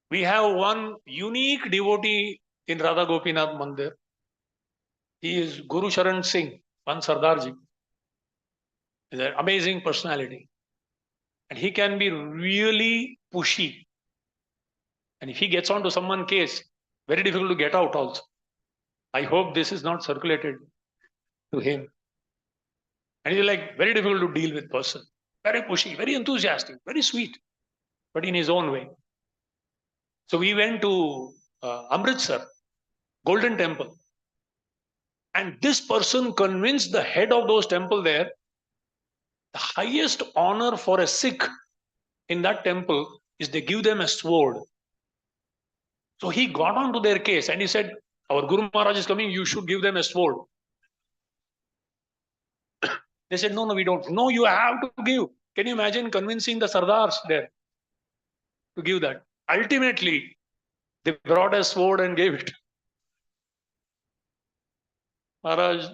We have one unique devotee in Radha Gopinath Mandir. He is Guru Sharan Singh, one Sardarji. He's an amazing personality. And he can be really pushy. And if he gets onto someone's case, very difficult to get out also. I hope this is not circulated to him. And he's like very difficult to deal with person. Very pushy, very enthusiastic, very sweet, but in his own way. So we went to Amritsar, Golden Temple. And this person convinced the head of those temple there, the highest honor for a Sikh in that temple is they give them a sword. So he got onto their case and he said, our Guru Maharaj is coming, you should give them a sword. They said, no, we don't. No, you have to give. Can you imagine convincing the Sardars there to give that? Ultimately, they brought a sword and gave it. Maharaj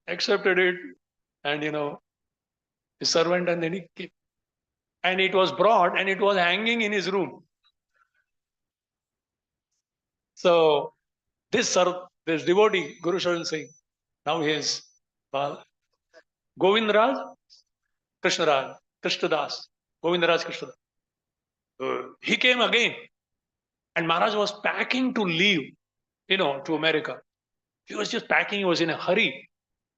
accepted it and, his servant, and then he came. And it was brought and it was hanging in his room. So this devotee, Guru Sharan Singh, now he is Govindaraj, Krishnaraj, Krishnadas, Govindaraj Krishnadas. He came again and Maharaj was packing to leave, to America. He was just packing, he was in a hurry.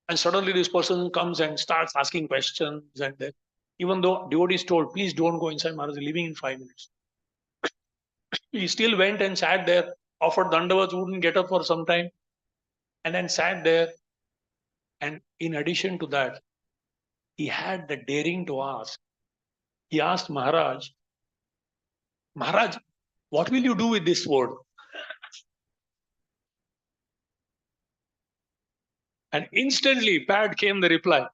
And suddenly this person comes and starts asking questions. And then, even though devotee is told, please don't go inside, Maharaj is leaving in 5 minutes. He still went and sat there, offered dandavats, wouldn't get up for some time, and then sat there. And in addition to that, he had the daring to ask. He asked Maharaj, Maharaj, what will you do with this sword? And instantly, pat came the reply.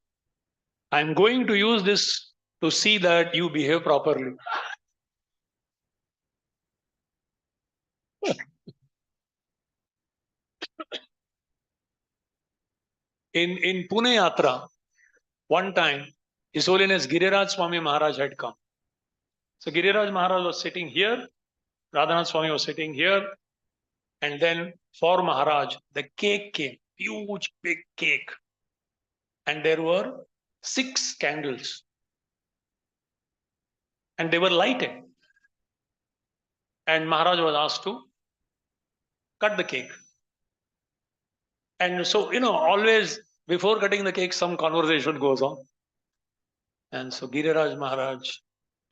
I'm going to use this to see that you behave properly. In Pune Yatra, one time, His Holiness Giriraj Swami Maharaj had come. So Giriraj Maharaj was sitting here, Radhanath Swami was sitting here, and then for Maharaj, the cake came, huge big cake. And there were 6 candles. And they were lighted. And Maharaj was asked to cut the cake. And so, always before cutting the cake, some conversation goes on. And so Giriraj Maharaj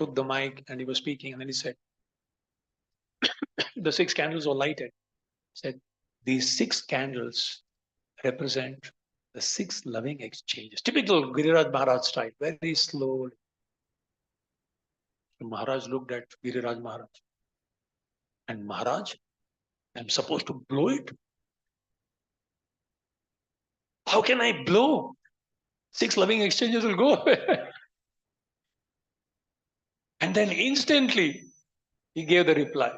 took the mic and he was speaking. And then he said, the 6 candles were lighted. He said, these 6 candles represent the 6 loving exchanges. Typical Giriraj Maharaj style, very slowly. Maharaj looked at Giriraj Maharaj. And Maharaj, I'm supposed to blow it? How can I blow? 6 loving exchanges will go away. And then instantly, he gave the reply.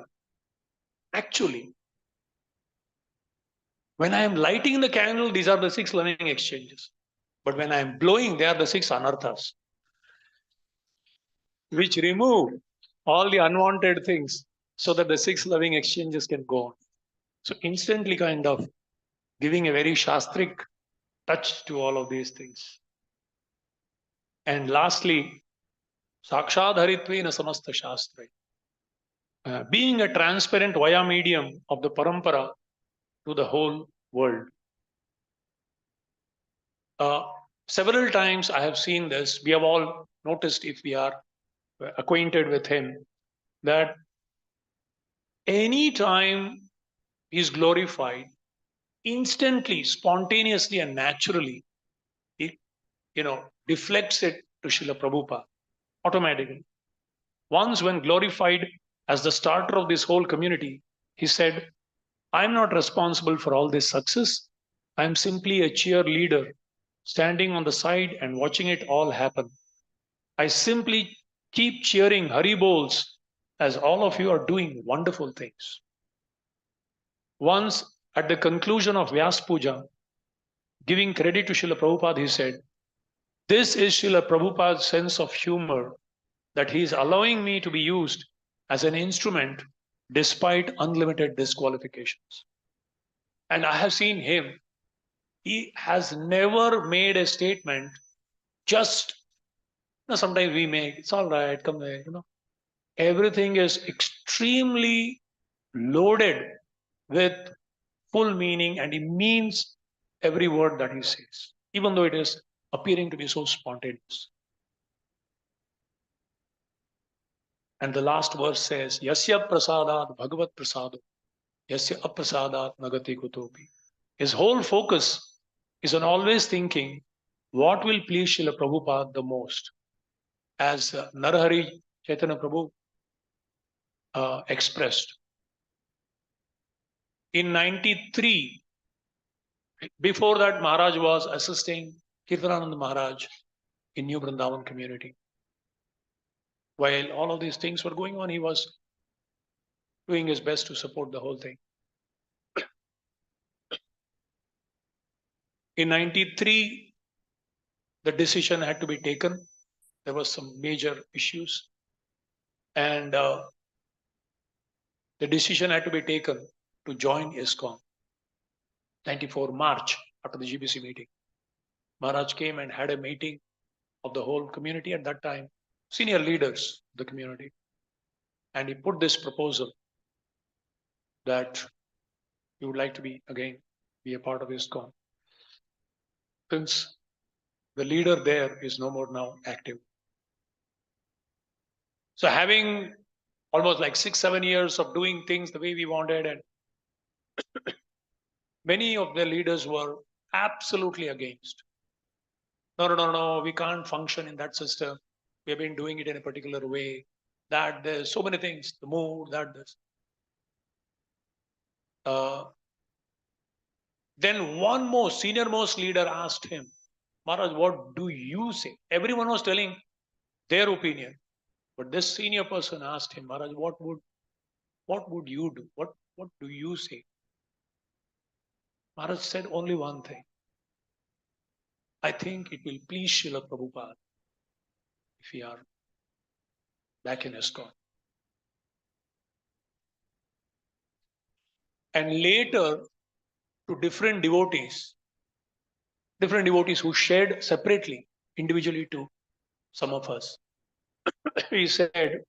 Actually, when I am lighting the candle, these are the 6 loving exchanges. But when I am blowing, they are the 6 anarthas, which remove all the unwanted things so that the 6 loving exchanges can go on. So instantly kind of giving a very shastric touch to all of these things. And lastly, Sakshadharitvena samasta shastra. Being a transparent via medium of the parampara to the whole world. Several times I have seen this. We have all noticed, if we are acquainted with him, that any time he is glorified, instantly, spontaneously, and naturally, it deflects it to Srila Prabhupada automatically. Once, when glorified as the starter of this whole community, he said, I'm not responsible for all this success. I'm simply a cheerleader standing on the side and watching it all happen. I simply keep cheering Hari Bols as all of you are doing wonderful things. Once, at the conclusion of Vyasapooja, giving credit to Srila Prabhupada, he said, "This is Srila Prabhupada's sense of humor, that he is allowing me to be used as an instrument despite unlimited disqualifications." And I have seen him. He has never made a statement just, sometimes we make, it's all right, come there, Everything is extremely loaded with full meaning, and he means every word that he says, even though it is appearing to be so spontaneous. And the last verse says, "Yasya prasadat bhagavat prasado, yasya aprasadat nagati kutopi." His whole focus is on always thinking, what will please Srila Prabhupada the most? As Narahari Chaitanya Prabhu expressed. In 93, before that, Maharaj was assisting Kirtananand Maharaj in New Vrindavan community. While all of these things were going on, he was doing his best to support the whole thing. In 93, the decision had to be taken. There was some major issues, and the decision had to be taken to join ISKCON. 94 March, after the GBC meeting, Maharaj came and had a meeting of the whole community at that time, senior leaders of the community, and he put this proposal that he would like to be a part of ISKCON, since the leader there is no more now active. So having almost like 6-7 years of doing things the way we wanted, and many of the leaders were absolutely against. No, we can't function in that system. We have been doing it in a particular way. That there's so many things, the mood, that this. Then one more senior most leader asked him, "Maharaj, what do you say?" Everyone was telling their opinion, but this senior person asked him, "Maharaj, what would you do? What do you say?" Maharaj said only one thing: "I think it will please Srila Prabhupada if we are back in ISKCON." And later, to different devotees who shared separately, individually to some of us, he said,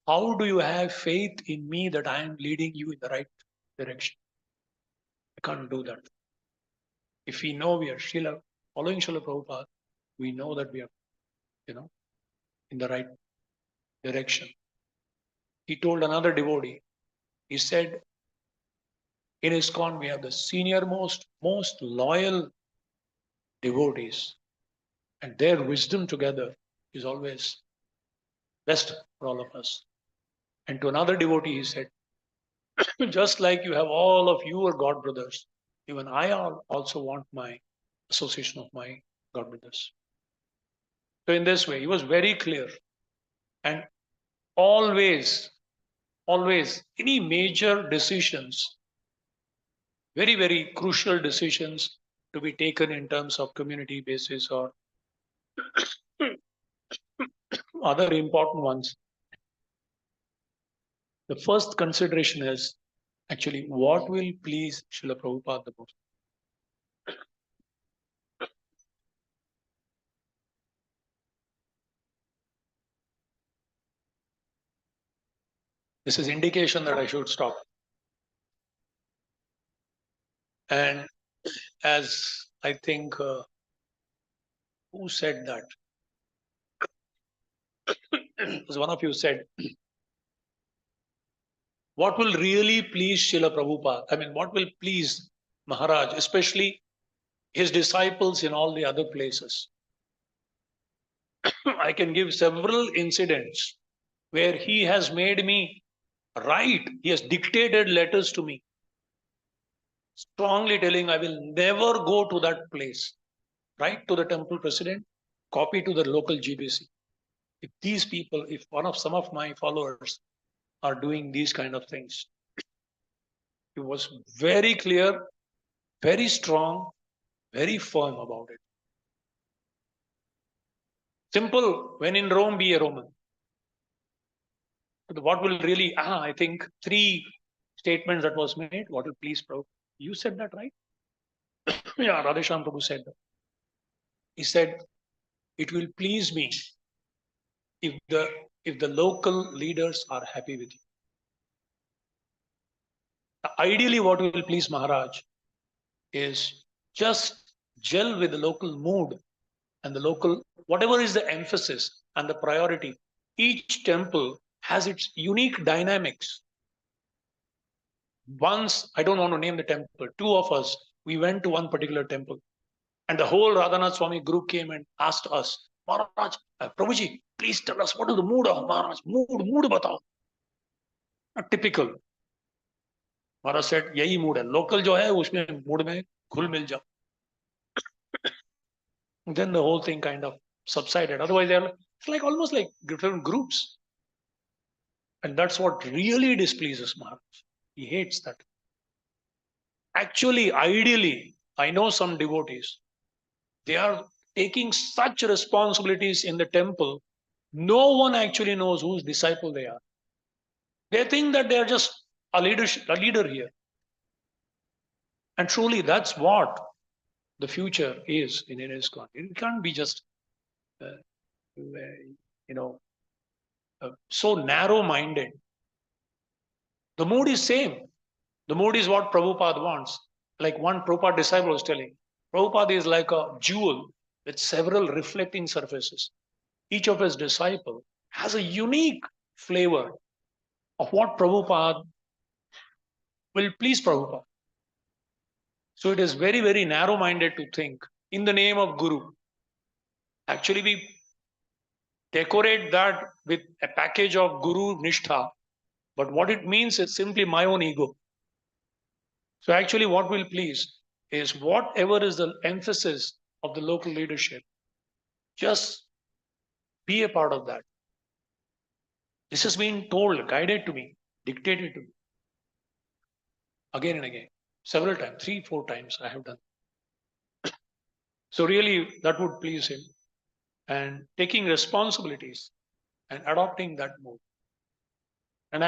"How do you have faith in me that I am leading you in the right direction? I can't do that. If we know we are following Srila Prabhupada, we know that we are, in the right direction." He told another devotee, he said, "In ISKCON, we have the senior most loyal devotees, and their wisdom together is always best for all of us." And to another devotee, he said, "Just like you have all of your God brothers, even I also want my association of my God brothers." So in this way, he was very clear, and always, any major decisions, very, very crucial decisions to be taken in terms of community basis or other important ones, the first consideration is actually what will please Srila Prabhupada the most. This is indication that I should stop. And as I think, who said that? As one of you said, what will really please Srila Prabhupada? I mean, what will please Maharaj, especially his disciples in all the other places? I can give several incidents where he has made me write. He has dictated letters to me, strongly telling I will never go to that place. Write to the temple president, copy to the local GBC. if these people, if some of my followers are doing these kind of things. He was very clear, very strong, very firm about it. Simple, when in Rome, be a Roman. But what will really, I think 3 statements that was made, what will please Prabhu? You said that, right? Yeah, Radhesham Prabhu said that. He said, it will please me if the local leaders are happy with you. Ideally, what will please Maharaj is just gel with the local mood and the local, whatever is the emphasis and the priority. Each temple has its unique dynamics. Once, I don't want to name the temple, 2 of us, we went to one particular temple, and the whole Radhanath Swami group came and asked us, Maharaj, Prabhuji, please tell us what is the mood of Maharaj? Mood batao. Typical. Maharaj said, यही mood है. Local जो है उसमें mood में घुल मिल जाओ. Then the whole thing kind of subsided. Otherwise, it's like almost like different groups. And that's what really displeases Maharaj. He hates that. Actually, ideally, I know some devotees, they are taking such responsibilities in the temple, no one actually knows whose disciple they are. They think that they are just a leader here. And truly, that's what the future is in ISKCON. It can't be just, so narrow-minded. The mood is same. The mood is what Prabhupada wants. Like one Prabhupada disciple was telling, Prabhupada is like a jewel with several reflecting surfaces. Each of his disciples has a unique flavor of what Prabhupada will please Prabhupada. So it is very, very narrow-minded to think in the name of Guru. Actually, we decorate that with a package of Guru Nishtha, but what it means is simply my own ego. So actually what will please is whatever is the emphasis of the local leadership, just be a part of that. This has been told, guided to me, dictated to me. Again and again, several times, 3-4 times I have done. So really that would please him. And taking responsibilities and adopting that mode. And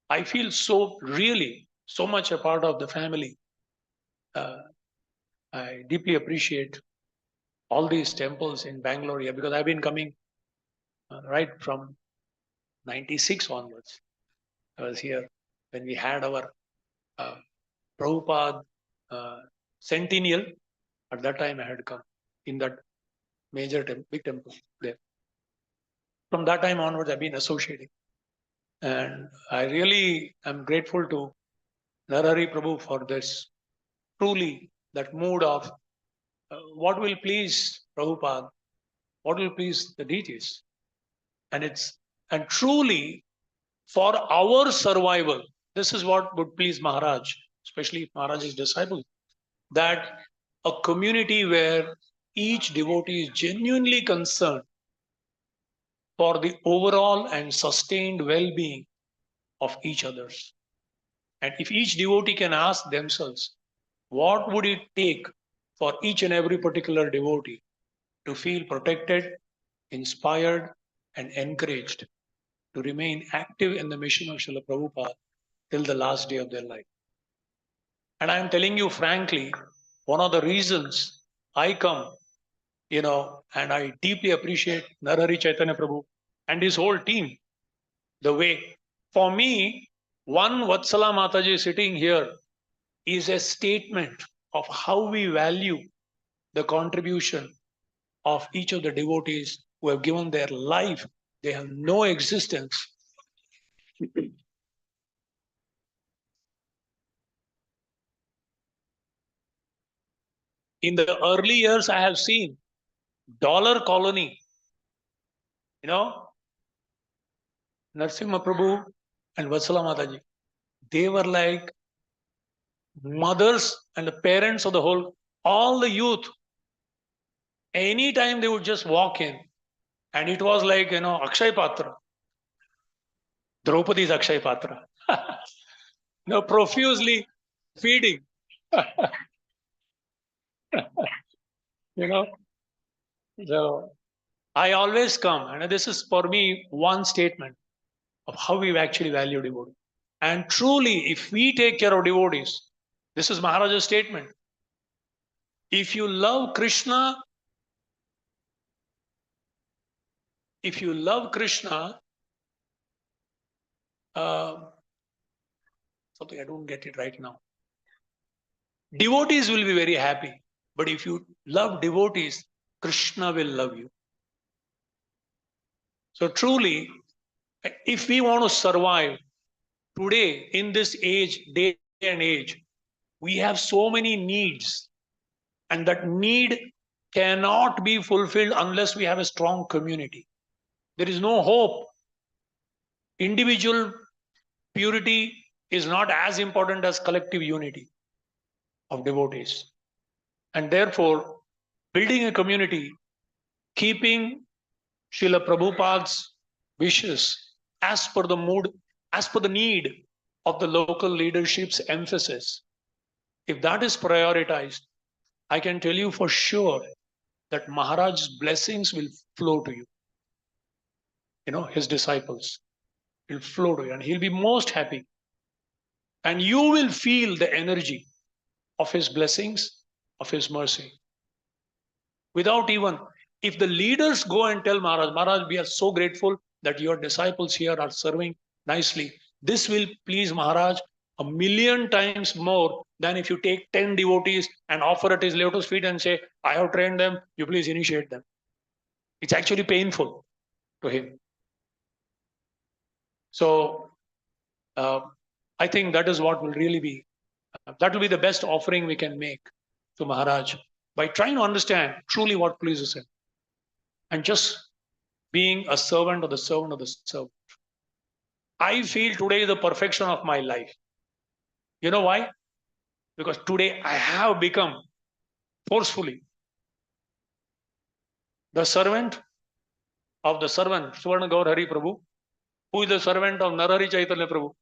I feel so really so much a part of the family. I deeply appreciate all these temples in Bangalore here because I've been coming right from 96 onwards. I was here when we had our Prabhupada centennial. At that time I had come in that major big temple there. From that time onwards I've been associating. And I really am grateful to Narahari Prabhu for this, truly that mood of what will please Prabhupada, what will please the deities. And truly for our survival, this is what would please Maharaj, especially Maharaj's disciples, that a community where each devotee is genuinely concerned for the overall and sustained well-being of each others. And if each devotee can ask themselves, what would it take for each and every particular devotee to feel protected, inspired, and encouraged to remain active in the mission of Srila Prabhupada till the last day of their life. And I am telling you frankly, one of the reasons I come, and I deeply appreciate Narahari Chaitanya Prabhu and his whole team. The way, for me, one Vatsala Mataji sitting here is a statement of how we value the contribution of each of the devotees who have given their life. They have no existence. In the early years, I have seen dollar colony, Narasimha Prabhu and Vatsala Mataji. They were like mothers and the parents of the whole, all the youth. Anytime they would just walk in, And it was like, Akshay Patra. Draupadi's Akshay Patra. Profusely feeding. So I always come, and this is for me one statement of how we actually value devotee. And truly, if we take care of devotees, this is Maharaja's statement. If you love Krishna, something I don't get it right now. Devotees will be very happy. But if you love devotees, Krishna will love you. So truly, if we want to survive today in this day and age, we have so many needs, and that need cannot be fulfilled unless we have a strong community. There is no hope. Individual purity is not as important as collective unity of devotees. And therefore, building a community, keeping Srila Prabhupada's wishes as per the mood, as per the need of the local leadership's emphasis, if that is prioritized, I can tell you for sure that Maharaj's blessings will flow to you. His disciples will flow to you, and he'll be most happy. And you will feel the energy of his blessings, of his mercy. Without even, if the leaders go and tell Maharaj, we are so grateful that your disciples here are serving nicely. This will please Maharaj 1,000,000 times more than if you take 10 devotees and offer at his lotus feet and say, I have trained them, you please initiate them. It's actually painful to him. So I think that is what will really be, that will be the best offering we can make to Maharaj, by trying to understand truly what pleases him, and just being a servant of the servant of the servant. I feel today is the perfection of my life. You know why? Because today I have become forcefully the servant of the servant, Swarna Gaur Hari Prabhu, who is the servant of Narahari Chaitanya Prabhu.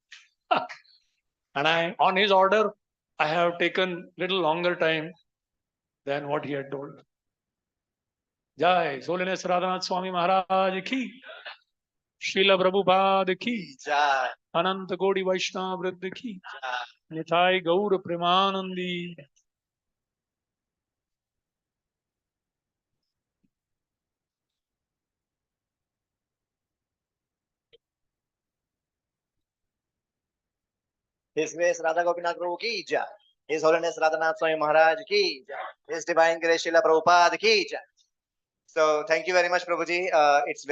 And on his order, I have taken little longer time than what he had told. Jai, His Holiness Radhanath Swami Maharaj ki, Srila Prabhupada ki, Jai. Ananta Godi Vaishnava Vriddha ki, Nithai Gaur Premanandi. His Grace Radha Gopinath Prabhu ki jai. His Holiness Radhanath Swami Maharaj ki jai. His Divine Grace Srila Prabhupada ki jai. So thank you very much, Prabhuji. It's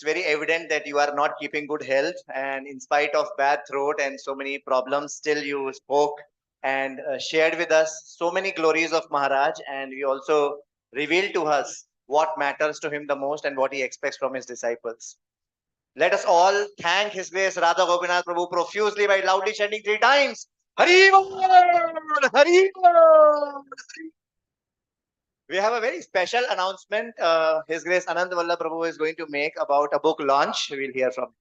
very evident that you are not keeping good health, and in spite of bad throat and so many problems, still you spoke and shared with us so many glories of Maharaj, and you also revealed to us what matters to him the most and what he expects from his disciples. Let us all thank His Grace Radha Gopinath Prabhu profusely by loudly chanting 3 times. Hari Bol! Hari Bol! We have a very special announcement. His Grace Anand Vallabh Prabhu is going to make about a book launch. We'll hear from him.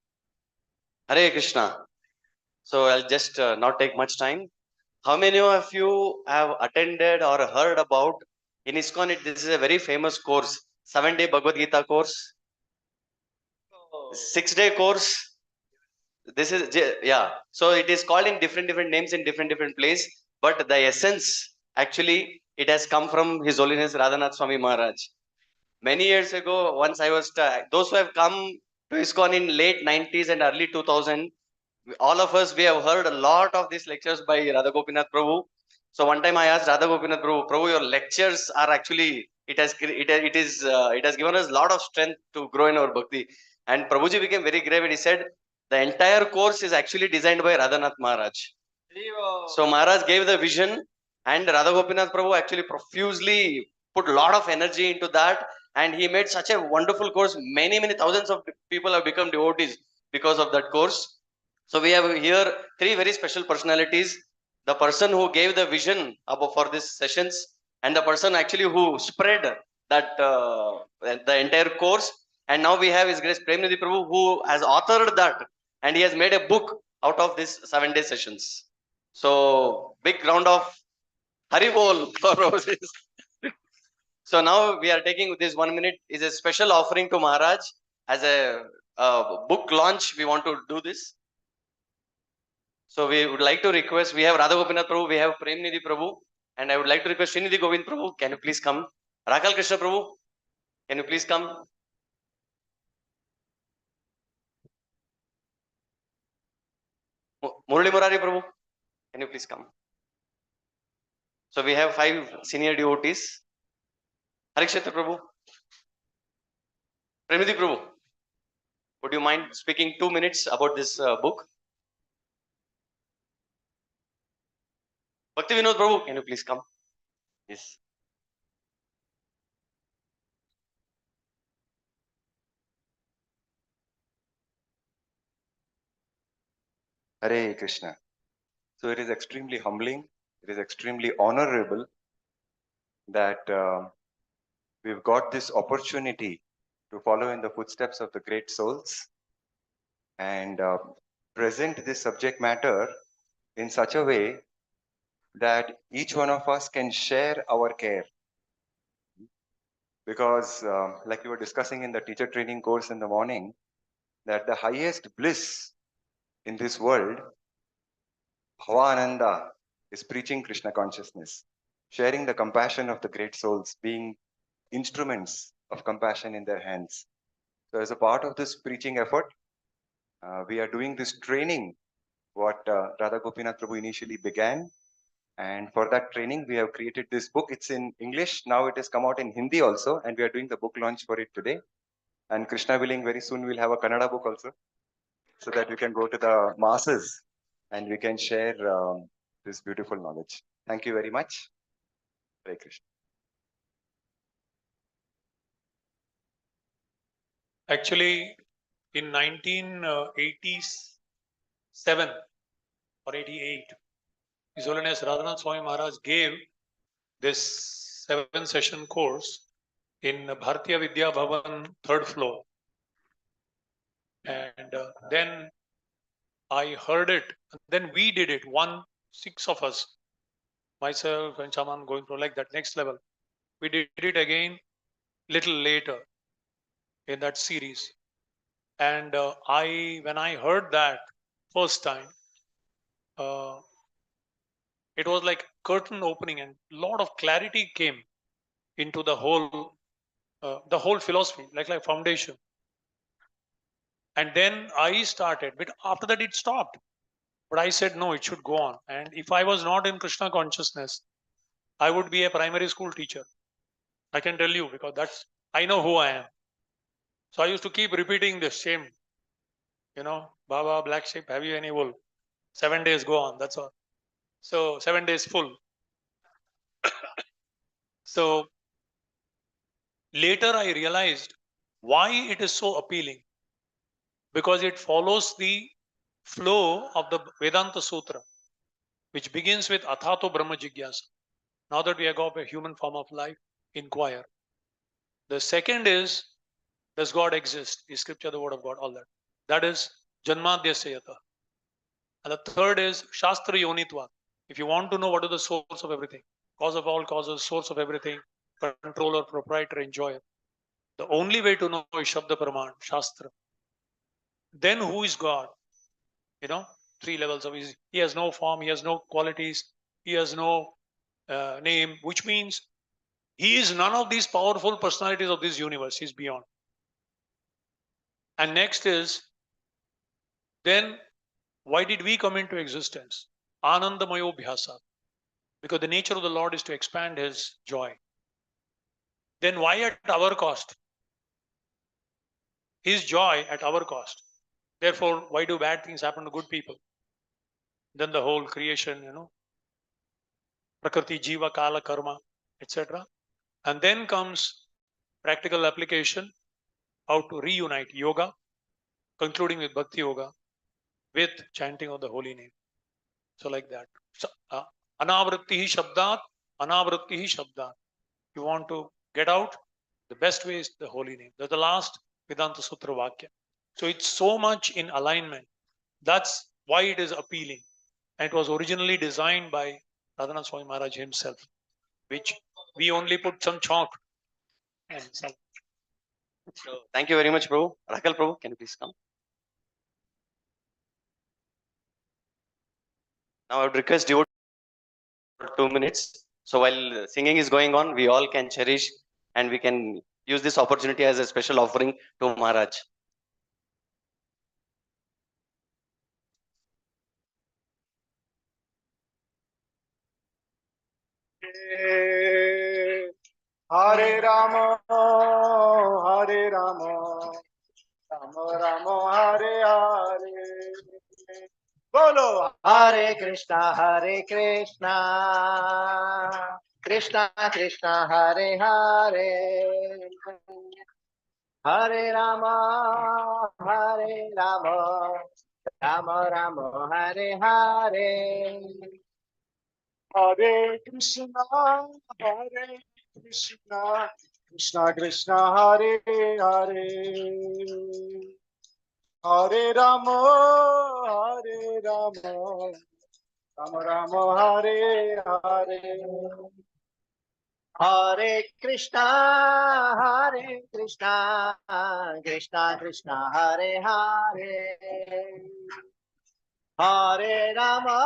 Hare Krishna. So I'll just not take much time. How many of you have attended or heard about in ISKCON? This is a very famous course, 7-day Bhagavad Gita course, 6-day course. This is, yeah. So it is called in different names in different place, but the essence actually it has come from His Holiness Radhanath Swami Maharaj. Many years ago, once I was those who have come to ISKCON in late 90s and early 2000, all of us, we have heard a lot of these lectures by Radha Gopinath Prabhu. So one time I asked Radha Gopinath Prabhu, your lectures are actually, it has given us a lot of strength to grow in our bhakti. And Prabhuji became very grave and he said, the entire course is actually designed by Radhanath Maharaj. So Maharaj gave the vision, and Radha Gopinath Prabhu actually profusely put a lot of energy into that, and he made such a wonderful course. Many thousands of people have become devotees because of that course. So we have here 3 very special personalities. The person who gave the vision for these sessions, and the person actually who spread that the entire course, And now we have His Grace Premnidhi Prabhu, who has authored that, and he has made a book out of these 7-day sessions. So big round of Haribol for Prabhuji. So now we are taking this 1 minute is a special offering to Maharaj as a book launch. We want to do this. So we would like to request, we have Radha Gopinath Prabhu, we have Premnidhi Prabhu, and I would like to request Srinidhi Govind Prabhu, can you please come? Rakal Krishna Prabhu, can you please come? Murali Murari Prabhu, can you please come? So we have 5 senior devotees. Harikshetra Prabhu, Premnidhi Prabhu, would you mind speaking 2 minutes about this book? Bhakti Vinod Prabhu, can you please come? Yes. Hare Krishna. So it is extremely humbling, it is extremely honorable that we've got this opportunity to follow in the footsteps of the great souls and present this subject matter in such a way that each one of us can share our care. Because like we were discussing in the teacher training course in the morning, that the highest bliss in this world, Bhavananda, is preaching Krishna consciousness, sharing the compassion of the great souls, being instruments of compassion in their hands. So as a part of this preaching effort, we are doing this training, what Radha Gopinath Prabhu initially began. And for that training, we have created this book. It's in English. Now it has come out in Hindi also. And we are doing the book launch for it today. And Krishna willing, very soon we'll have a Kannada book also, so that we can go to the masses and we can share this beautiful knowledge. Thank you very much. Hare Krishna. Actually, in 1987 or 88, His Holiness Radhanath Swami Maharaj gave this 7-session course in Bharatiya Vidya Bhavan, 3rd floor. And then I heard it. Then we did it. 6 of us, myself and Chaman, going through like that next level. We did it again little later in that series. And when I heard that first time, it was like curtain opening, and a lot of clarity came into the whole philosophy, like foundation. And then I started, but after that it stopped. But I said, no, it should go on. And if I was not in Krishna consciousness, I would be a primary school teacher. I can tell you, because I know who I am. So I used to keep repeating the same, Baba, black sheep, have you any wool? 7 days go on, that's all. So 7 days full. So later I realized why it is so appealing. Because it follows the flow of the Vedanta Sutra, which begins with Athato Brahma Jigyasa. Now that we have got a human form of life, inquire. The second is, does God exist? Is Scripture the word of God? All that. That is Janmadhyasayata. And the third is Shastra Yonitva. If you want to know what is the source of everything, cause of all causes, source of everything, controller, proprietor, enjoyer, the only way to know is Shabda Praman, Shastra. Then who is God? 3 levels of his. He has no form, he has no qualities, he has no name, which means he is none of these powerful personalities of this universe. He's beyond. And next is, then why did we come into existence? Anandamayo Bhyasa. Because the nature of the Lord is to expand his joy. Then why at our cost? His joy at our cost. Therefore, why do bad things happen to good people? Then the whole creation, Prakriti, Jiva, Kala, Karma, etc. And then comes practical application, how to reunite yoga, concluding with Bhakti Yoga, with chanting of the holy name. So like that. Anavrittihi Shabdat, Anavrittihi Shabdat. You want to get out, the best way is the holy name. That's the last Vedanta Sutra Vakya. So it's so much in alignment. That's why it is appealing. And it was originally designed by Radhanath Swami Maharaj himself, which we only put some chalk and some. So thank you very much, Prabhu. Rakal Prabhu, can you please come? Now I would request you for 2 minutes. So while singing is going on, we all can cherish and we can use this opportunity as a special offering to Maharaj. Hare Rama, Hare Rama, Rama Rama, Hare Hare. Bolo Hare Krishna, Krishna Krishna, Hare Hare. Hare Rama, Hare Rama, Rama Rama, Hare Hare. Hare Krishna, Krishna Krishna, Hare Hare. Hare Rama, Rama Rama, Hare Hare. Hare Krishna, Krishna Krishna, Hare Hare. Hare Rama,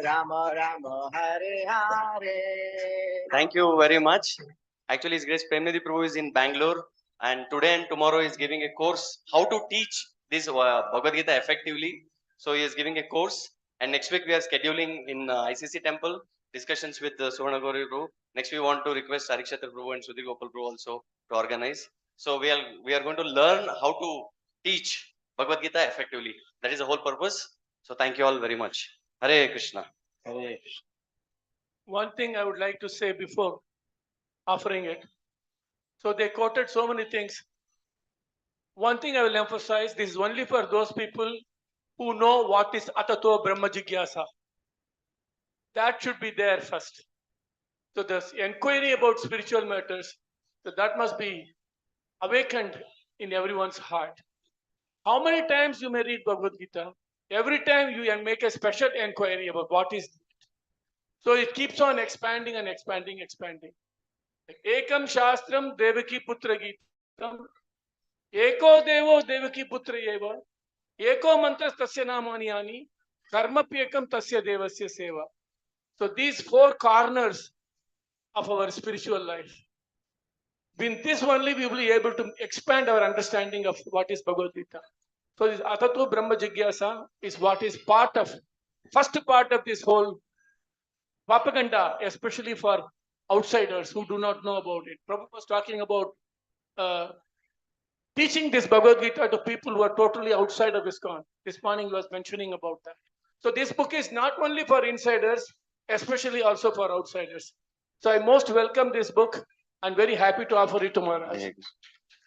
Rama Rama, Hare Hare. Thank you very much. Actually, His Grace Premnidhi Prabhu is in Bangalore, and today and tomorrow is giving a course how to teach this Bhagavad Gita effectively. So he is giving a course, and next week we are scheduling in ICC temple discussions with Suvarna Gauri Prabhu. Next we want to request Harikshetra Prabhu and Sudhi Gopal Prabhu also to organize. So we are going to learn how to teach Bhagavad Gita effectively. That is the whole purpose. So thank you all very much. Hare Krishna. Hare Krishna. One thing I would like to say before offering it. So they quoted so many things. One thing I will emphasize, this is only for those people who know what is Atato Brahma Jigyasa. That should be there first. So the inquiry about spiritual matters, so that must be awakened in everyone's heart. How many times you may read Bhagavad Gita? Every time you make a special inquiry about what is it. So it keeps on expanding and expanding. Ekam Shastram Devaki Putra Gitam. Eko Devo Devaki Putra Eva. Eko Mantra Tasya Namani Ani. Karmapyekam Tasya Devasya Seva. So these 4 corners of our spiritual life. With this only we will be able to expand our understanding of what is Bhagavad Gita. So this Atato Brahma Jigyasa is what is first part of this whole propaganda, especially for outsiders who do not know about it. Prabhupada was talking about teaching this Bhagavad Gita to people who are totally outside of ISKCON. This morning he was mentioning about that. So this book is not only for insiders, especially also for outsiders. So I most welcome this book and very happy to offer it to Maharaj.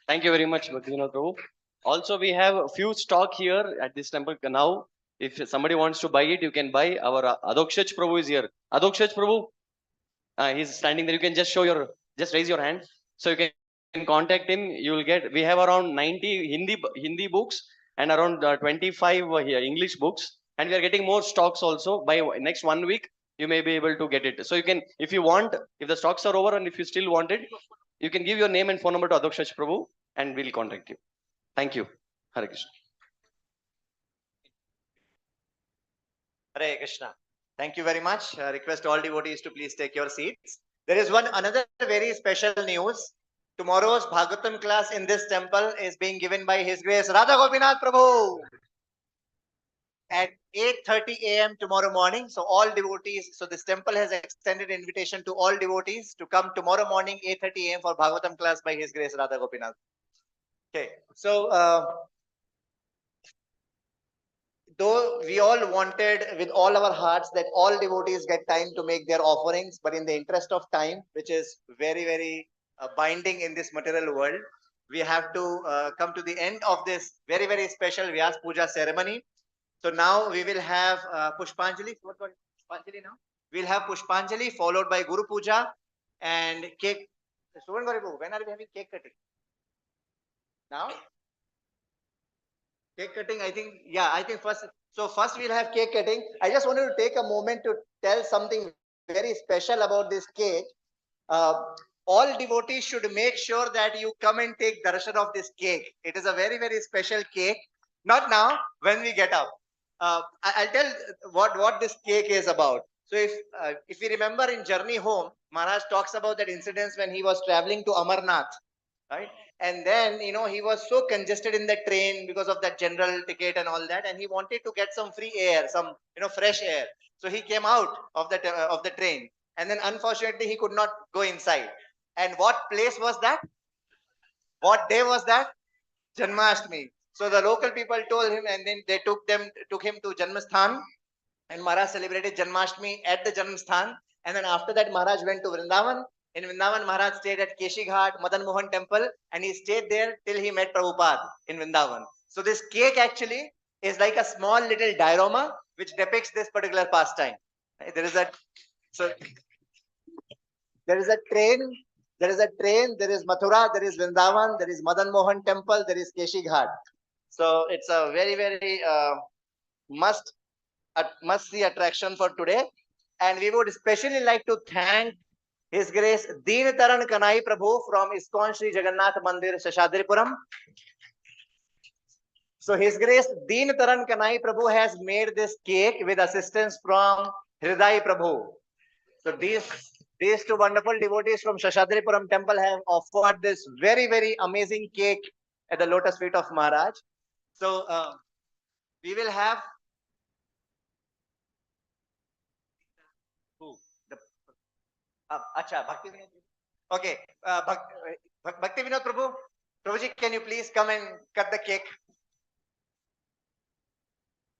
Thank you very much, Bhaktivinoda Prabhu. Also, we have a few stock here at this temple now. If somebody wants to buy it, you can buy. Our Adokshach Prabhu is here. Adokshach Prabhu, he's standing there. You can just just raise your hand. So you can contact him. You will get. We have around 90 Hindi books and around 25 English books, and we are getting more stocks also. By next 1 week, you may be able to get it. So you can, if you want, if the stocks are over and if you still want it, you can give your name and phone number to Adokshach Prabhu, and we'll contact you. Thank you. Hare Krishna. Hare Krishna. Thank you very much. Request all devotees to please take your seats. There is another very special news. Tomorrow's Bhagavatam class in this temple is being given by His Grace Radha Gopinath Prabhu at 8:30 a.m. tomorrow morning. So all devotees, so this temple has extended invitation to all devotees to come tomorrow morning 8:30 a.m. for Bhagavatam class by His Grace Radha Gopinath. Okay, so though we all wanted with all our hearts that all devotees get time to make their offerings, but in the interest of time, which is very, very binding in this material world, we have to come to the end of this very, very special Vyasapooja ceremony. So now we will have Pushpanjali. What Pushpanjali now? We'll have Pushpanjali followed by Guru Puja and cake Student Garibu, when are we having cake cutting? Now? Cake cutting, I think, yeah, I think first. So first we'll have cake cutting. I just wanted to take a moment to tell something very special about this cake. Uh, all devotees should make sure that you come and take darshan of this cake. It is a very, very special cake. Not now, when we get up. I'll tell what this cake is about. So if we remember in Journey Home, Maharaj talks about that incident when he was traveling to Amarnath, right? And then, he was so congested in the train because of that general ticket and all that, and he wanted to get some free air, some, fresh air. So he came out of the train, and then unfortunately he could not go inside. And what place was that? What day was that? Janmashtami. So the local people told him, and then they took him to Janmasthan, and Maharaj celebrated Janmashtami at the Janmasthan. And then after that, Maharaj went to Vrindavan. In Vrindavan, Maharaj stayed at Keshi Ghat, Madan Mohan temple, and he stayed there till he met Prabhupada in Vrindavan. So this cake actually is like a small little diorama which depicts this particular pastime. There is a so there is a train, there is Mathura, there is Vrindavan, there is Madan Mohan temple, there is Keshi Ghat. So it's a very, very must see attraction for today. And we would especially like to thank His Grace Deen Taran Kanai Prabhu from ISKCON Sri Jagannath Mandir, Seshadripuram. So His Grace Deen Taran Kanai Prabhu has made this cake with assistance from Hriday Prabhu. So these two wonderful devotees from Seshadripuram temple have offered this very, very amazing cake at the lotus feet of Maharaj. So we will have Acha, Bhakti Vinod. Okay, Bhakti Vinod Prabhu. Prabhuji, can you please come and cut the cake?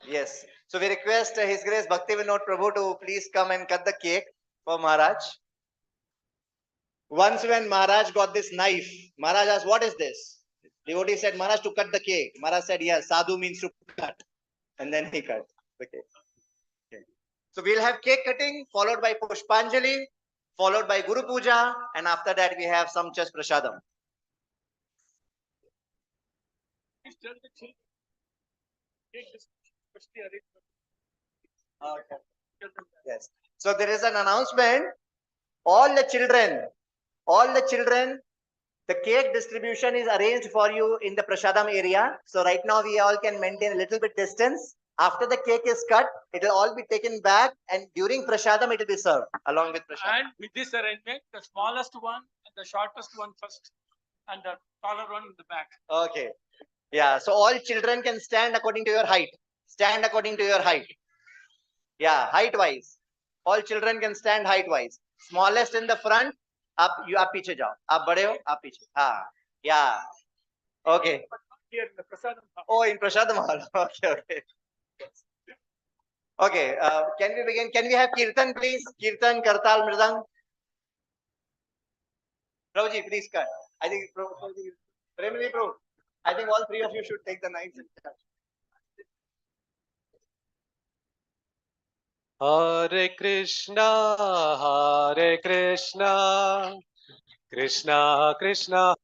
Yes. So we request His Grace Bhakti Vinod Prabhu to please come and cut the cake for Maharaj. Once when Maharaj got this knife, Maharaj asked, "What is this?" Devotee said, "Maharaj, to cut the cake." Maharaj said, "Yes, sadhu means to cut." And then he cut the cake. Okay. So we'll have cake cutting, followed by Pushpanjali, followed by Guru Puja, and after that we have some just prasadam. Okay. Yes. So there is an announcement. All the children, the cake distribution is arranged for you in the prasadam area. So right now we all can maintain a little bit distance. After the cake is cut, it will all be taken back, and during prasadam it will be served along with prasadam. And with this arrangement, the smallest one and the shortest one first, and the taller one in the back. Okay. Yeah. So all children can stand according to your height. Stand according to your height. Yeah, height wise. All children can stand height wise. Smallest in the front, आप पीछे जाओ. आप बड़े हो, आप पीछे. हाँ. Yeah. Okay. Here in the prasadam hall. Oh, in prasadam hall. Okay. Okay. Can we begin? Can we have kirtan, please? Kirtan, kartal, mridang. Prabhuji, please cut. I think Premji, Prabhu. I think all three of you should take the knives and cut. Hare Krishna, Hare Krishna, Krishna Krishna.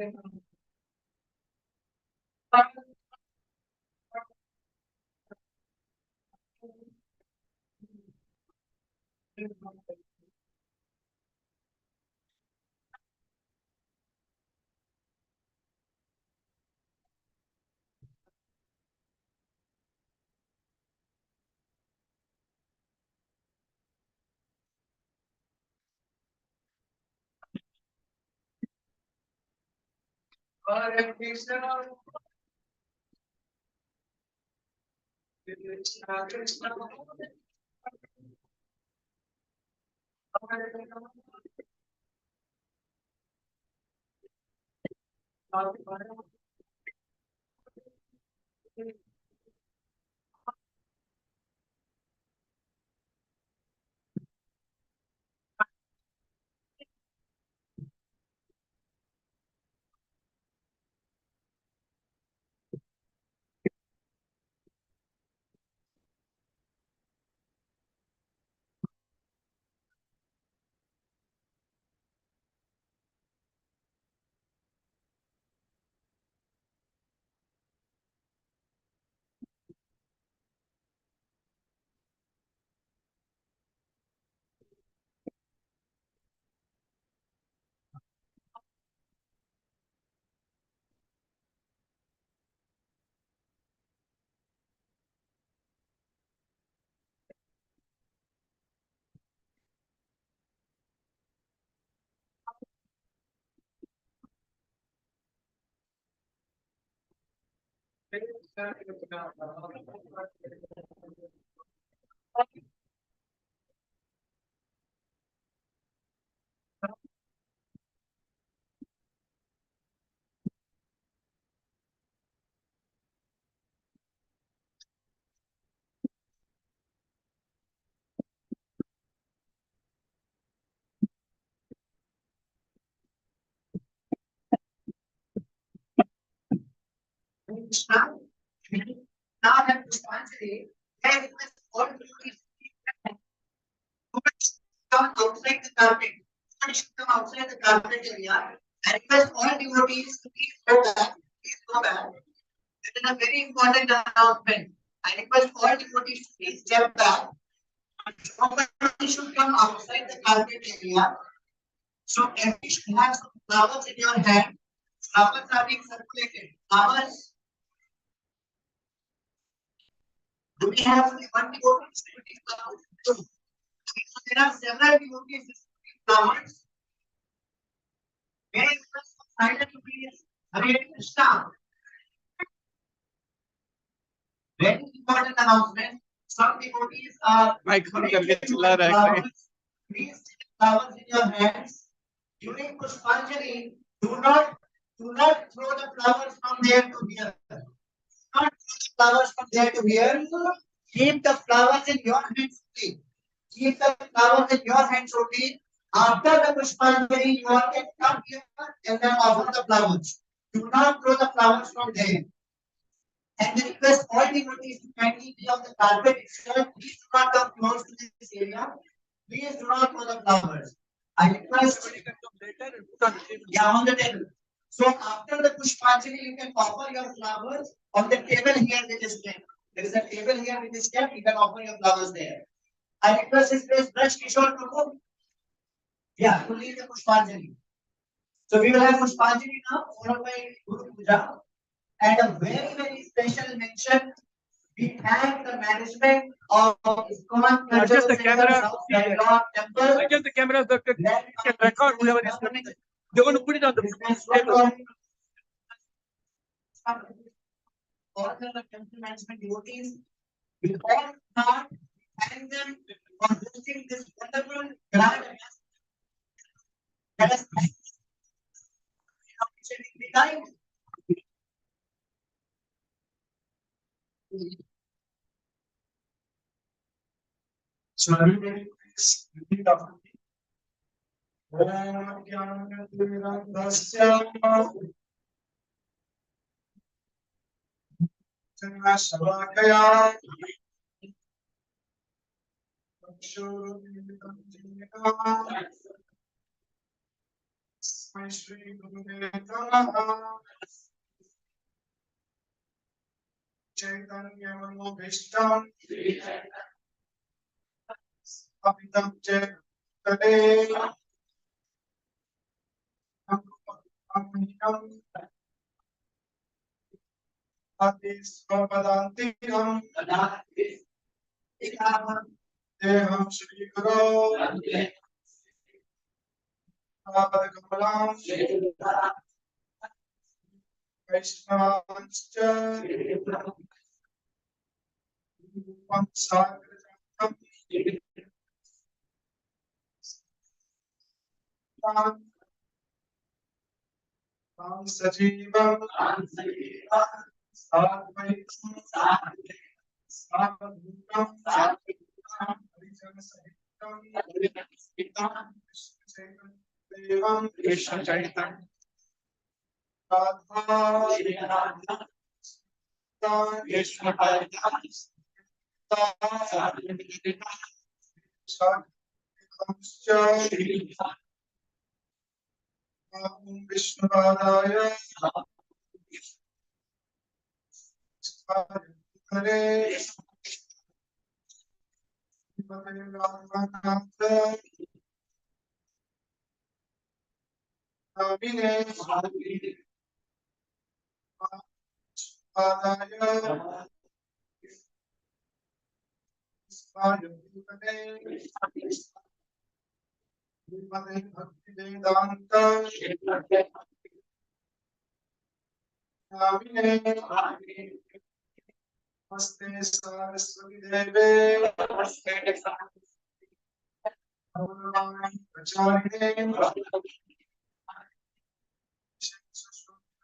Hare Krishna, Krishna Krishna, Krishna. Now I have Pushpanjali. They request all devotees to come outside the carpet. One should come outside the carpet area. I request all devotees to please go back. Please go back. This is a very important announcement. I request all devotees to please step back. Nobody should come outside the carpet area. So everybody should have some flowers in your hand. Flowers are being circulated. Flowers. Do we have only one devotee distributing flowers? No. So there are several devotees distributing flowers. May I request for silent obedience? Hare Krishna. Very important announcement. Some devotees are flowers. Please take flowers in your hands. During Pushpanjali, do not throw the flowers from there to here. Do not throw the flowers from there to here. Keep the flowers in your hands only. Keep the flowers in your hands only. After the Pushpanjali, you all can come here and then offer the flowers. Do not throw the flowers from there. And I request all devotees to kindly be on the carpet itself. Please do not come close to this area. Please do not throw the flowers. I request on the table. So after the Pushpanjali, you can offer your flowers on the table here which is kept. There is a table here which is kept. You can offer your flowers there. I request His Grace Braj Kishore Prabhu. Yeah, to lead the Pushpanjali. So we will have Pushpanjali now, followed by Guru Puja. And a very, very special mention. We thank the management of ISKCON Adjust the camera. Bangalore Temple. Adjust the camera so that can record whatever is happening. They're going to put it on the table. All the temple management devotees, we all heart thank them for hosting this wonderful grand event. Let us thank the time. So everybody please repeat after me. Om Jnana Shavakaya Shri Gurudev Namaha. Chaitanya Manobhishtam. Apitam Chaitane. Amnitam. Atisvapadantikam. Deham Shri Guru. Kamalam. Vaishnavanscha. Sagratam. Tam Sajivam. Sadvaitam. Sadhutam. Harijana Sahitam. Devam. Krishna Chaitanya. Radha. Krishna Vishnupadaya Hare Radhanath Navine Padaya Bhakti Vedanta Navine Namaste Saraswati Deve Pracharine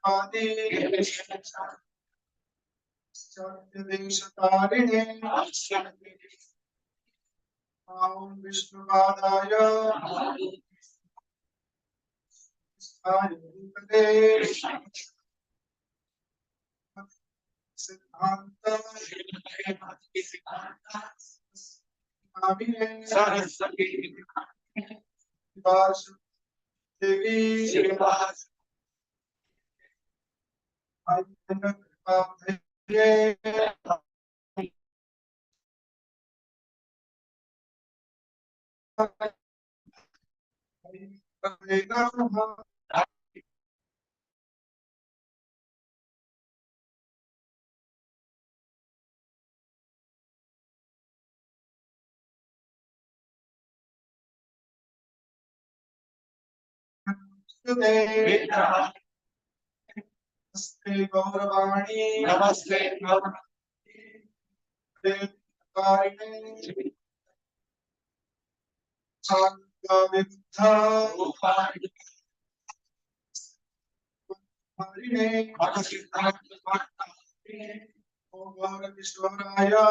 Adi Satyadeshatarine Om Vishnupadaya Siddhanta Navine Devi Namaste Gauravani Namaste Gauravani Viddha Harine Om Vishwaraya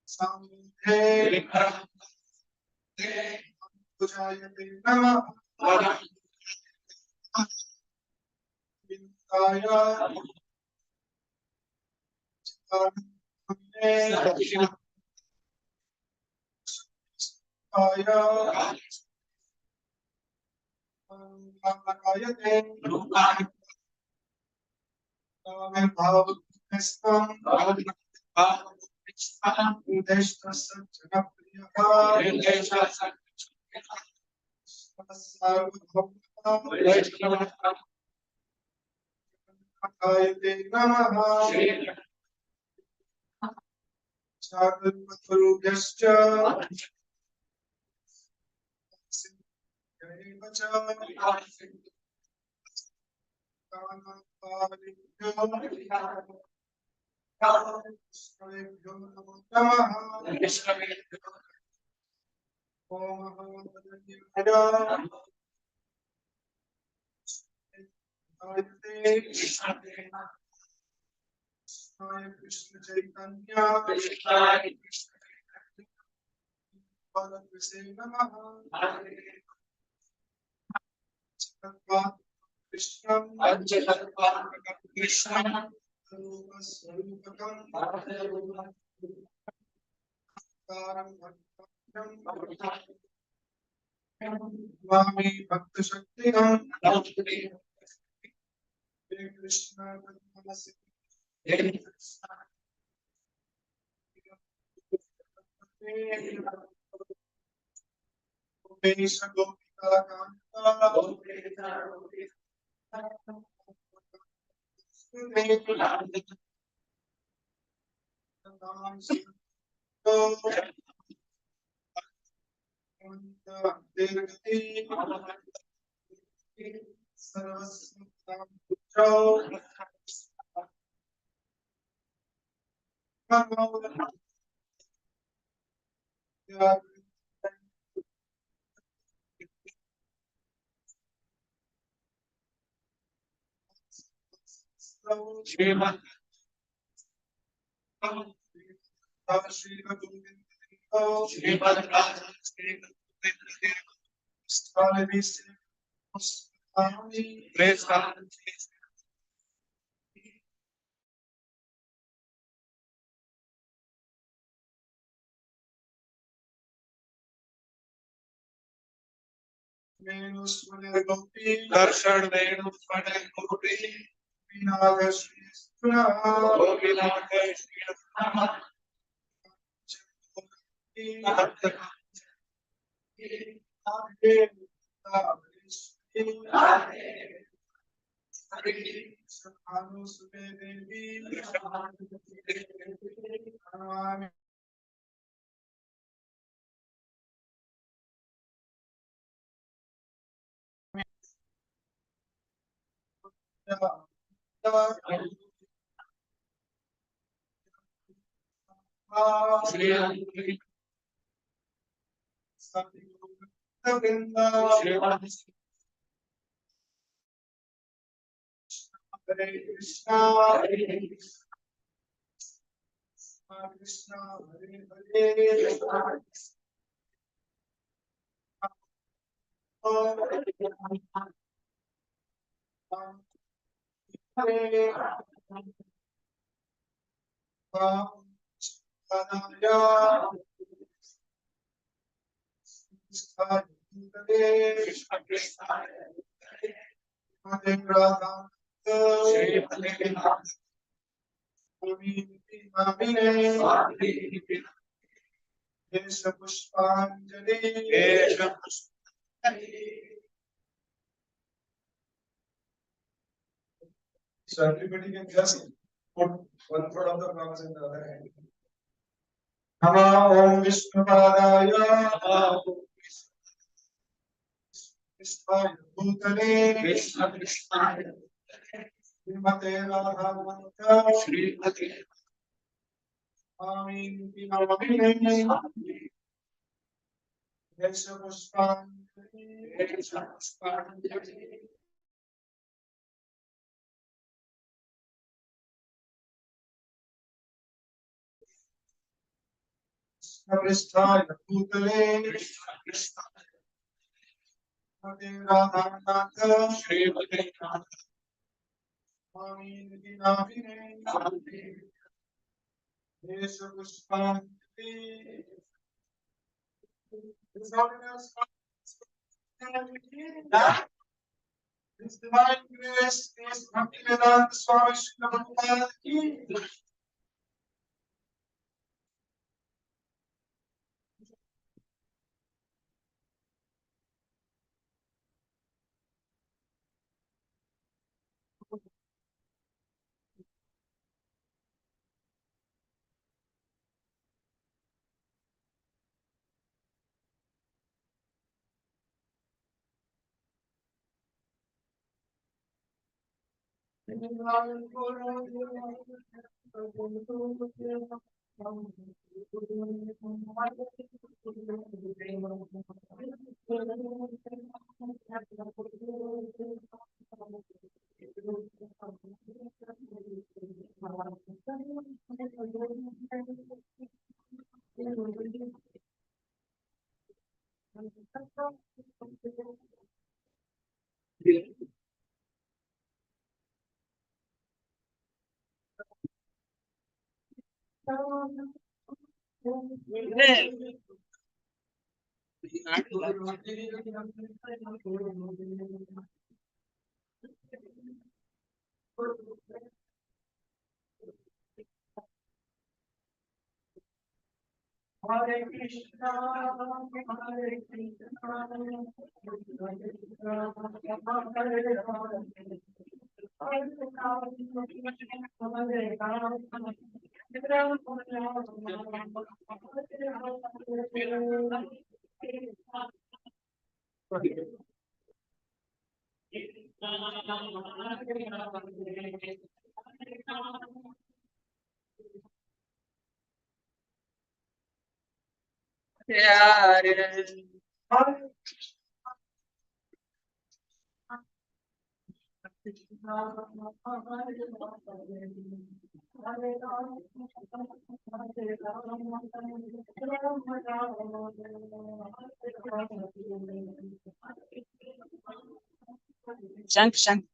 Samhe Pujayate Namaha Vindaya Aya Ayate Name Bhavakistam Udeshta Sajjana Ayate Namaha Chadapatrugyascha Gaivacha Kanapalibhyo Namaha Om Ayate Krishna Chaitanya Balakrishna Namaha Krishna Krishna Sarupakam Swami Bhakti Shakti Krishna Krishna Gopika Praise God. Darshan Venu Swade Gopi Vinaga Shri Krishna Vinaga Shri Krishna Hare Krishna, Krishna Hare Hare, So everybody can just put 1/3 of the flowers in the other hand. Nama Om Vishnupadaya Vishvaya Bhutale Srimate Radhanatha Srimate Swami Namine Vyasapooja Krishna Bhutale Radhanath Srimate Swami Namine Vyasapooja His divine grace is Bhaktivedanta Swami Srila Prabhupada ki. Hare Krishna, Hare Krishna, Krishna Krishna, Hare Hare, Hare Rama, Hare Rama, Junction.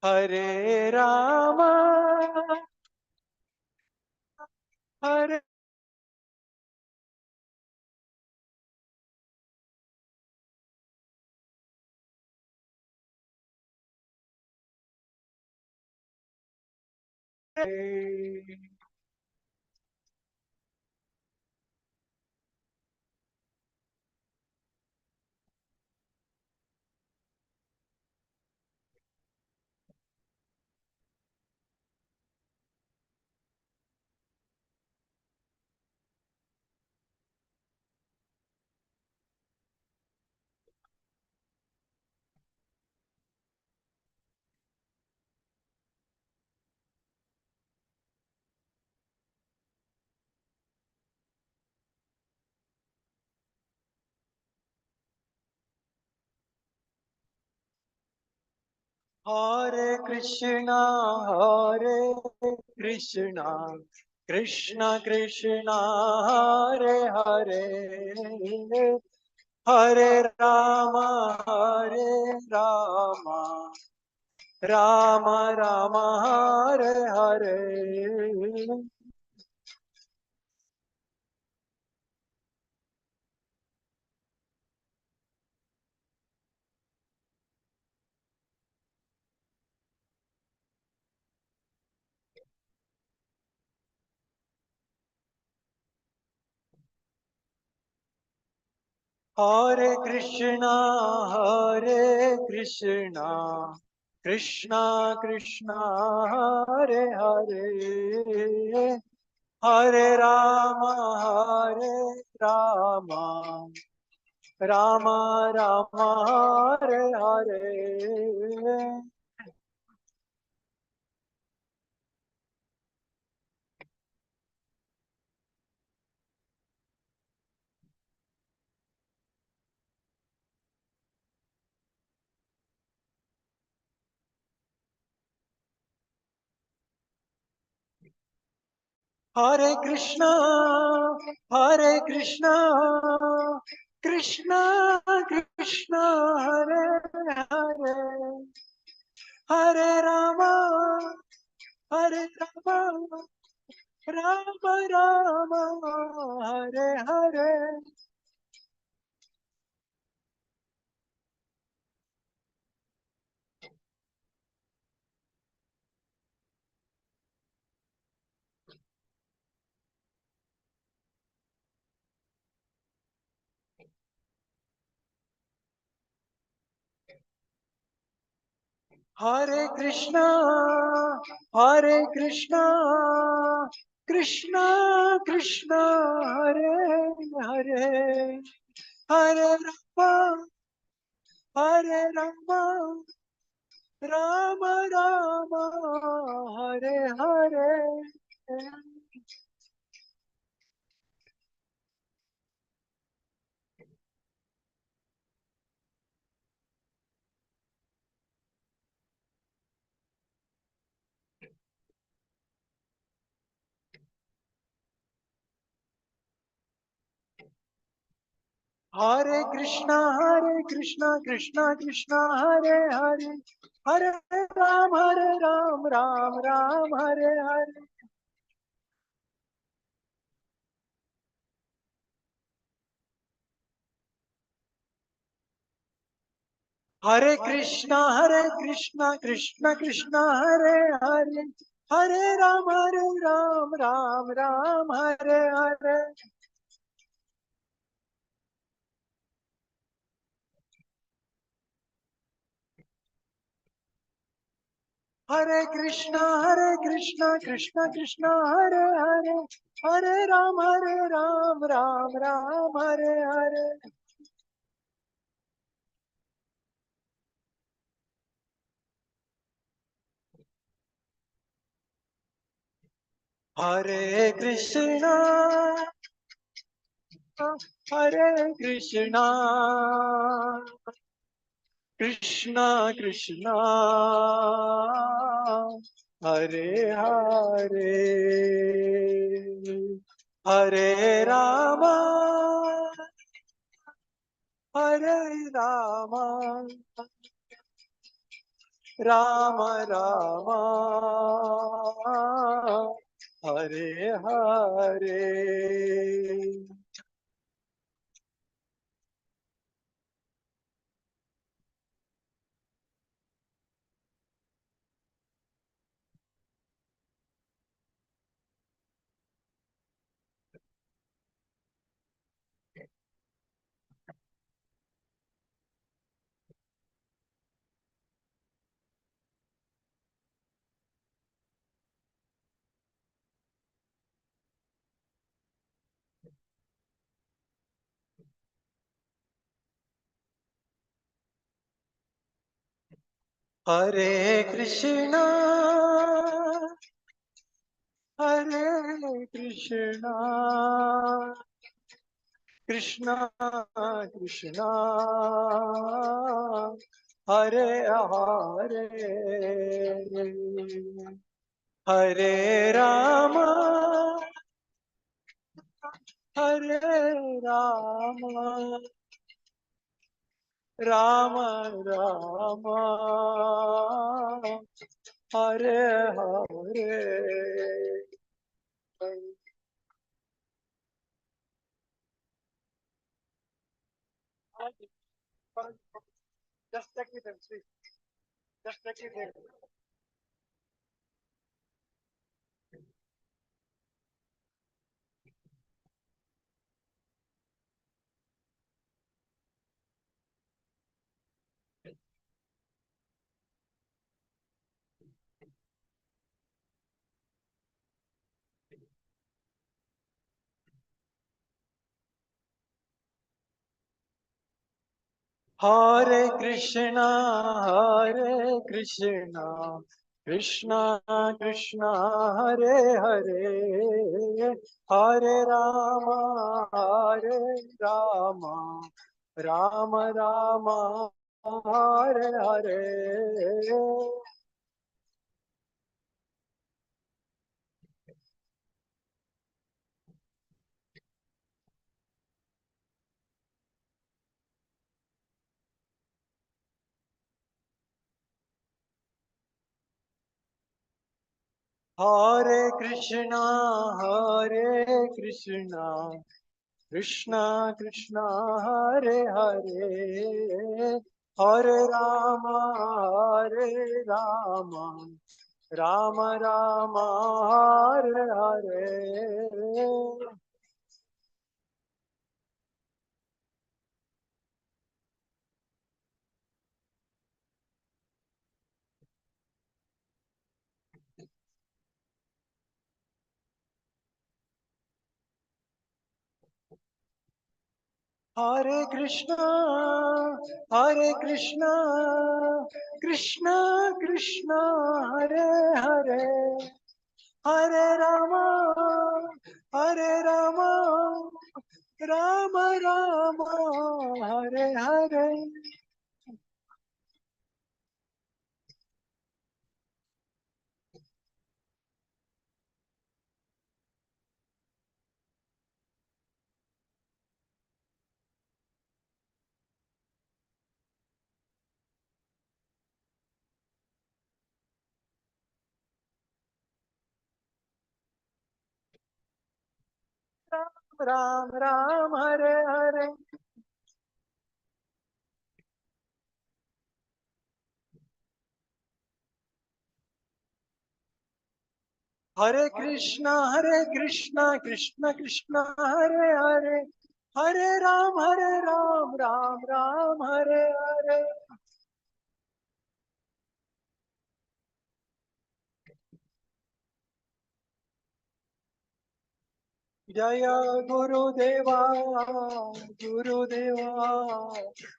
Hare Rama, Hare Hare Krishna, Hare Krishna, Krishna Krishna, Hare Hare, Hare Rama, Hare Rama, Rama Rama, Hare Hare. Hare Krishna, Hare Krishna, Krishna Krishna, Hare Hare, Hare Rama, Hare Rama, Rama Rama, Hare Hare. Hare Krishna, Hare Krishna, Krishna Krishna, Hare Hare, Hare Rama, Hare Rama, Rama Rama, Hare Hare. Hare Krishna, Hare Krishna, Krishna Krishna, Hare Hare, Hare Rama, Hare Rama, Rama Rama, Hare Hare. Hare Krishna, Krishna Krishna, Hare Hare, Hare Ram, Ram Ram, Hare Hare. Hare Krishna, Krishna Krishna, Hare Hare, Hare Ram, Ram Ram, Hare Hare. Hare Krishna, Krishna Krishna, Hare Hare, Hare Ram, Ram Ram, Hare Hare. Hare Krishna, Hare Krishna, Krishna Krishna Hare Hare Hare Rama Hare Rama Rama Rama Hare Hare Hare Krishna Hare Krishna Krishna Krishna Hare Hare Hare Rama Hare Rama Rama Rama Hare Hare Just check with them, see. Just check with them. Hare Krishna, Krishna Krishna, Hare Hare, Hare Rama, Rama Rama, Hare Hare. Hare Krishna, Krishna Krishna, Hare Hare, Hare Rama, Rama Rama, Hare Hare. Hare Krishna, Krishna Krishna, Hare Hare, Hare Rama, Rama Rama, Hare Hare. Ram Ram Hare Hare. Hare Krishna, Krishna Krishna, Hare Hare, Hare Ram, Ram, Hare Hare. Jaya Guru Deva, Guru Deva,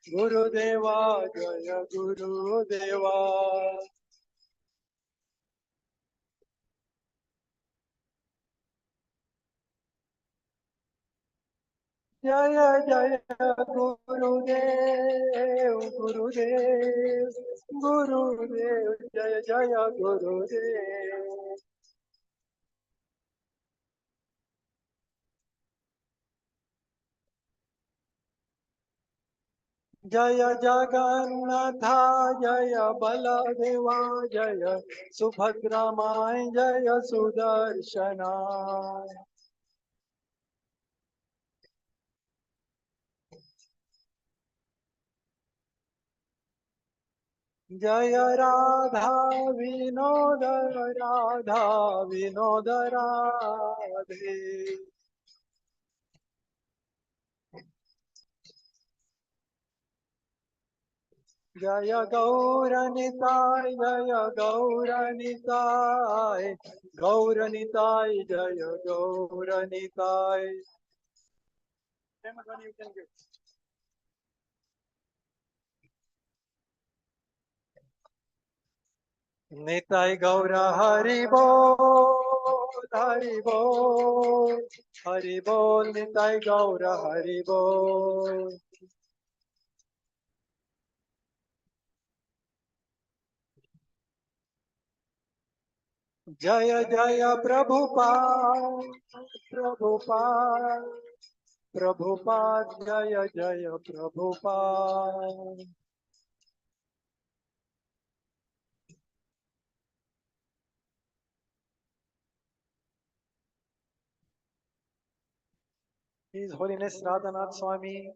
Guru Deva, Jaya Guru Deva. Jaya Jaya Gurudev, Gurudev, Gurudev, Jaya Jaya Gurudev. Jaya Jagannatha, Jaya Baladeva, Jaya Subhadramaya, Jaya Sudarshana. Jaya Radha Vinoda Radha Vinoda Radhe. Jaya Gauranitai, Jaya Gauranitai, Gauranitai, Jaya Gauranitai. You can give. Nitai Gaura Hari Bol, Hari Bol, Hari Bol, Nitai Gaura Hari Bol. Jaya Jaya Prabhupada, Prabhupada, Prabhupada, Jaya Jaya Prabhupada. His Holiness Radhanath Swami,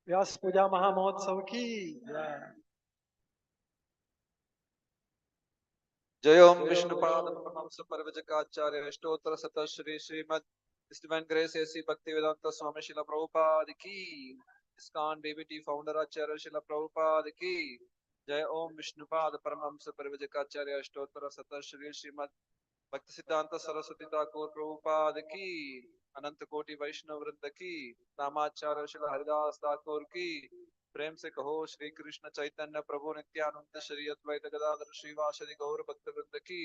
Vyasapooja Mahamotsav ki. जय ओम विष्णुपाद परमहंस परवजकाचार्य अष्टोत्तर शत Shri Srimad divine grace A C Bhaktivedanta स्वामी शिला प्रभुपाद की ISKCON BBT founder आचार्य शिला प्रभुपाद की जय ओम विष्णुपाद परमहंस परवजकाचार्य अष्टोत्तर शत श्री श्रीमद भक्ति सिद्धांत सरस्वती ठाकुर प्रभुपाद की अनंत कोटि वैष्णव वृंद की नामाचार्य शिला हरिदास ठाकुर की प्रेम से कहो श्री कृष्ण चैतन्य प्रभु नित्यानंद श्री अद्वैत गदाधर श्रीवासदि गौर भक्त वृंद की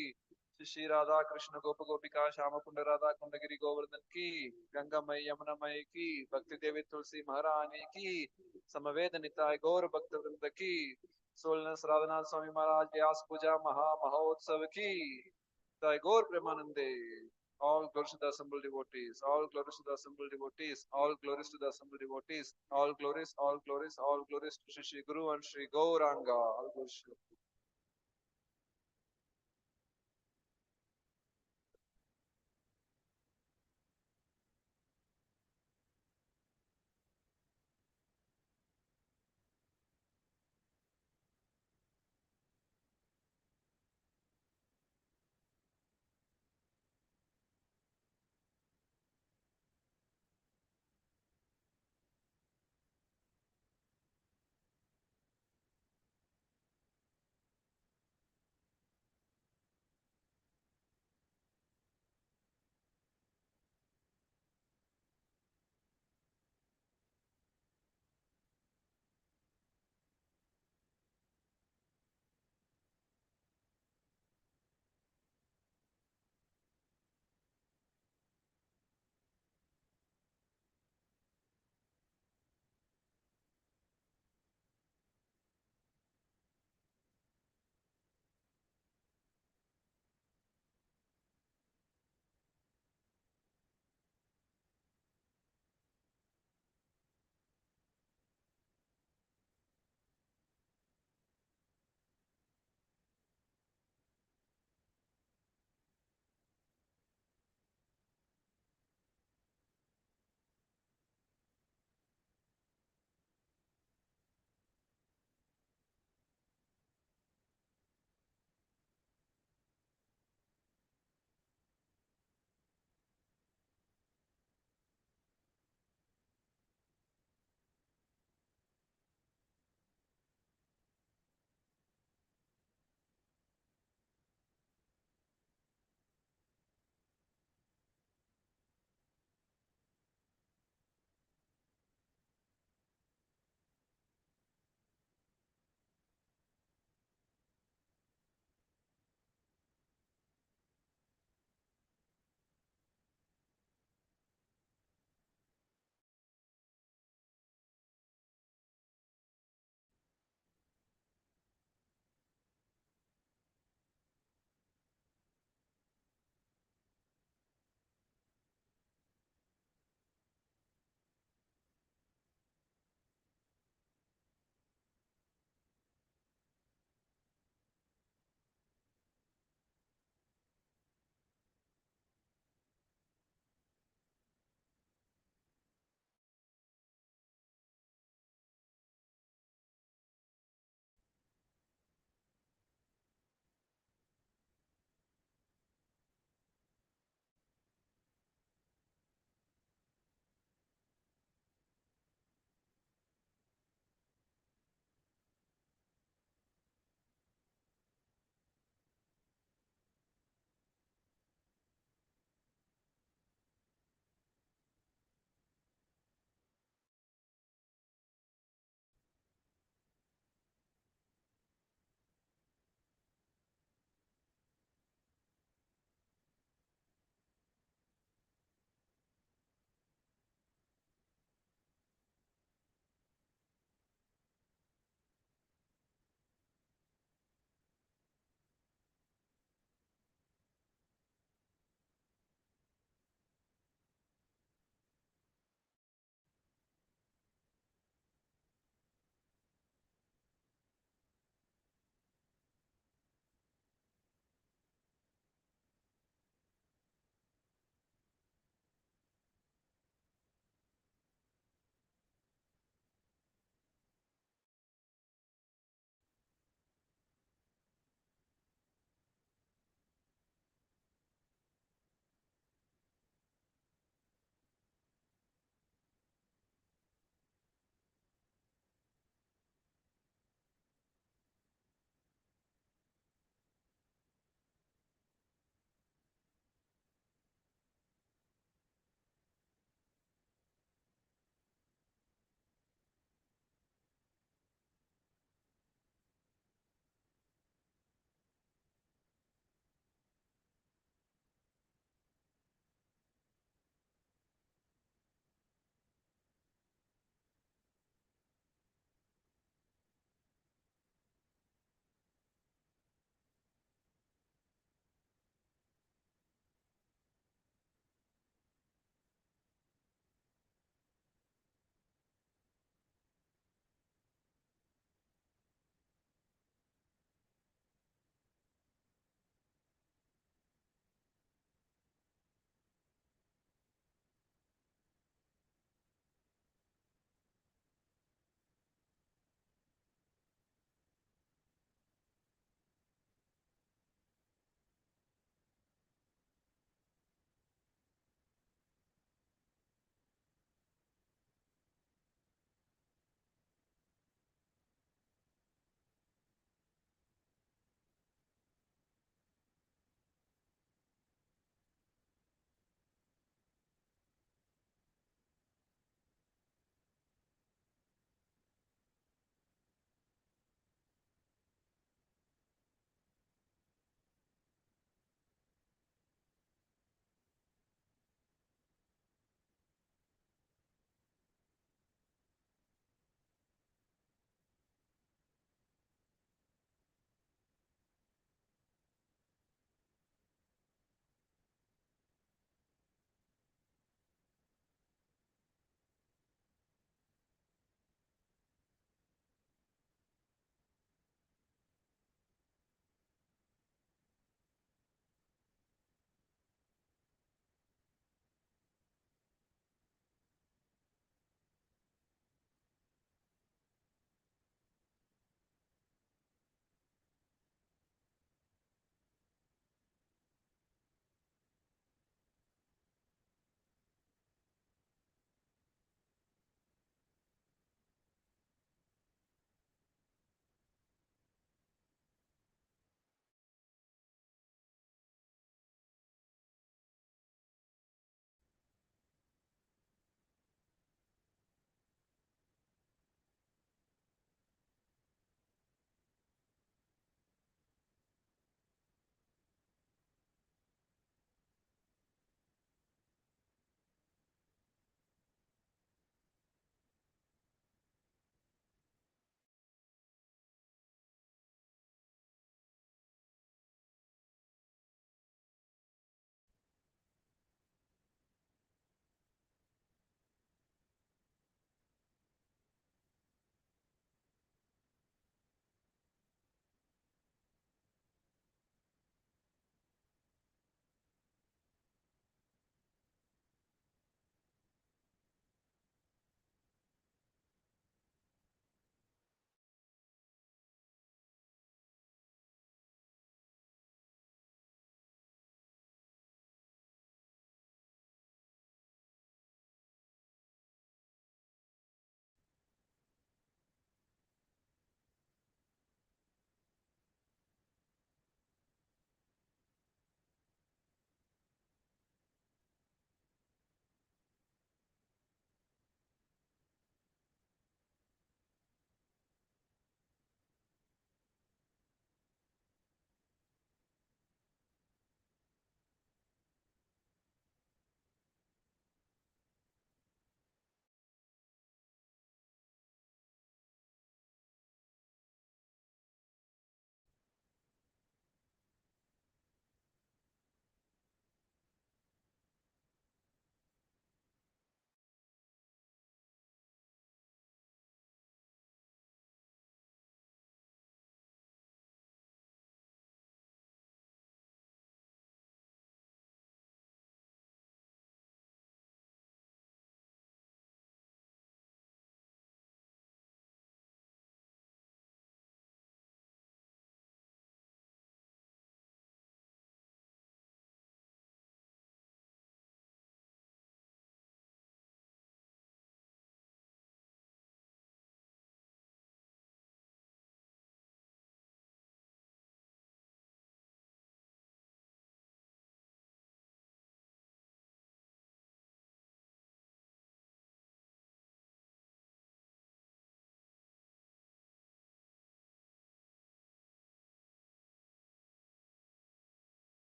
श्री राधा कृष्ण गोप गोपिका श्याम कुंड राधा कुंड गिरी गोवर्धन की गंगा मई यमुना मई की भक्ति देवी तुलसी महारानी की समवेद निताय गौर भक्त वृंद की सोलनस राधनाथ स्वामी महाराज व्यास पूजा महा महोत्सव की Thy Gaur Premanande. All glories to the assembled devotees, all glories to the assembled devotees, all glories to the assembled devotees, all glories, all glories, all glories to Shri Guru and Shri Gauranga. All glories.